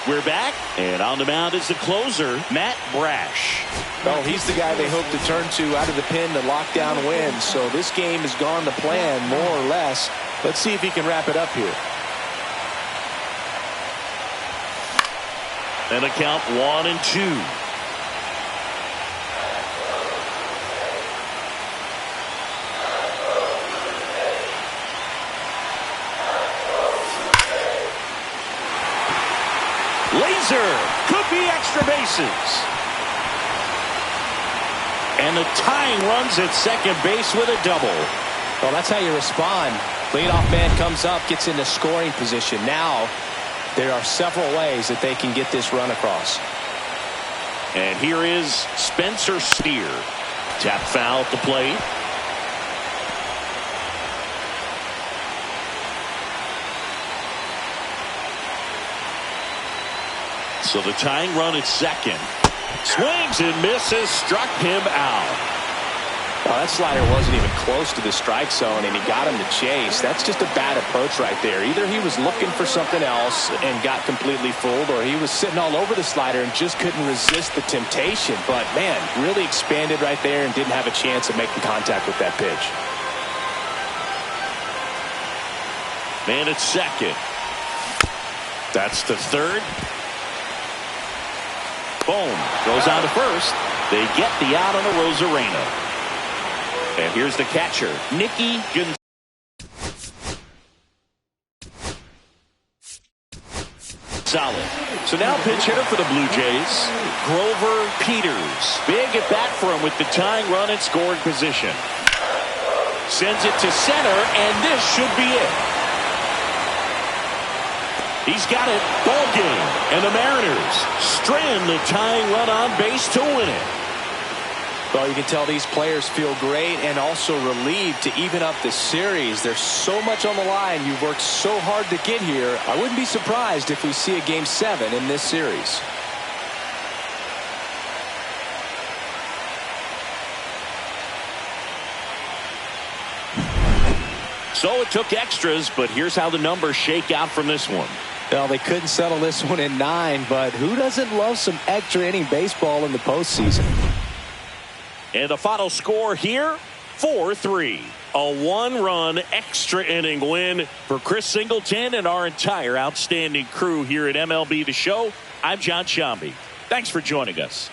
We're back, and on the mound is the closer, Matt Brash. Well, he's the guy they hope to turn to out of the pen to lock down wins. So this game has gone to plan, more or less. Let's see if he can wrap it up here. And a count 1-2. Laser could be extra bases. And the tying runs at second base with a double. Well, that's how you respond. Leadoff man comes up, gets into scoring position. Now there are several ways that they can get this run across. And here is Spencer Steer. Tap foul at the plate. So the tying run at second. Swings and misses, struck him out. Well, that slider wasn't even close to the strike zone, and he got him to chase. That's just a bad approach right there. Either he was looking for something else and got completely fooled, or he was sitting all over the slider and just couldn't resist the temptation. But, man, really expanded right there and didn't have a chance of making contact with that pitch. Man at second. That's the third. Boom. Goes on to first. They get the out on the Rosarena. And here's the catcher, Nicky Gonzalez. So now pinch hitter for the Blue Jays, Grover Peters. Big at bat for him with the tying run in scoring position. Sends it to center, and this should be it. He's got it. Ball game. And the Mariners strand the tying run on base to win it. Well, you can tell these players feel great and also relieved to even up the series. There's so much on the line. You've worked so hard to get here. I wouldn't be surprised if we see a Game 7 in this series. So it took extras, but here's how the numbers shake out from this one. Well, they couldn't settle this one in 9, but who doesn't love some extra inning baseball in the postseason? And the final score here, 4-3. A one-run extra inning win for Chris Singleton and our entire outstanding crew here at MLB The Show. I'm John Shambi. Thanks for joining us.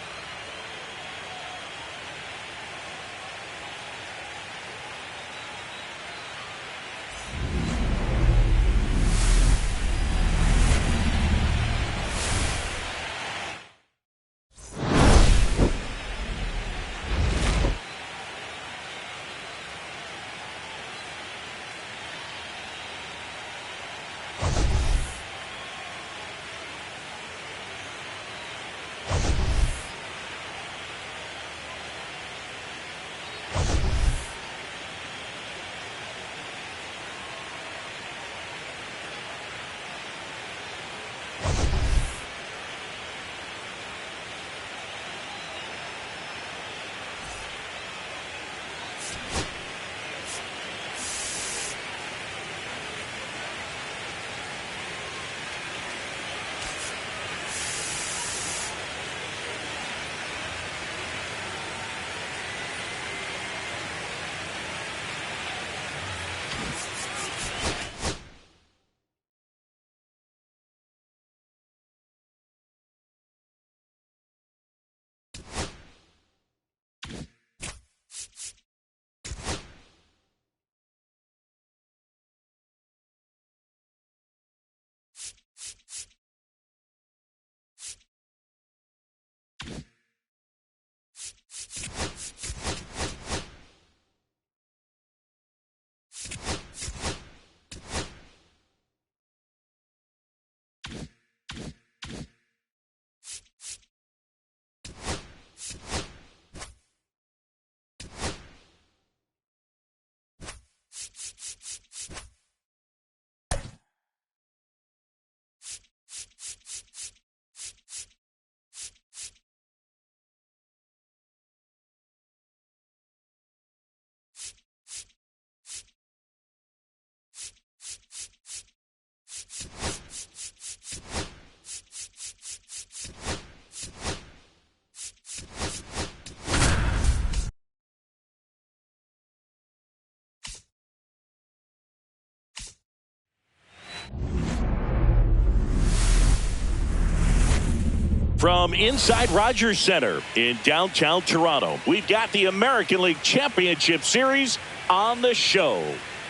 From inside Rogers Center in downtown Toronto, we've got the American League Championship Series on the show.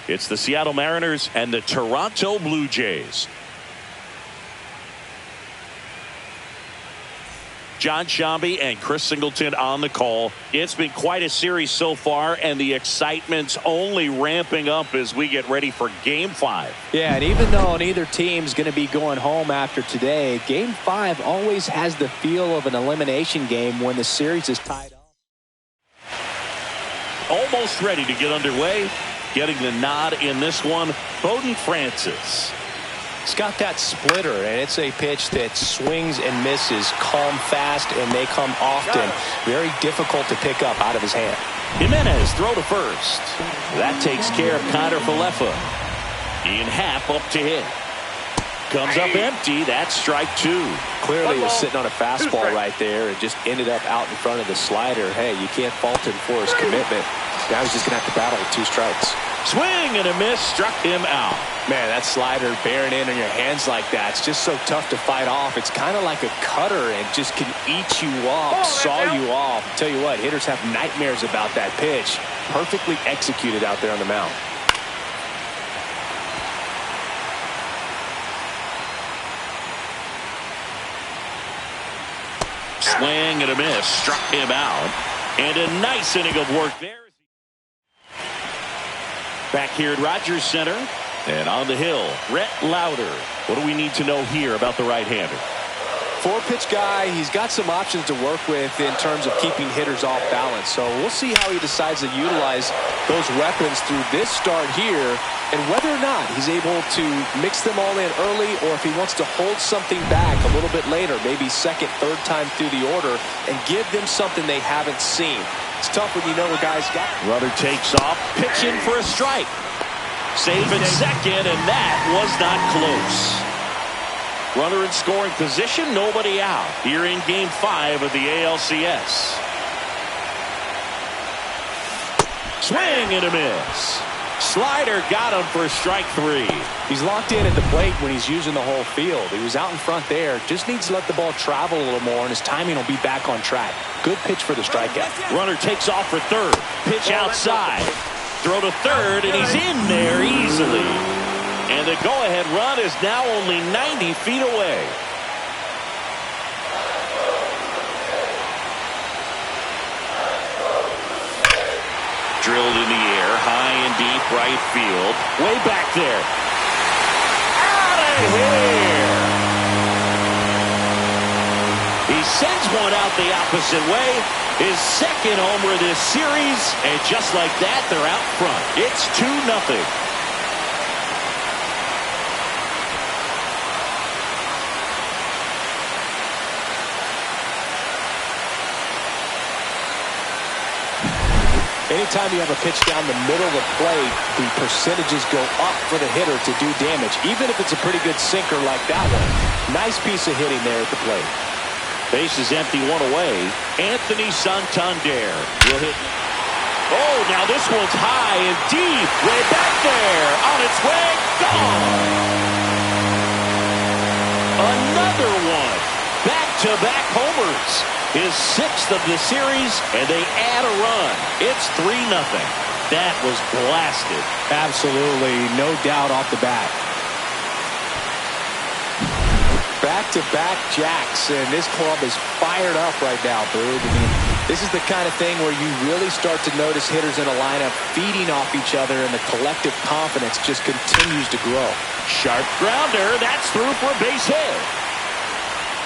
It's the Seattle Mariners and the Toronto Blue Jays. John Shambi and Chris Singleton on the call. It's been quite a series so far, and the excitement's only ramping up as we get ready for Game 5. Yeah, and even though neither team's going to be going home after today, Game 5 always has the feel of an elimination game when the series is tied up. Almost ready to get underway. Getting the nod in this one, Bowden Francis. It's got that splitter, and it's a pitch that swings and misses, come fast, and they come often. Very difficult to pick up out of his hand. Jimenez throw to first. That takes care of Connor Falefa. Ian Happ up to hit. Comes up empty. That's strike two. Clearly he was sitting on a fastball right there and just ended up out in front of the slider. Hey, you can't fault him for his commitment. Now he's just going to have to battle with 2 strikes. Swing and a miss, struck him out. Man, that slider bearing in on your hands like that, it's just so tough to fight off. It's kind of like a cutter and just can eat you up, saw you off. Tell you what, hitters have nightmares about that pitch. Perfectly executed out there on the mound. Swing and a miss, struck him out. And a nice inning of work there. Back here at Rogers Center. And on the hill, Rhett Lauder. What do we need to know here about the right-hander? 4-pitch guy. He's got some options to work with in terms of keeping hitters off balance. So we'll see how he decides to utilize those weapons through this start here, and whether or not he's able to mix them all in early, or if he wants to hold something back a little bit later, maybe second, third time through the order, and give them something they haven't seen. It's tough when you know a guy's got. Runner takes off, pitch in for a strike. Save at second, and that was not close. Runner in scoring position, nobody out here in Game 5 of the ALCS. Swing and a miss. Slider got him for strike 3. He's locked in at the plate when he's using the whole field. He was out in front there. Just needs to let the ball travel a little more, and his timing will be back on track. Good pitch for the strikeout. Runner takes off for third. Pitch outside. Throw to third, and he's in there easily. And the go-ahead run is now only 90 feet away. Drilled in the air, high and deep right field. Way back there. Out of here! He sends one out the opposite way. His second homer of this series. And just like that, they're out front. It's 2-0. Anytime you have a pitch down the middle of the plate, the percentages go up for the hitter to do damage, even if it's a pretty good sinker like that one. Nice piece of hitting there at the plate. Base is empty, one away. Anthony Santander will hit. Oh, now this one's high and deep. Way back there. On its way. Gone. Another one. Back-to-back homers. His 6th of the series, and they add a run. It's 3-0. That was blasted. Absolutely, no doubt off the bat. Back-to-back jacks, and this club is fired up right now, Boog. I mean, this is the kind of thing where you really start to notice hitters in a lineup feeding off each other, and the collective confidence just continues to grow. Sharp grounder. That's through for a base hit.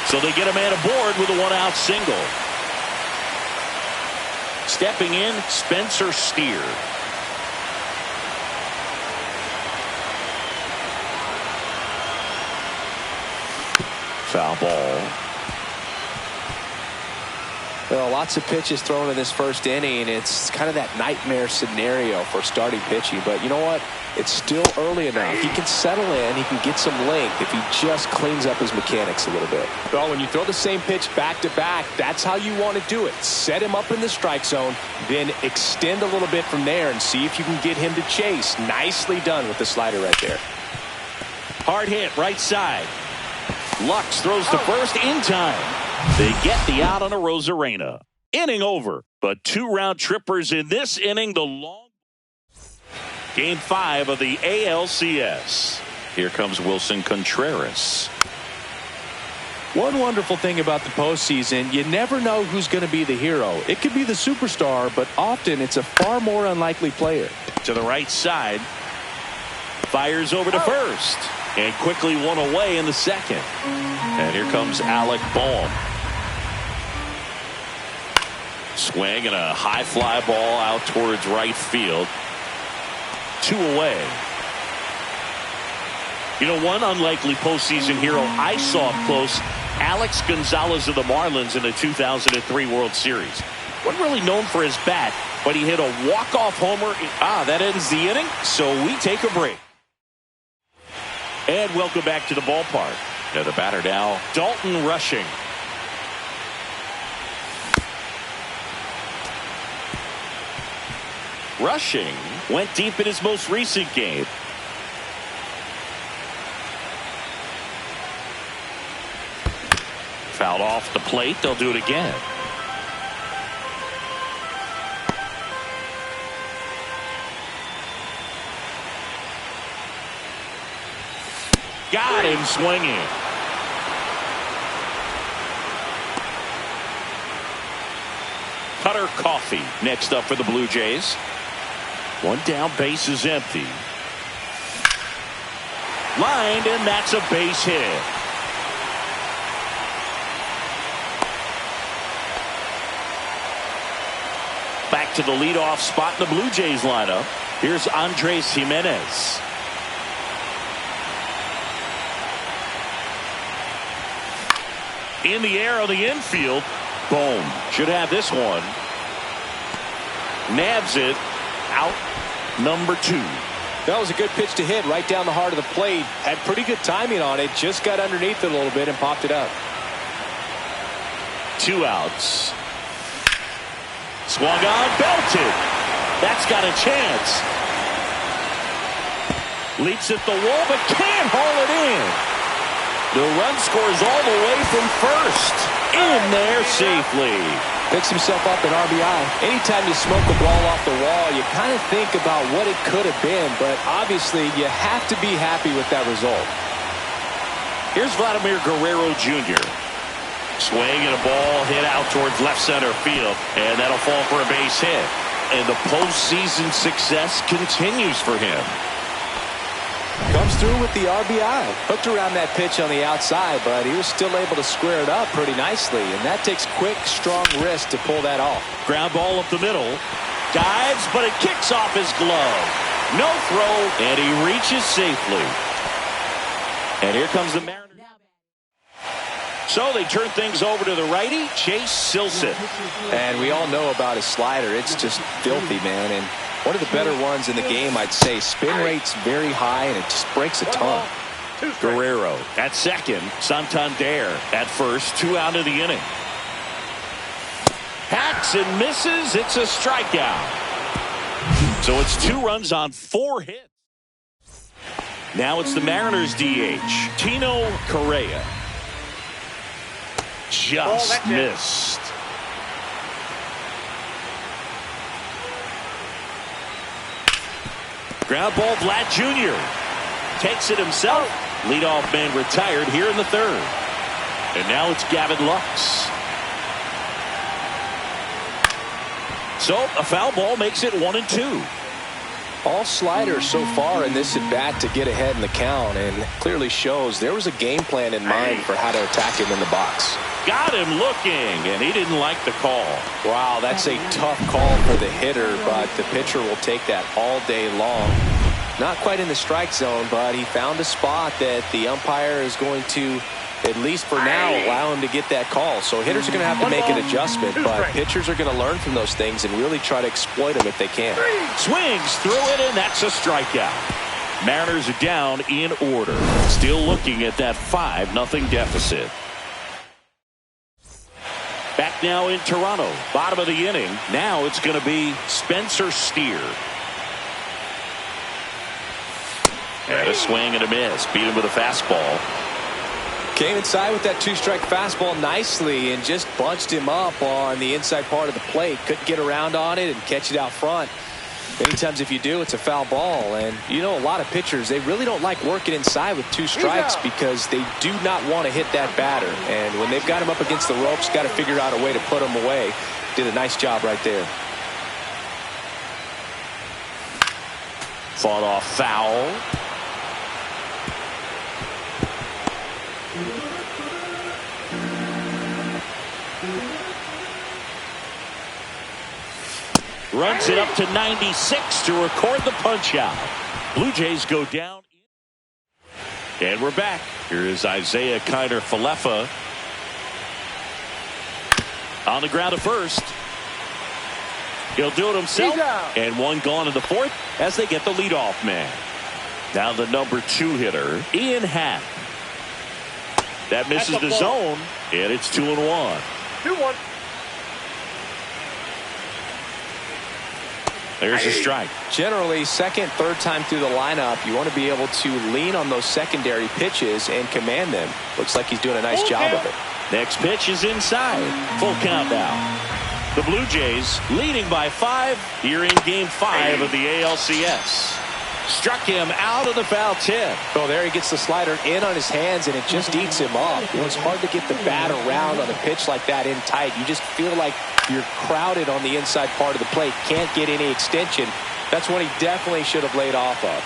So they get a man aboard with a one-out single. Stepping in, Spencer Steer. Foul ball. Well, lots of pitches thrown in this first inning. It's kind of that nightmare scenario for starting pitching. But you know what? It's still early enough. He can settle in. He can get some length if he just cleans up his mechanics a little bit. Well, when you throw the same pitch back to back, that's how you want to do it. Set him up in the strike zone, then extend a little bit from there and see if you can get him to chase. Nicely done with the slider right there. Hard hit, right side. Lux throws to first in time. They get the out on a Rosarena. Inning over, but 2 round trippers in this inning. The long Game 5 of the ALCS. Here comes Wilson Contreras. One wonderful thing about the postseason, you never know who's going to be the hero. It could be the superstar, but often it's a far more unlikely player. To the right side. Fires over to first. And quickly one away in the second. And here comes Alec Bohm. Swing and a high fly ball out towards right field. 2 away. You know, one unlikely postseason hero I saw up close, Alex Gonzalez of the Marlins in the 2003 World Series. Wasn't really known for his bat, but he hit a walk-off homer. That ends the inning, so we take a break. And welcome back to the ballpark. Now the batter now, Dalton Rushing. Rushing went deep in his most recent game. Fouled off the plate. They'll do it again. Got him swinging. Cutter Coffee next up for the Blue Jays. One down, base is empty. Lined, and that's a base hit. Back to the leadoff spot in the Blue Jays lineup. Here's Andres Jimenez. In the air on the infield. Boom. Should have this one. Nabs it. Out number 2. That was a good pitch to hit right down the heart of the plate. Had pretty good timing on it. Just got underneath it a little bit and popped it up. 2 outs. Swung on, belted. That's got a chance. Leaps at the wall, but can't haul it in. The run scores all the way from first. In there safely. Picks himself up an RBI. Anytime you smoke a ball off the wall, you kind of think about what it could have been, but obviously you have to be happy with that result. Here's Vladimir Guerrero Jr. Swing and a ball hit out towards left center field, and that'll fall for a base hit. And the postseason success continues for him. Comes through with the RBI. Hooked around that pitch on the outside, but he was still able to square it up pretty nicely. And that takes quick, strong wrist to pull that off. Ground ball up the middle. Dives, but it kicks off his glove. No throw, and he reaches safely. And here comes the Mariners. So they turn things over to the righty, Chase Silseth. And we all know about his slider. It's just filthy, man. And one of the better ones in the game, I'd say. Spin rate's very high, and it just breaks a ton. Guerrero at second. Santander at first. 2 out of the inning. Hacks and misses. It's a strikeout. So it's 2 runs on 4 hits. Now it's the Mariners DH, Tino Correa. Just missed. Ground ball, Vlad Jr. Takes it himself. Leadoff man retired here in the 3rd. And now it's Gavin Lux. So a foul ball makes it 1-2. All sliders so far in this at-bat to get ahead in the count, and clearly shows there was a game plan in mind for how to attack him in the box. Got him looking, and he didn't like the call. Wow, that's a tough call for the hitter, but the pitcher will take that all day long. Not quite in the strike zone, but he found a spot that the umpire is going to, at least for now, allow him to get that call. So hitters are going to have to make an adjustment, but pitchers are going to learn from those things and really try to exploit them if they can. Swings through it, and that's a strikeout. Mariners are down in order. Still looking at that 5-0 deficit. Back now in Toronto. Bottom of the inning. Now it's going to be Spencer Steer. And a swing and a miss. Beat him with a fastball. Came inside with that 2-strike fastball nicely and just bunched him up on the inside part of the plate. Couldn't get around on it and catch it out front. Many times if you do, it's a foul ball. And you know, a lot of pitchers, they really don't like working inside with 2 strikes because they do not want to hit that batter. And when they've got him up against the ropes, got to figure out a way to put him away. Did a nice job right there. Fought off foul. Runs it up to 96 to record the punch out. Blue Jays go down. And we're back. Here is Isaiah Kiner-Falefa on the ground at first. He'll do it himself. And 1 gone in the 4th as they get the leadoff man. Now the number 2 hitter, Ian Happ. That misses the zone, and it's 2-1. 2-1. There's a strike. Generally, second, third time through the lineup, you want to be able to lean on those secondary pitches and command them. Looks like he's doing a nice job of it. Next pitch is inside. Full count now. The Blue Jays leading by 5 here in Game 5 of the ALCS. Struck him out of the foul tip. Oh, there he gets the slider in on his hands, and it just eats him up. You know, it's hard to get the bat around on a pitch like that in tight. You just feel like you're crowded on the inside part of the plate. Can't get any extension. That's one he definitely should have laid off of.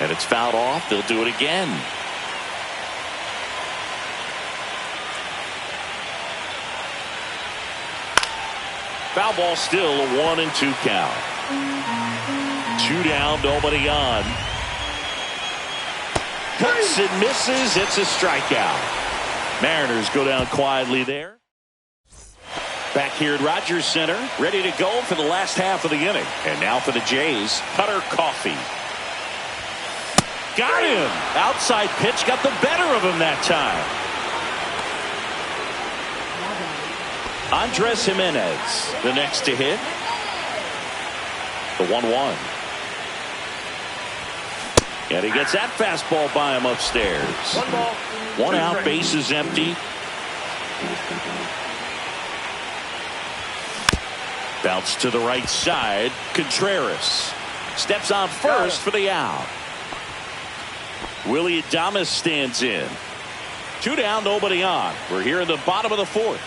And it's fouled off. They'll do it again. Foul ball, still a 1-2 count. 2 down, nobody on. Cuts and misses. It's a strikeout. Mariners go down quietly there. Back here at Rogers Center, ready to go for the last half of the inning. And now for the Jays, Cutter Coffey. Got him. Outside pitch got the better of him that time. Andres Jimenez, the next to hit. The 1-1. And he gets that fastball by him upstairs. 1 ball. 1 2 out, strikes. bases empty. Bounce to the right side. Contreras steps on first for the out. Willie Adames stands in. 2 down, nobody on. We're here in the bottom of the 4th.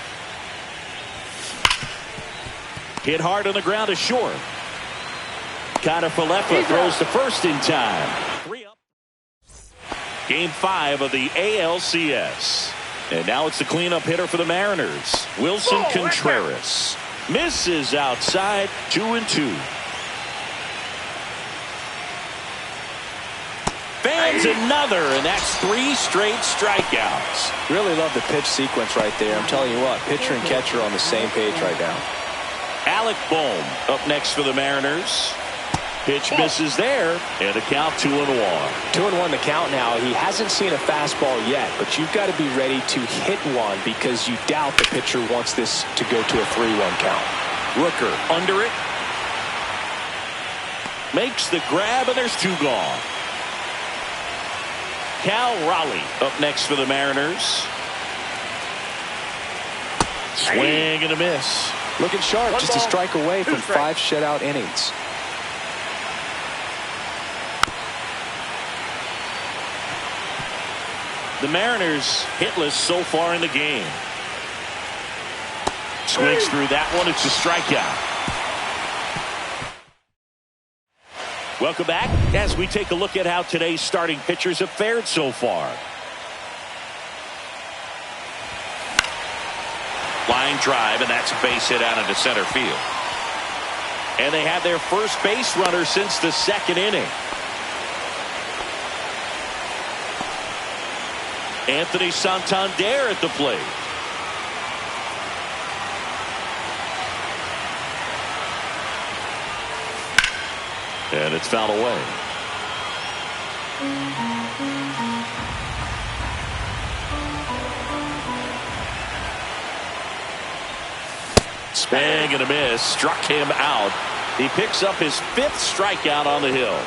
Hit hard on the ground to short. Falefa throws to first in time. 3 up. Game 5 of the ALCS. And now it's the cleanup hitter for the Mariners, Wilson Contreras. Misses outside, 2-2. Fans another, and that's 3 straight strikeouts. Really love the pitch sequence right there. I'm telling you what, pitcher and catcher are on the same page right now. Alec Bohm up next for the Mariners. Pitch misses there, and a count 2-1. 2-1 the count now. He hasn't seen a fastball yet, but you've got to be ready to hit one because you doubt the pitcher wants this to go to a 3-1 count. Rooker under it. Makes the grab, and there's 2 gone. Cal Raleigh up next for the Mariners. Swing and a miss. Looking sharp, 1 just a ball, strike away 2 from strikes. 5 shutout innings. The Mariners hitless so far in the game. Swings through that one. It's a strikeout. Welcome back as we take a look at how today's starting pitchers have fared so far. Line drive, and that's a base hit out into center field. And they have their first base runner since the 2nd inning. Anthony Santander at the plate. And it's fouled away. Swing and a miss. Struck him out. He picks up his 5th strikeout on the hill.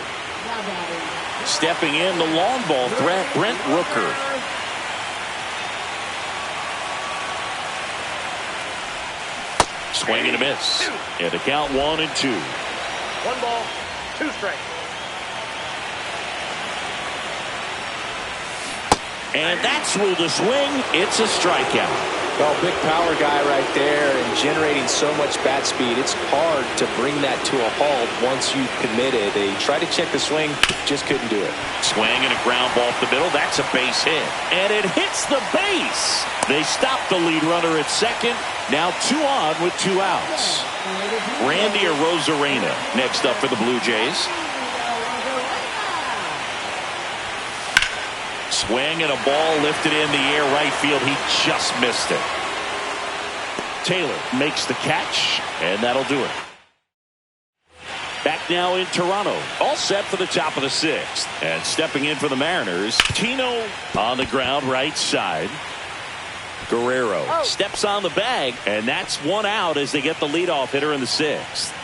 Stepping in, the long ball threat, Brent Rooker. Swing and a miss. And the count 1-2. 1 ball, 2 strikes. And that's ruled a swing. It's a strikeout. Well, big power guy right there and generating so much bat speed. It's hard to bring that to a halt once you've committed. They tried to check the swing, just couldn't do it. Swing and a ground ball up the middle. That's a base hit. And it hits the base. They stop the lead runner at second. Now 2 on with 2 outs. Randy Arozarena next up for the Blue Jays. Swing and a ball lifted in the air right field. He just missed it. Taylor makes the catch, and that'll do it. Back now in Toronto. All set for the top of the 6th. And stepping in for the Mariners, Tino on the ground right side. Guerrero steps on the bag, and that's 1 out as they get the leadoff hitter in the 6th.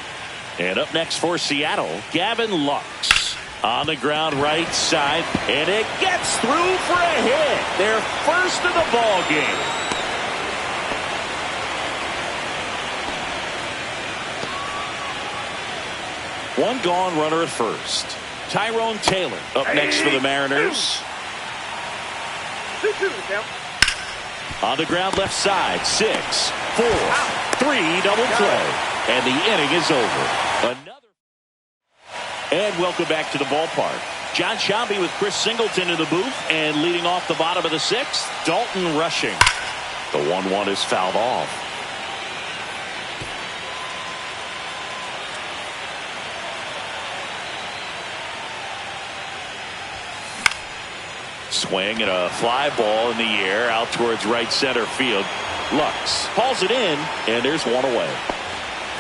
And up next for Seattle, Gavin Lux. On the ground right side, and it gets through for a hit. Their first of the ball game. One gone, runner at first. Tyrone Taylor up next for the Mariners. 2-2 count. On the ground left side, 6, 4, 3 double play, and the inning is over. And welcome back to the ballpark. John Shambi with Chris Singleton in the booth, and leading off the bottom of the 6th, Dalton Rushing. The 1-1 is fouled off. Swing and a fly ball in the air out towards right center field. Lux hauls it in, and there's 1 away.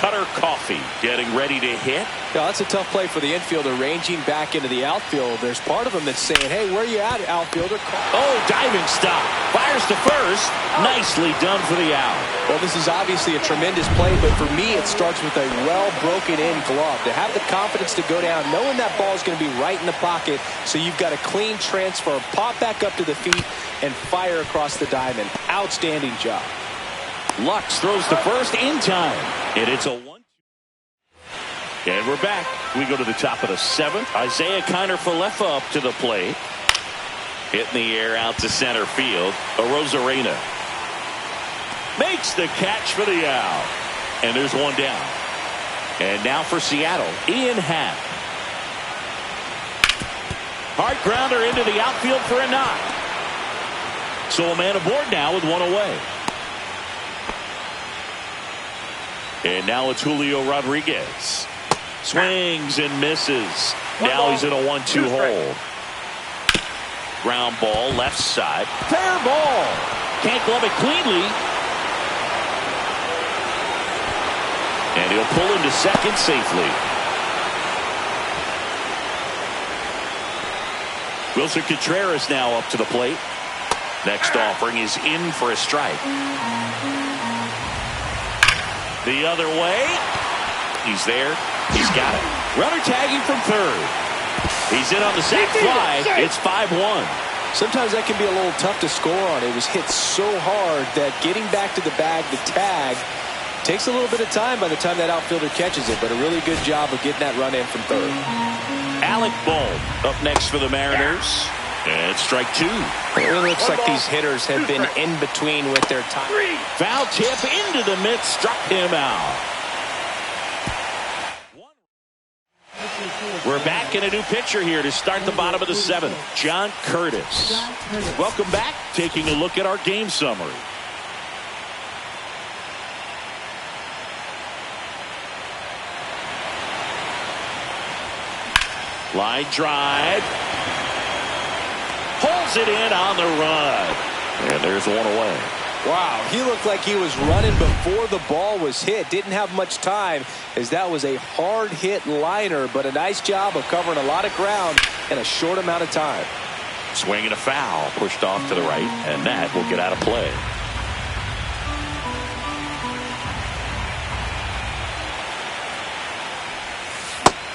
Cutter Coffee getting ready to hit. Yeah, that's a tough play for the infielder, ranging back into the outfield. There's part of him that's saying, hey, where you at, outfielder? Oh, diving stop. Fires to first. Nicely done for the out. Well, this is obviously a tremendous play, but for me, it starts with a well-broken-in glove. To have the confidence to go down, knowing that ball is going to be right in the pocket, so you've got a clean transfer, pop back up to the feet, and fire across the diamond. Outstanding job. Lux throws to first in time. And it's a 1-2. And we're back. We go to the top of the 7th. Isaiah Kiner-Falefa up to the plate. Hitting the air out to center field. Arozarena makes the catch for the out. And there's one down. And now for Seattle, Ian Happ. Hard grounder into the outfield for a knock. So a man aboard now with one away. And now it's Julio Rodriguez. Swings and misses. Now he's in a 1-2 hole. Ground ball left side. Fair ball. Can't glove it cleanly. And he'll pull into second safely. Wilson Contreras now up to the plate. Next offering is in for a strike. The other way. He's there. He's got it. Runner tagging from third. He's in on the sac fly. It's 5-1. Sometimes that can be a little tough to score on. It was hit so hard that getting back to the bag, the tag, takes a little bit of time by the time that outfielder catches it, but a really good job of getting that run in from third. Alec Bohm up next for the Mariners. And strike 2. It really looks like these hitters have been in between with their time. Foul tip into the mitt, struck him out. We're back in a new pitcher here to start the bottom of the 7th. John Curtis. Welcome back. Taking a look at our game summary. Line drive. Pulls it in on the run. And there's one away. Wow, he looked like he was running before the ball was hit. Didn't have much time as that was a hard hit liner, but a nice job of covering a lot of ground in a short amount of time. Swing and a foul. Pushed off to the right, and that will get out of play.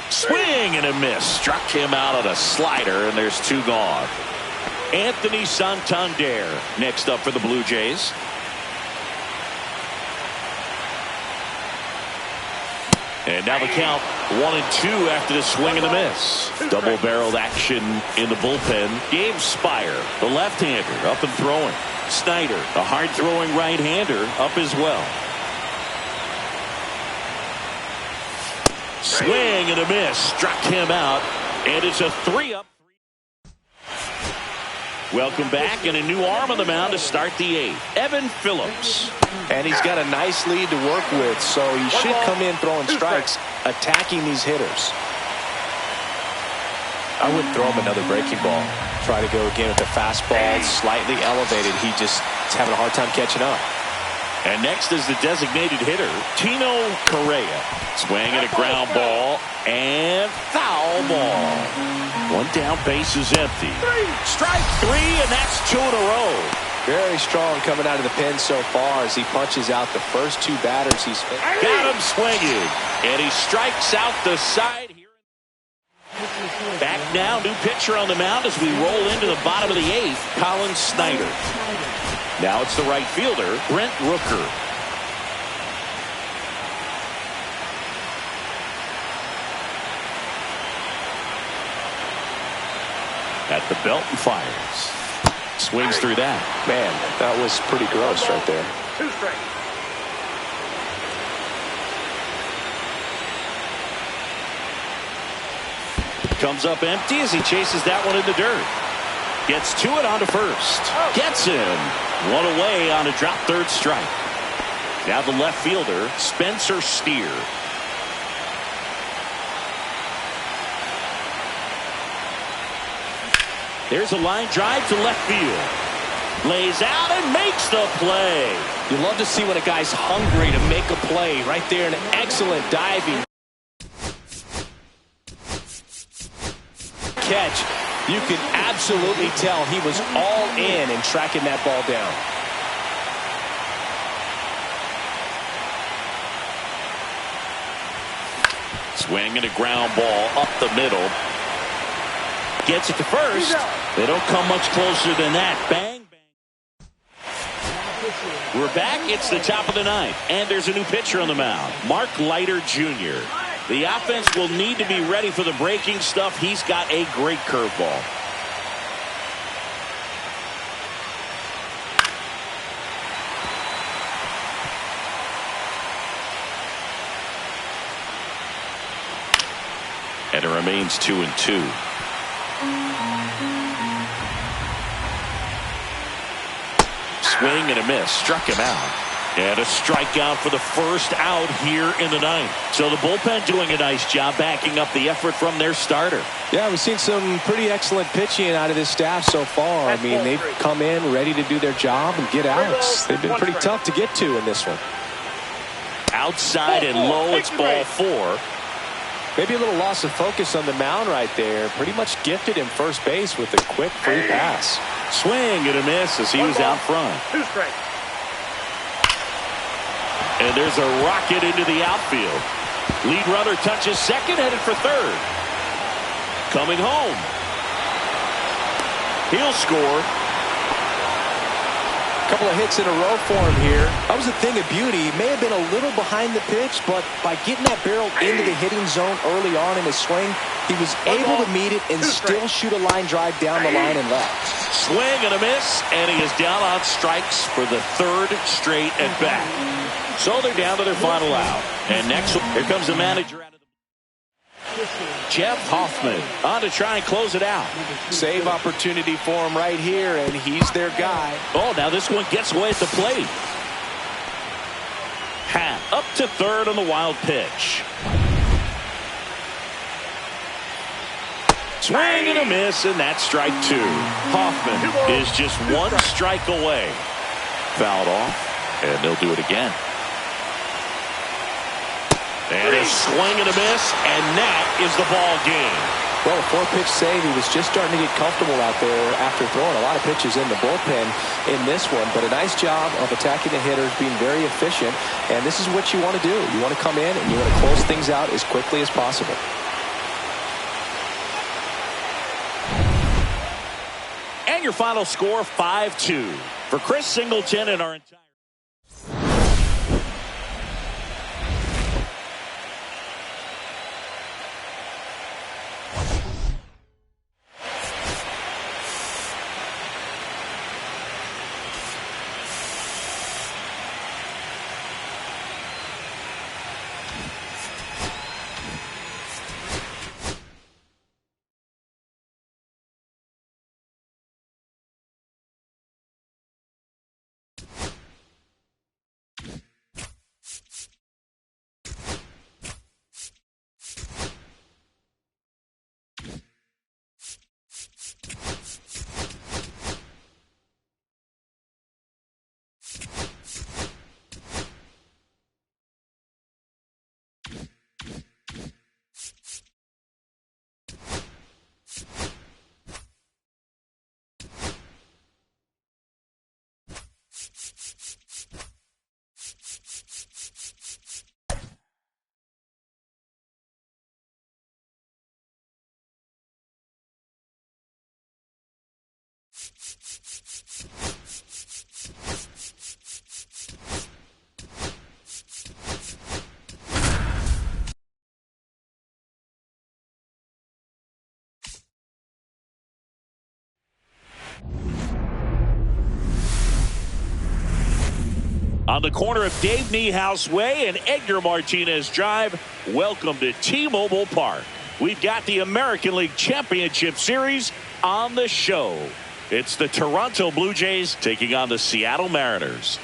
Swing and a miss. Struck him out on a slider, and there's 2 gone. Anthony Santander next up for the Blue Jays. And now the count 1-2 after the swing and the miss. Double-barreled action in the bullpen. Gabe Spire, the left-hander, up and throwing. Snyder, a hard-throwing right-hander, up as well. Swing and a miss. Struck him out. And it's a 3-up. Welcome back, and a new arm on the mound to start the 8th. Evan Phillips. And he's got a nice lead to work with, so he should come in throwing strikes, attacking these hitters. I wouldn't throw him another breaking ball. Try to go again with the fastball, slightly elevated. He just is having a hard time catching up. And next is the designated hitter, Tino Correa. Swing and a ground ball, and foul ball. One down, base is empty. Strike 3, and that's 2 in a row. Very strong coming out of the pen so far as he punches out the first 2 batters he's faced. Got him swinging, and he strikes out the side here. Back now, new pitcher on the mound as we roll into the bottom of the 8th, Colin Snyder. Now it's the right fielder, Brent Rooker. At the belt and fires. Swings through that. Man, that was pretty gross right there. 2 strikes. Comes up empty as he chases that one in the dirt. Gets to it onto first. Gets him. One away on a drop third strike. Now the left fielder, Spencer Steer. There's a line drive to left field. Lays out and makes the play. You love to see when a guy's hungry to make a play. Right there, an excellent diving catch. You can absolutely tell he was all in tracking that ball down. Swing and a ground ball up the middle. Gets it to first. They don't come much closer than that. Bang, bang. We're back. It's the top of the ninth. And there's a new pitcher on the mound. Mark Leiter Jr. The offense will need to be ready for the breaking stuff. He's got a great curveball. And it remains 2-2. Swing and a miss. Struck him out. And a strikeout for the first out here in the ninth. So the bullpen doing a nice job backing up the effort from their starter. Yeah, we've seen some pretty excellent pitching out of this staff so far. I mean, they've come in ready to do their job and get outs. They've been pretty tough to get to in this one. Outside and low, it's ball 4. Maybe a little loss of focus on the mound right there. Pretty much gifted him first base with a quick free pass. Swing and a miss as he was out front. 2 strikes. And there's a rocket into the outfield. Lead runner touches second, headed for third. Coming home. He'll score. Couple of hits in a row for him here. That was a thing of beauty. He may have been a little behind the pitch, but by getting that barrel into the hitting zone early on in his swing, he was able to meet it and still shoot a line drive down the line and left. Swing and a miss, and he is down on strikes for the third straight at bat. So they're down to their final out. And next, here comes the manager out of the Jeff Hoffman on to try and close it out. Save opportunity for him right here, and he's their guy. Oh, now this one gets away at the plate. Hat up to third on the wild pitch. Swing and a miss, and that's strike 2. Hoffman is just 1 strike away. Fouled off, and they'll do it again. And a swing and a miss, and that is the ball game. Well, a 4-pitch save. He was just starting to get comfortable out there after throwing a lot of pitches in the bullpen in this one. But a nice job of attacking the hitters, being very efficient. And this is what you want to do. You want to come in and you want to close things out as quickly as possible. And your final score, 5-2. For Chris Singleton and our entire... On the corner of Dave Niehaus Way and Edgar Martinez Drive, welcome to T-Mobile Park. We've got the American League Championship Series on the show. It's the Toronto Blue Jays taking on the Seattle Mariners.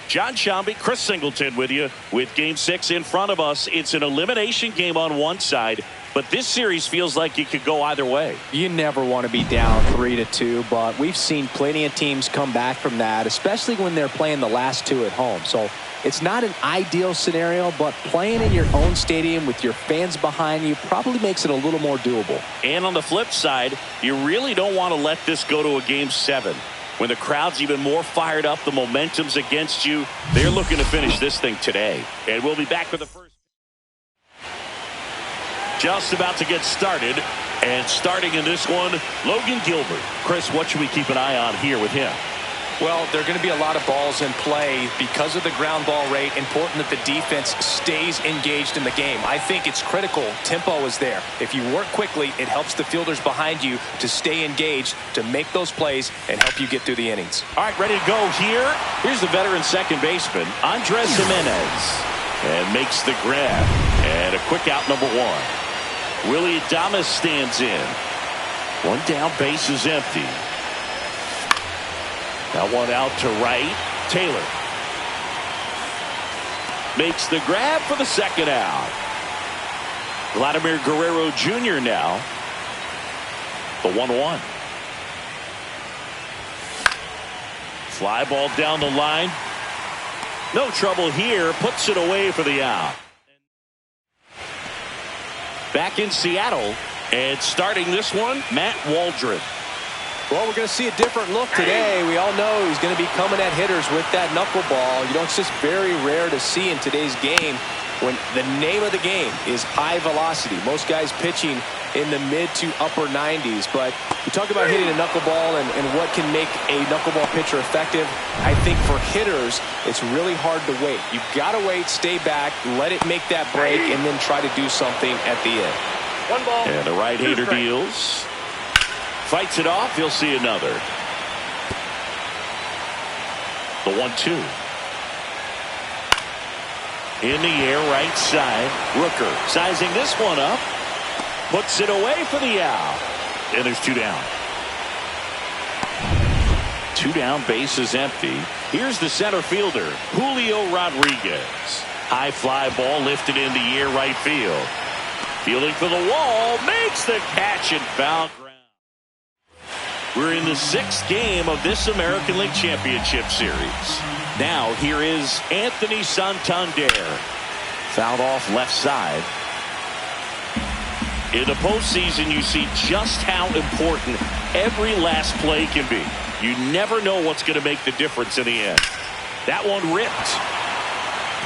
John Shambi, Chris Singleton with you with Game 6 in front of us. It's an elimination game on one side. But this series feels like it could go either way. You never want to be down 3-2, but we've seen plenty of teams come back from that, especially when they're playing the last two at home. So it's not an ideal scenario, but playing in your own stadium with your fans behind you probably makes it a little more doable. And on the flip side, you really don't want to let this go to a Game 7. When the crowd's even more fired up, the momentum's against you. They're looking to finish this thing today. And we'll be back with the first. Just about to get started. And starting in this one, Logan Gilbert. Chris, what should we keep an eye on here with him? Well, there are going to be a lot of balls in play because of the ground ball rate. Important that the defense stays engaged in the game. I think it's critical. Tempo is there. If you work quickly, it helps the fielders behind you to stay engaged, to make those plays, and help you get through the innings. All right, ready to go here. Here's the veteran second baseman, Andres Gimenez. And makes the grab. And a quick out, number one. Willie Adames stands in. One down, base is empty. Now one out to right. Taylor makes the grab for the second out. Vladimir Guerrero Jr. now. The 1-1. Fly ball down the line. No trouble here. Puts it away for the out. Back in Seattle. And starting this one, Matt Waldron. Well, we're going to see a different look today. We all know he's going to be coming at hitters with that knuckleball. You know, it's just very rare to see in today's game when the name of the game is high velocity. Most guys pitching in the mid to upper 90s. But we talk about hitting a knuckleball and what can make a knuckleball pitcher effective. I think for hitters, it's really hard to wait. You've got to wait, stay back, let it make that break, and then try to do something at the end. One ball. And the right-hander deals. Fights it off. He'll see another. The 1-2. In the air, right side. Rooker sizing this one up. Puts it away for the out. And there's two down. Two down, base is empty. Here's the center fielder, Julio Rodriguez. High fly ball lifted in the air, right field. Fielding for the wall. Makes the catch and foul ground. We're in the sixth game of this American League Championship Series. Now here is Anthony Santander. Fouled off left side. In the postseason, you see just how important every last play can be. You never know what's going to make the difference in the end. That one ripped.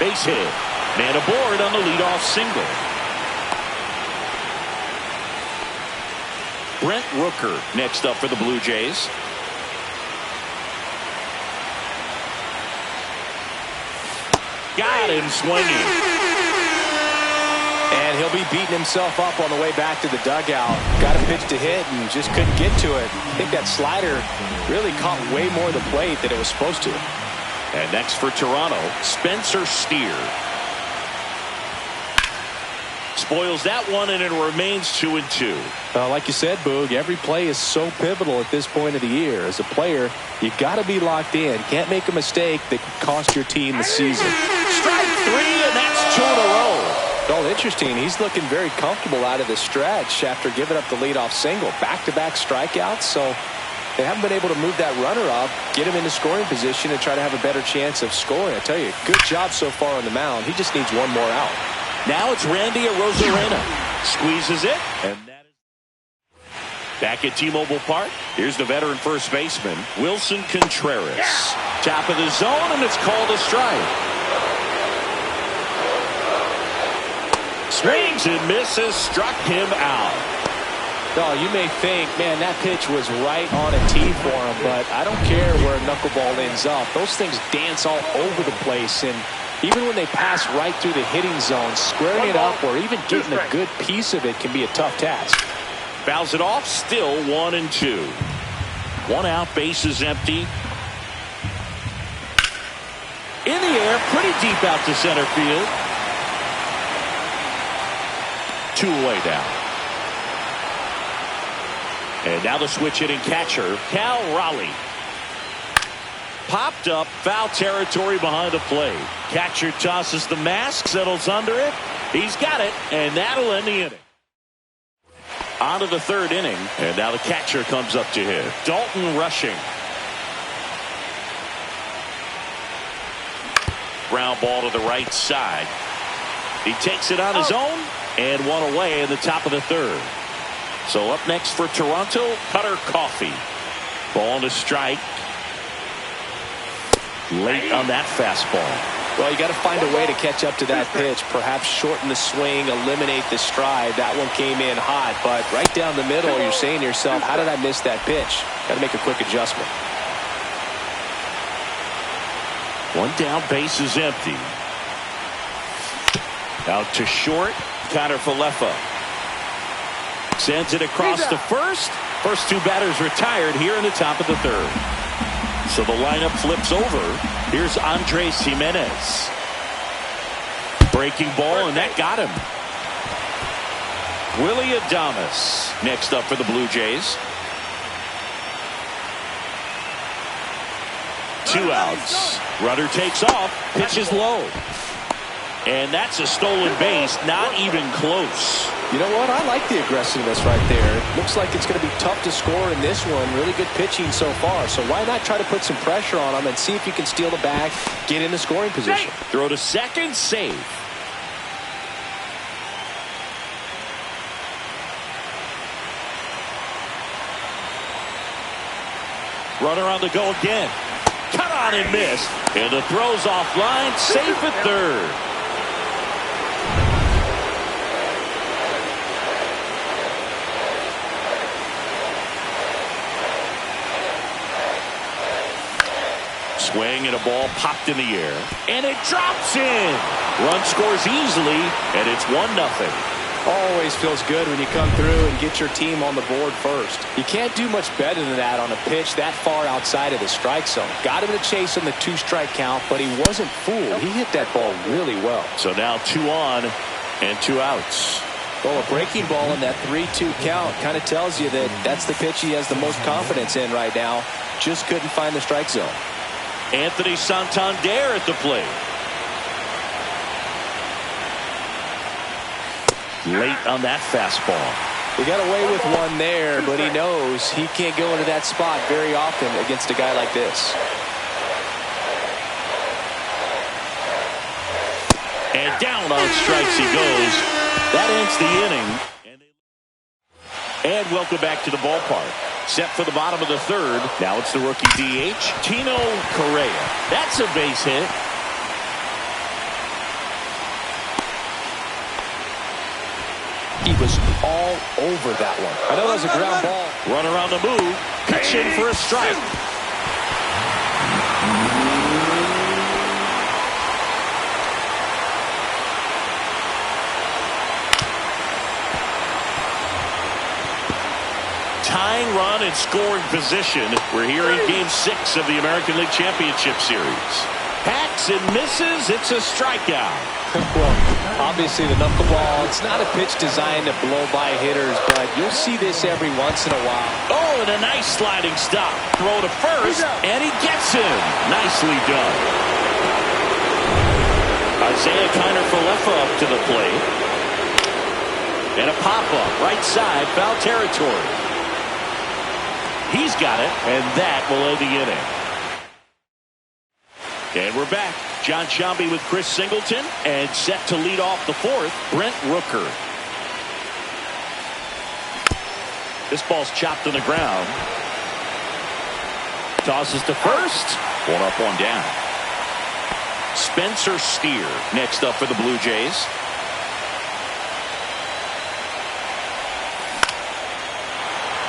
Base hit. Man aboard on the leadoff single. Brent Rooker next up for the Blue Jays. Got him swinging. And he'll be beating himself up on the way back to the dugout. Got a pitch to hit and just couldn't get to it. I think that slider really caught way more of the plate than it was supposed to. And next for Toronto, Spencer Steer. Spoils that one, and it remains 2-2. Like you said, Boog, every play is so pivotal at this point of the year. As a player, you got to be locked in. Can't make a mistake that could cost your team the season. Strike three, and that's two in a row. Well, interesting. He's looking very comfortable out of the stretch after giving up the leadoff single. Back-to-back strikeouts, so they haven't been able to move that runner up, get him into scoring position, and try to have a better chance of scoring. I tell you, good job so far on the mound. He just needs one more out. Now it's Randy Arozarena. Squeezes it. And that is back at T-Mobile Park. Here's the veteran first baseman, Wilson Contreras. Top of the zone, and it's called a strike. Swings and misses. Struck him out. Oh, you may think, man, that pitch was right on a tee for him, but I don't care where a knuckleball ends up. Those things dance all over the place, and even when they pass right through the hitting zone, squaring it up or even getting a good piece of it can be a tough task. Fouls it off, still 1-2. One out, base is empty. In the air, pretty deep out to center field. Two away now. And now the switch hitting catcher, Cal Raleigh. Popped up, foul territory behind the plate. Catcher tosses the mask, settles under it. He's got it, and that'll end the inning. On to the third inning, and now the catcher comes up to hit. Dalton rushing. Ground ball to the right side. He takes it on his own, and one away in the top of the third. So up next for Toronto, Cutter Coffee. Ball to strike. Late on that fastball. Well, you got to find a way to catch up to that pitch. Perhaps shorten the swing, eliminate the stride. That one came in hot, but right down the middle, you're saying to yourself, how did I miss that pitch? Got to make a quick adjustment. One down, base is empty. Out to short, Connor Falefa. Sends it across to first. First two batters retired here in the top of the third. So the lineup flips over. Here's Andres Jimenez. Breaking ball, and that got him. Willie Adames next up for the Blue Jays. 2 outs. Runner takes off. Pitch is low. And that's a stolen base. Not even close. You know what? I like the aggressiveness right there. Looks like it's going to be tough to score in this one. Really good pitching so far. So why not try to put some pressure on him and see if you can steal the bag, get in the scoring position. Throw to second, save. Runner on the go again. Cut on and missed. And the throw's offline. Safe at third. Swing and a ball popped in the air. And it drops in. Run scores easily, and it's 1-0. Always feels good when you come through and get your team on the board first. You can't do much better than that on a pitch that far outside of the strike zone. Got him to chase on the 2-strike count, but he wasn't fooled. He hit that ball really well. So now 2 on and 2 outs. Well, a breaking ball in that 3-2 count kind of tells you that that's the pitch he has the most confidence in right now. Just couldn't find the strike zone. Anthony Santander at the plate. Late on that fastball. He got away with one there, but he knows he can't go into that spot very often against a guy like this. And down on strikes he goes. That ends the inning. And welcome back to the ballpark. Set for the bottom of the third. Now it's the rookie DH, Tino Correa. That's a base hit. He was all over that one. I know that was a ground ball. Runner on the move. Pitch in for a strike. Tying run and scoring position. We're here in Game 6 of the American League Championship Series. Hacks and misses. It's a strikeout. Well, obviously the knuckleball, it's not a pitch designed to blow by hitters, but you'll see this every once in a while. Oh, and a nice sliding stop. Throw to first, and he gets him. Nicely done. Isaiah Kiner Falefa up to the plate. And a pop-up, right side, foul territory. He's got it, and that will end the inning. And we're back. John Shambi with Chris Singleton, and set to lead off the fourth, Brent Rooker. This ball's chopped on the ground. Tosses to first. 1 up, 1 down. Spencer Steer next up for the Blue Jays.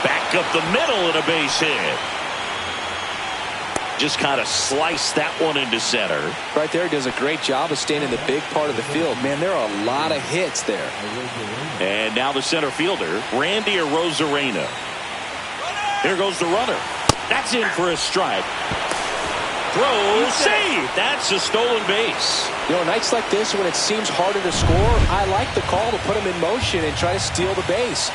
Back up the middle and a base hit. Just kind of sliced that one into center. Right there, does a great job of staying in the big part of the field. Man, there are a lot of hits there. And now the center fielder, Randy Arozarena. Here goes the runner. That's in for a strike. Throw, save. That's a stolen base. You know, nights like this when it seems harder to score, I like the call to put him in motion and try to steal the base.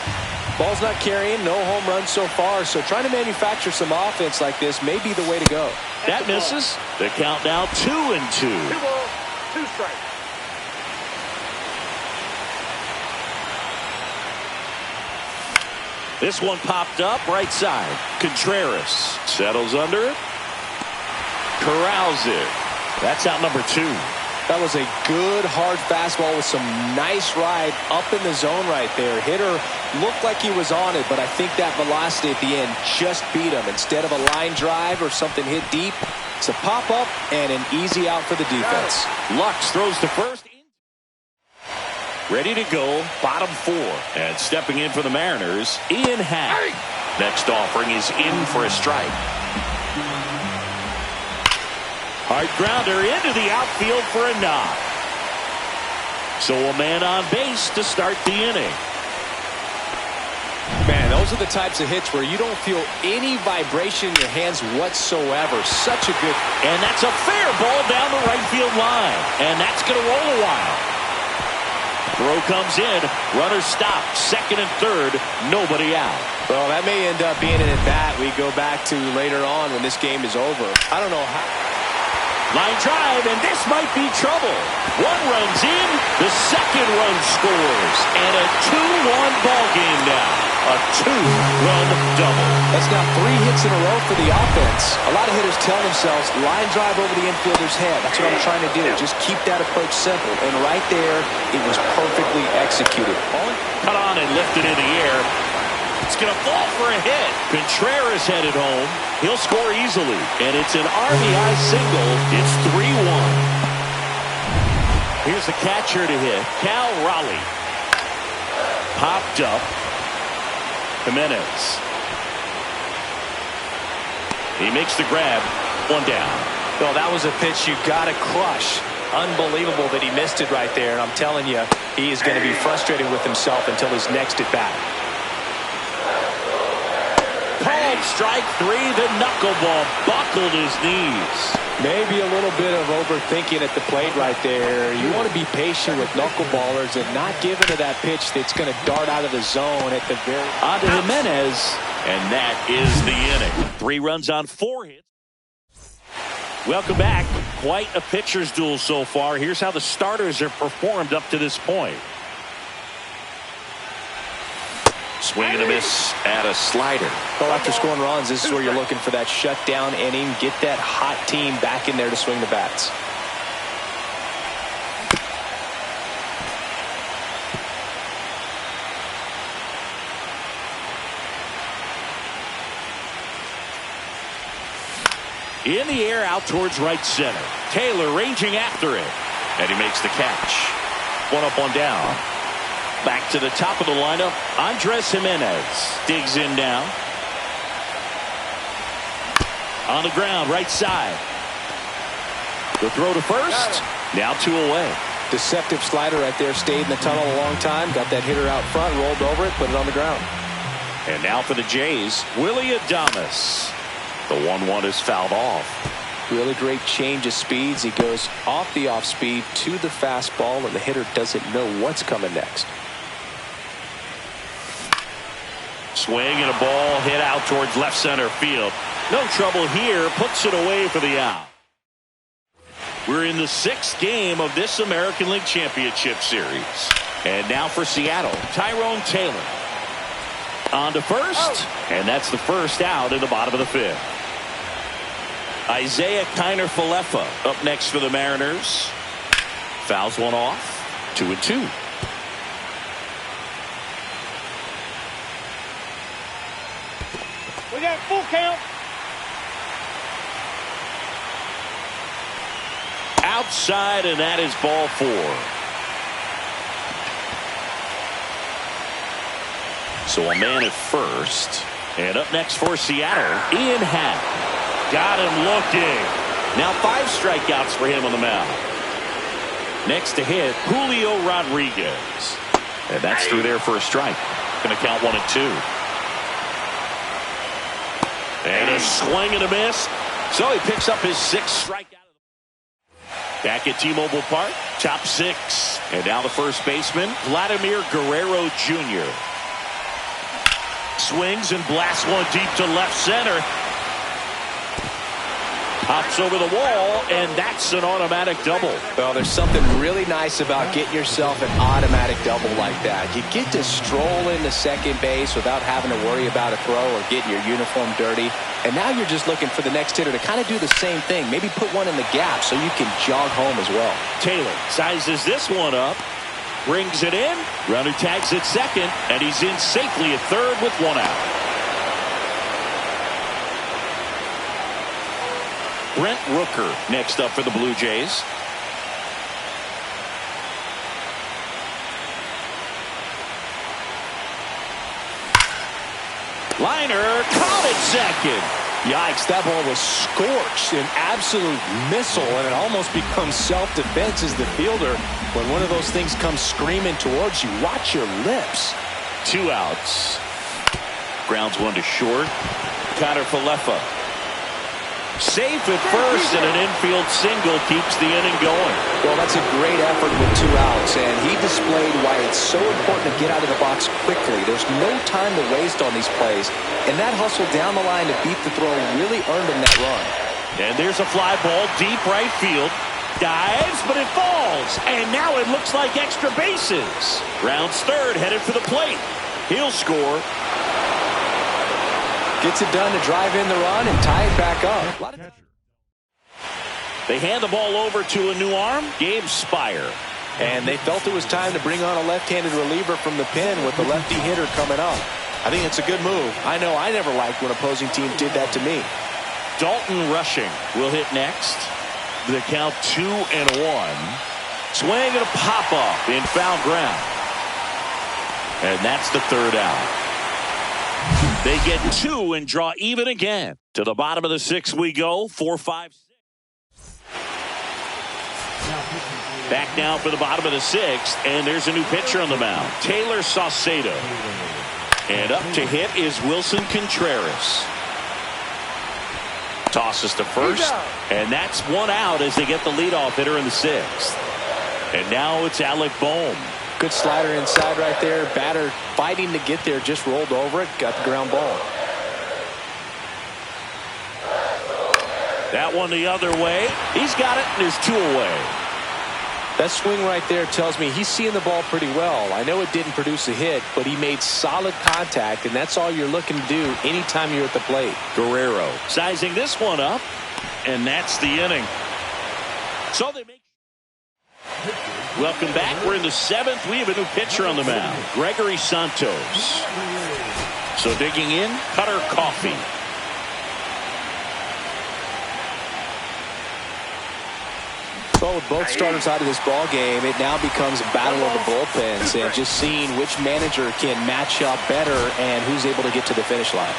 Ball's not carrying, no home runs so far, so trying to manufacture some offense like this may be the way to go. That misses. The count now 2-2. 2 balls, 2 strikes. This one popped up right side. Contreras settles under it. Corrals it. That's out number 2. That was a good, hard fastball with some nice ride up in the zone right there. Hitter looked like he was on it, but I think that velocity at the end just beat him. Instead of a line drive or something hit deep, it's a pop-up and an easy out for the defense. Lux throws to first. Ready to go, bottom 4. And stepping in for the Mariners, Ian Happ. Next offering is in for a strike. Hard grounder into the outfield for a knock. So a man on base to start the inning. Man, those are the types of hits where you don't feel any vibration in your hands whatsoever. Such a good... And that's a fair ball down the right field line. And that's going to roll a while. Throw comes in. Runner stopped. Second and third. Nobody out. Well, that may end up being an at-bat we go back to later on when this game is over. I don't know how... Line drive, and this might be trouble. One runs in, the second run scores, and a 2-1 ball game now. A 2-run double. That's now 3 hits in a row for the offense. A lot of hitters tell themselves, line drive over the infielder's head. That's what I'm trying to do. Just keep that approach simple. And right there, it was perfectly executed. Cut on and lifted in the air. It's going to fall for a hit. Contreras headed home. He'll score easily. And it's an RBI single. It's 3-1. Here's the catcher to hit. Cal Raleigh. Popped up. Jimenez. He makes the grab. One down. Well, that was a pitch you got to crush. Unbelievable that he missed it right there. And I'm telling you, he is going to be frustrated with himself until his next at bat. Called strike 3. The knuckleball buckled his knees. Maybe a little bit of overthinking at the plate right there. You want to be patient with knuckleballers and not give into that pitch that's going to dart out of the zone at the very... On to Jimenez, and that is the inning. 3 runs on 4 hits. Welcome back. Quite a pitcher's duel so far. Here's how the starters have performed up to this point. Swing and a miss at a slider. Well, after scoring runs, this is where you're looking for that shutdown inning. Get that hot team back in there to swing the bats. In the air out towards right center. Taylor ranging after it. And he makes the catch. 1 up, 1 down. Back to the top of the lineup, Andres Jimenez digs in now. On the ground, right side. The throw to first. Now 2 away. Deceptive slider right there. Stayed in the tunnel a long time. Got that hitter out front, rolled over it, put it on the ground. And now for the Jays, Willie Adames. The 1-1 is fouled off. Really great change of speeds. He goes off the off speed to the fastball, and the hitter doesn't know what's coming next. Swing and a ball hit out towards left center field. No trouble here. Puts it away for the out. We're in the 6th game of this American League Championship Series. And now for Seattle, Tyrone Taylor. On to first. And that's the first out in the bottom of the 5th. Isaiah Kiner-Falefa up next for the Mariners. Fouls one off. 2-2. We got full count. Outside, and that is ball 4. So a man at first. And up next for Seattle, Ian Happ. Got him looking. Now 5 strikeouts for him on the mound. Next to hit, Julio Rodriguez. And that's through there for a strike. Going to count 1 and 2. And a swing and a miss. So he picks up his 6th strikeout. Back at T-Mobile Park, top 6. And now the first baseman, Vladimir Guerrero Jr. Swings and blasts one deep to left center. Hops over the wall, and that's an automatic double. Well, there's something really nice about getting yourself an automatic double like that. You get to stroll into second base without having to worry about a throw or getting your uniform dirty. And now you're just looking for the next hitter to kind of do the same thing. Maybe put one in the gap so you can jog home as well. Taylor sizes this one up, brings it in, runner tags at second, and he's in safely at third with one out. Brent Rooker next up for the Blue Jays. Liner caught at second. Yikes, that ball was scorched, an absolute missile, and it almost becomes self-defense as the fielder. When one of those things comes screaming towards you, watch your lips. 2 outs. Grounds one to short. Connor Falefa. Safe at first, and an infield single keeps the inning going. Well, that's a great effort with 2 outs, and he displayed why it's so important to get out of the box quickly. There's no time to waste on these plays, and that hustle down the line to beat the throw really earned him that run. And there's a fly ball deep right field. Dives, but it falls, and now it looks like extra bases. Rounds third, headed for the plate. He'll score. Gets it done to drive in the run and tie it back up. They hand the ball over to a new arm, Gabe Spire. And they felt it was time to bring on a left-handed reliever from the pen with the lefty hitter coming up. I think it's a good move. I know I never liked when opposing teams did that to me. Dalton Rushing will hit next. The count 2-1. Swing and a pop-up in foul ground. And that's the third out. They get 2 and draw even again. To the bottom of the 6th we go. 4-5-6. Back now for the bottom of the 6th, and there's a new pitcher on the mound, Taylor Saucedo. And up to hit is Wilson Contreras. Tosses to first, and that's 1 out as they get the leadoff hitter in the 6th. And now it's Alec Bohm. Good slider inside right there. Batter fighting to get there, just rolled over it, got the ground ball. That one the other way. He's got it, and there's 2 away. That swing right there tells me he's seeing the ball pretty well. I know it didn't produce a hit, but he made solid contact, and that's all you're looking to do anytime you're at the plate. Guerrero sizing this one up, and that's the inning. So they make. Welcome back. We're in the 7th. We have a new pitcher on the mound, Gregory Santos. So digging in, Cutter Coffee. Well, with both starters out of this ball game, it now becomes a battle of the bullpens and just seeing which manager can match up better and who's able to get to the finish line.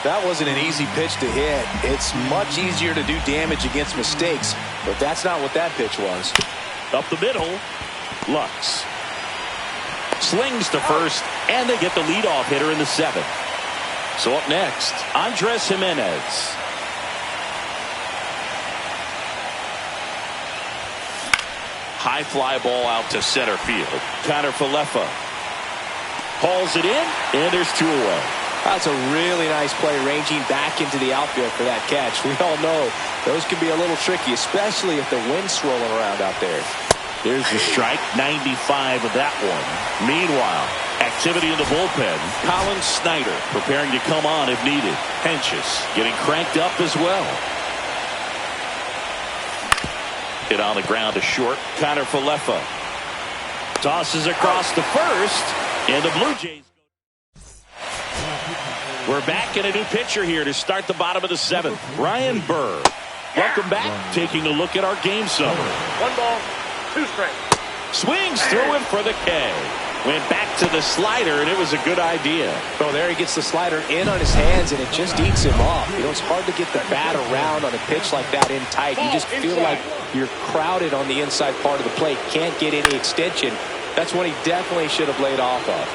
That wasn't an easy pitch to hit. It's much easier to do damage against mistakes, but that's not what that pitch was. Up the middle, Lux. Slings to first, and they get the leadoff hitter in the 7th. So up next, Andres Jimenez. High fly ball out to center field. Connor Falefa hauls it in, and there's 2 away. That's a really nice play, ranging back into the outfield for that catch. We all know those can be a little tricky, especially if the wind's swirling around out there. There's the strike, 95 of that one. Meanwhile, activity in the bullpen. Colin Snyder preparing to come on if needed. Henches getting cranked up as well. Hit on the ground to short. Connor Falefa tosses across to first, and the Blue Jays. We're back in a new pitcher here to start the bottom of the 7th. Ryan Burr. Welcome back. Taking a look at our game summary. 1 ball, 2 strikes. Swings through it for the K. Went back to the slider, and it was a good idea. Oh, there he gets the slider in on his hands, and it just eats him off. You know, it's hard to get the bat around on a pitch like that in tight. You just feel like you're crowded on the inside part of the plate. Can't get any extension. That's what he definitely should have laid off of.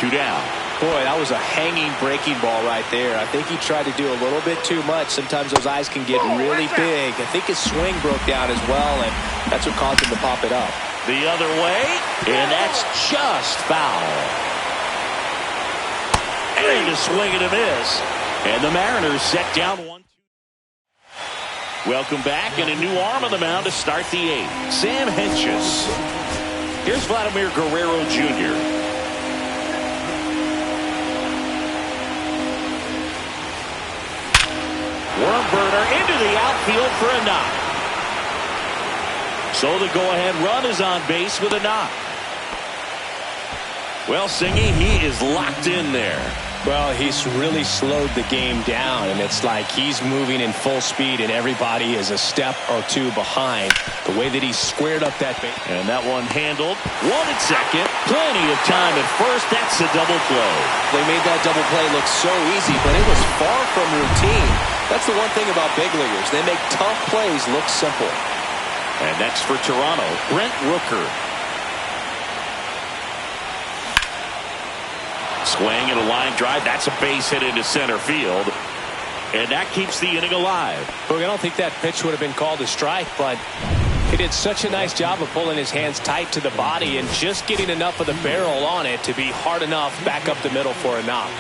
2 down. Boy, that was a hanging breaking ball right there. I think he tried to do a little bit too much. Sometimes those eyes can get really big. I think his swing broke down as well, and that's what caused him to pop it up. The other way, and that's just foul. And a swing and a miss. And the Mariners set down 1-2. Welcome back, and a new arm on the mound to start the 8th. Sam Hentges. Here's Vladimir Guerrero Jr. Worm burner into the outfield for a knock. So the go-ahead run is on base with a knock. Well, Singy, he is locked in there. Well, he's really slowed the game down, and it's like he's moving in full speed, and everybody is a step or two behind. The way that he squared up that base. And that one handled. One at second. Plenty of time at first. That's a double play. They made that double play look so easy, but it was far from routine. That's the one thing about big leaguers. They make tough plays look simple. And next for Toronto, Brent Rooker. Swing and a line drive. That's a base hit into center field. And that keeps the inning alive. Look, I don't think that pitch would have been called a strike, but he did such a nice job of pulling his hands tight to the body and just getting enough of the barrel on it to be hard enough back up the middle for a knock.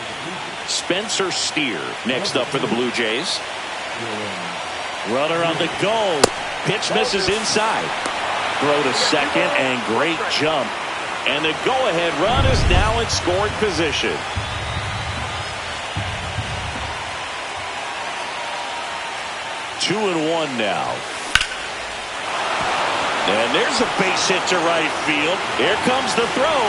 Spencer Steer next up for the Blue Jays. Runner on the go. Pitch misses inside. Throw to second and great jump. And the go-ahead run is now in scoring position. Two and one now. And there's a base hit to right field. Here comes the throw.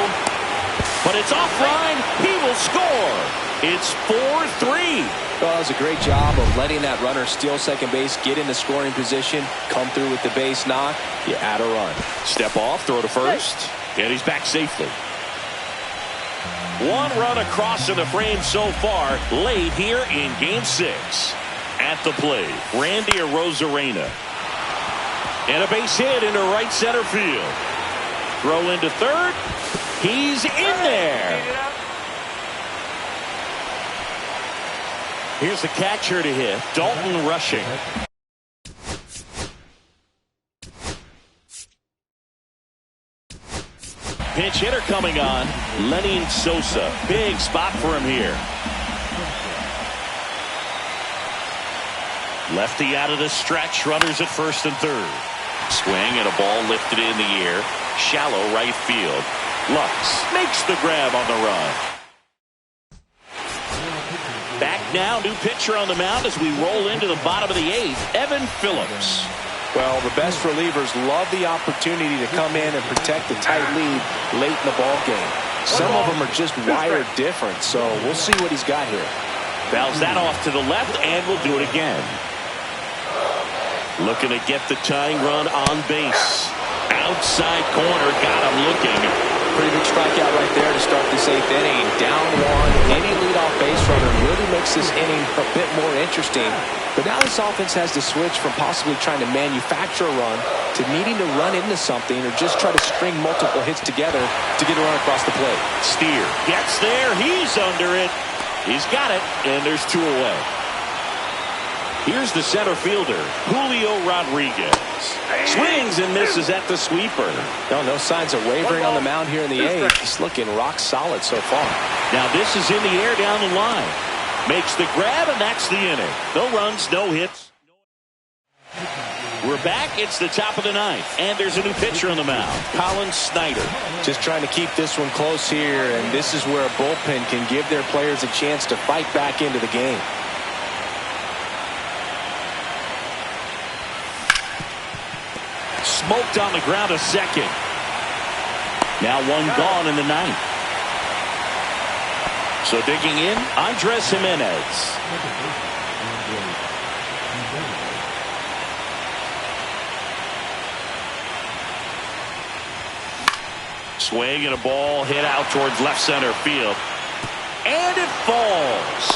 But it's offline. He will score. It's 4-3. Well, that was a great job of letting that runner steal second base, get in the scoring position, come through with the base knock. You add a run. Step off, throw to first. And he's back safely. One run across in the frame so far late here in Game 6. At the plate, Randy Arozarena. And a base hit into right center field. Throw into third. He's in there. Here's the catcher to hit. Dalton Rushing. Pinch hitter coming on. Lenny Sosa. Big spot for him here. Lefty out of the stretch. Runners at first and third. Swing and a ball lifted in the air. Shallow right field. Lux makes the grab on the run. Back now, new pitcher on the mound as we roll into the bottom of the 8th. Evan Phillips. Well, the best relievers love the opportunity to come in and protect the tight lead late in the ball game. Some of them are just wired different, so we'll see what he's got here. Fouls that off to the left, and we'll do it again. Looking to get the tying run on base. Outside corner, got him looking. Pretty big strikeout right there to start this 8th inning. Down one, any leadoff base runner really makes this inning a bit more interesting. But now this offense has to switch from possibly trying to manufacture a run to needing to run into something or just try to string multiple hits together to get a run across the plate. Steer gets there. He's under it. He's got it, and there's two away. Here's the center fielder, Julio Rodriguez. Swings and misses at the sweeper. No signs of wavering on the mound here in the 8th. He's looking rock solid so far. Now this is in the air down the line. Makes the grab, and that's the inning. No runs, no hits. We're back. It's the top of the 9th, and there's a new pitcher on the mound, Colin Snyder. Just trying to keep this one close here, and this is where a bullpen can give their players a chance to fight back into the game. Smoked on the ground a second. Now one gone in the 9th. So digging in, Andres Jimenez. Swing and a ball hit out towards left center field. And it falls.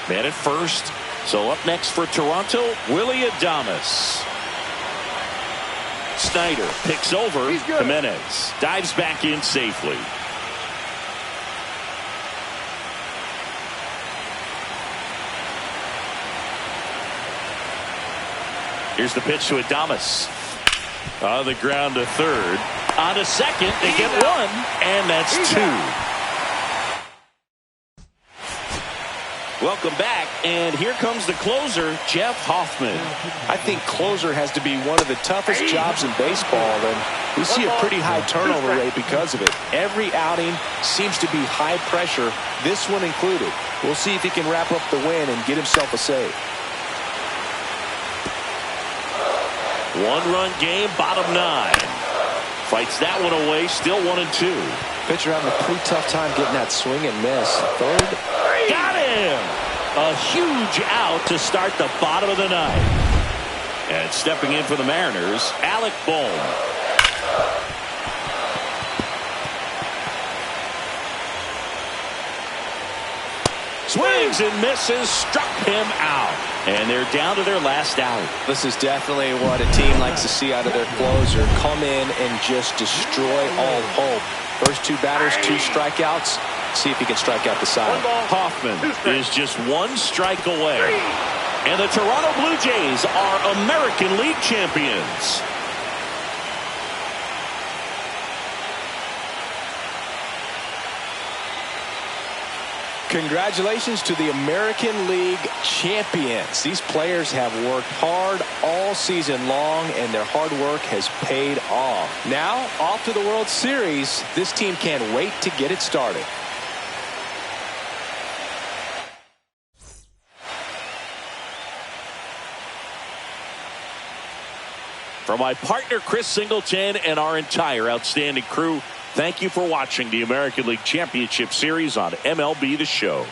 Man at first. So up next for Toronto, Willy Adames. Snyder picks over. Jimenez dives back in safely. Here's the pitch to Adames. On the ground to third. On to second. They get one. And that's two. Welcome back, and here comes the closer, Jeff Hoffman. I think closer has to be one of the toughest jobs in baseball, and we see a pretty high turnover rate because of it. Every outing seems to be high pressure, this one included. We'll see if he can wrap up the win and get himself a save. One-run game, bottom 9. Fights that one away, still 1-2. Pitcher having a pretty tough time getting that swing and miss. Third. Got him! A huge out to start the bottom of the 9th. And stepping in for the Mariners, Alec Bohm. Swings and misses, struck him out. And they're down to their last out. This is definitely what a team likes to see out of their closer. Come in and just destroy all hope. First 2 batters, 2 strikeouts. See if he can strike out the side. Hoffman is just 1 strike away. And the Toronto Blue Jays are American League champions. Congratulations to the American League champions. These players have worked hard all season long, and their hard work has paid off. Now, off to the World Series. This team can't wait to get it started. For my partner, Chris Singleton, and our entire outstanding crew, thank you for watching the American League Championship Series on MLB The Show.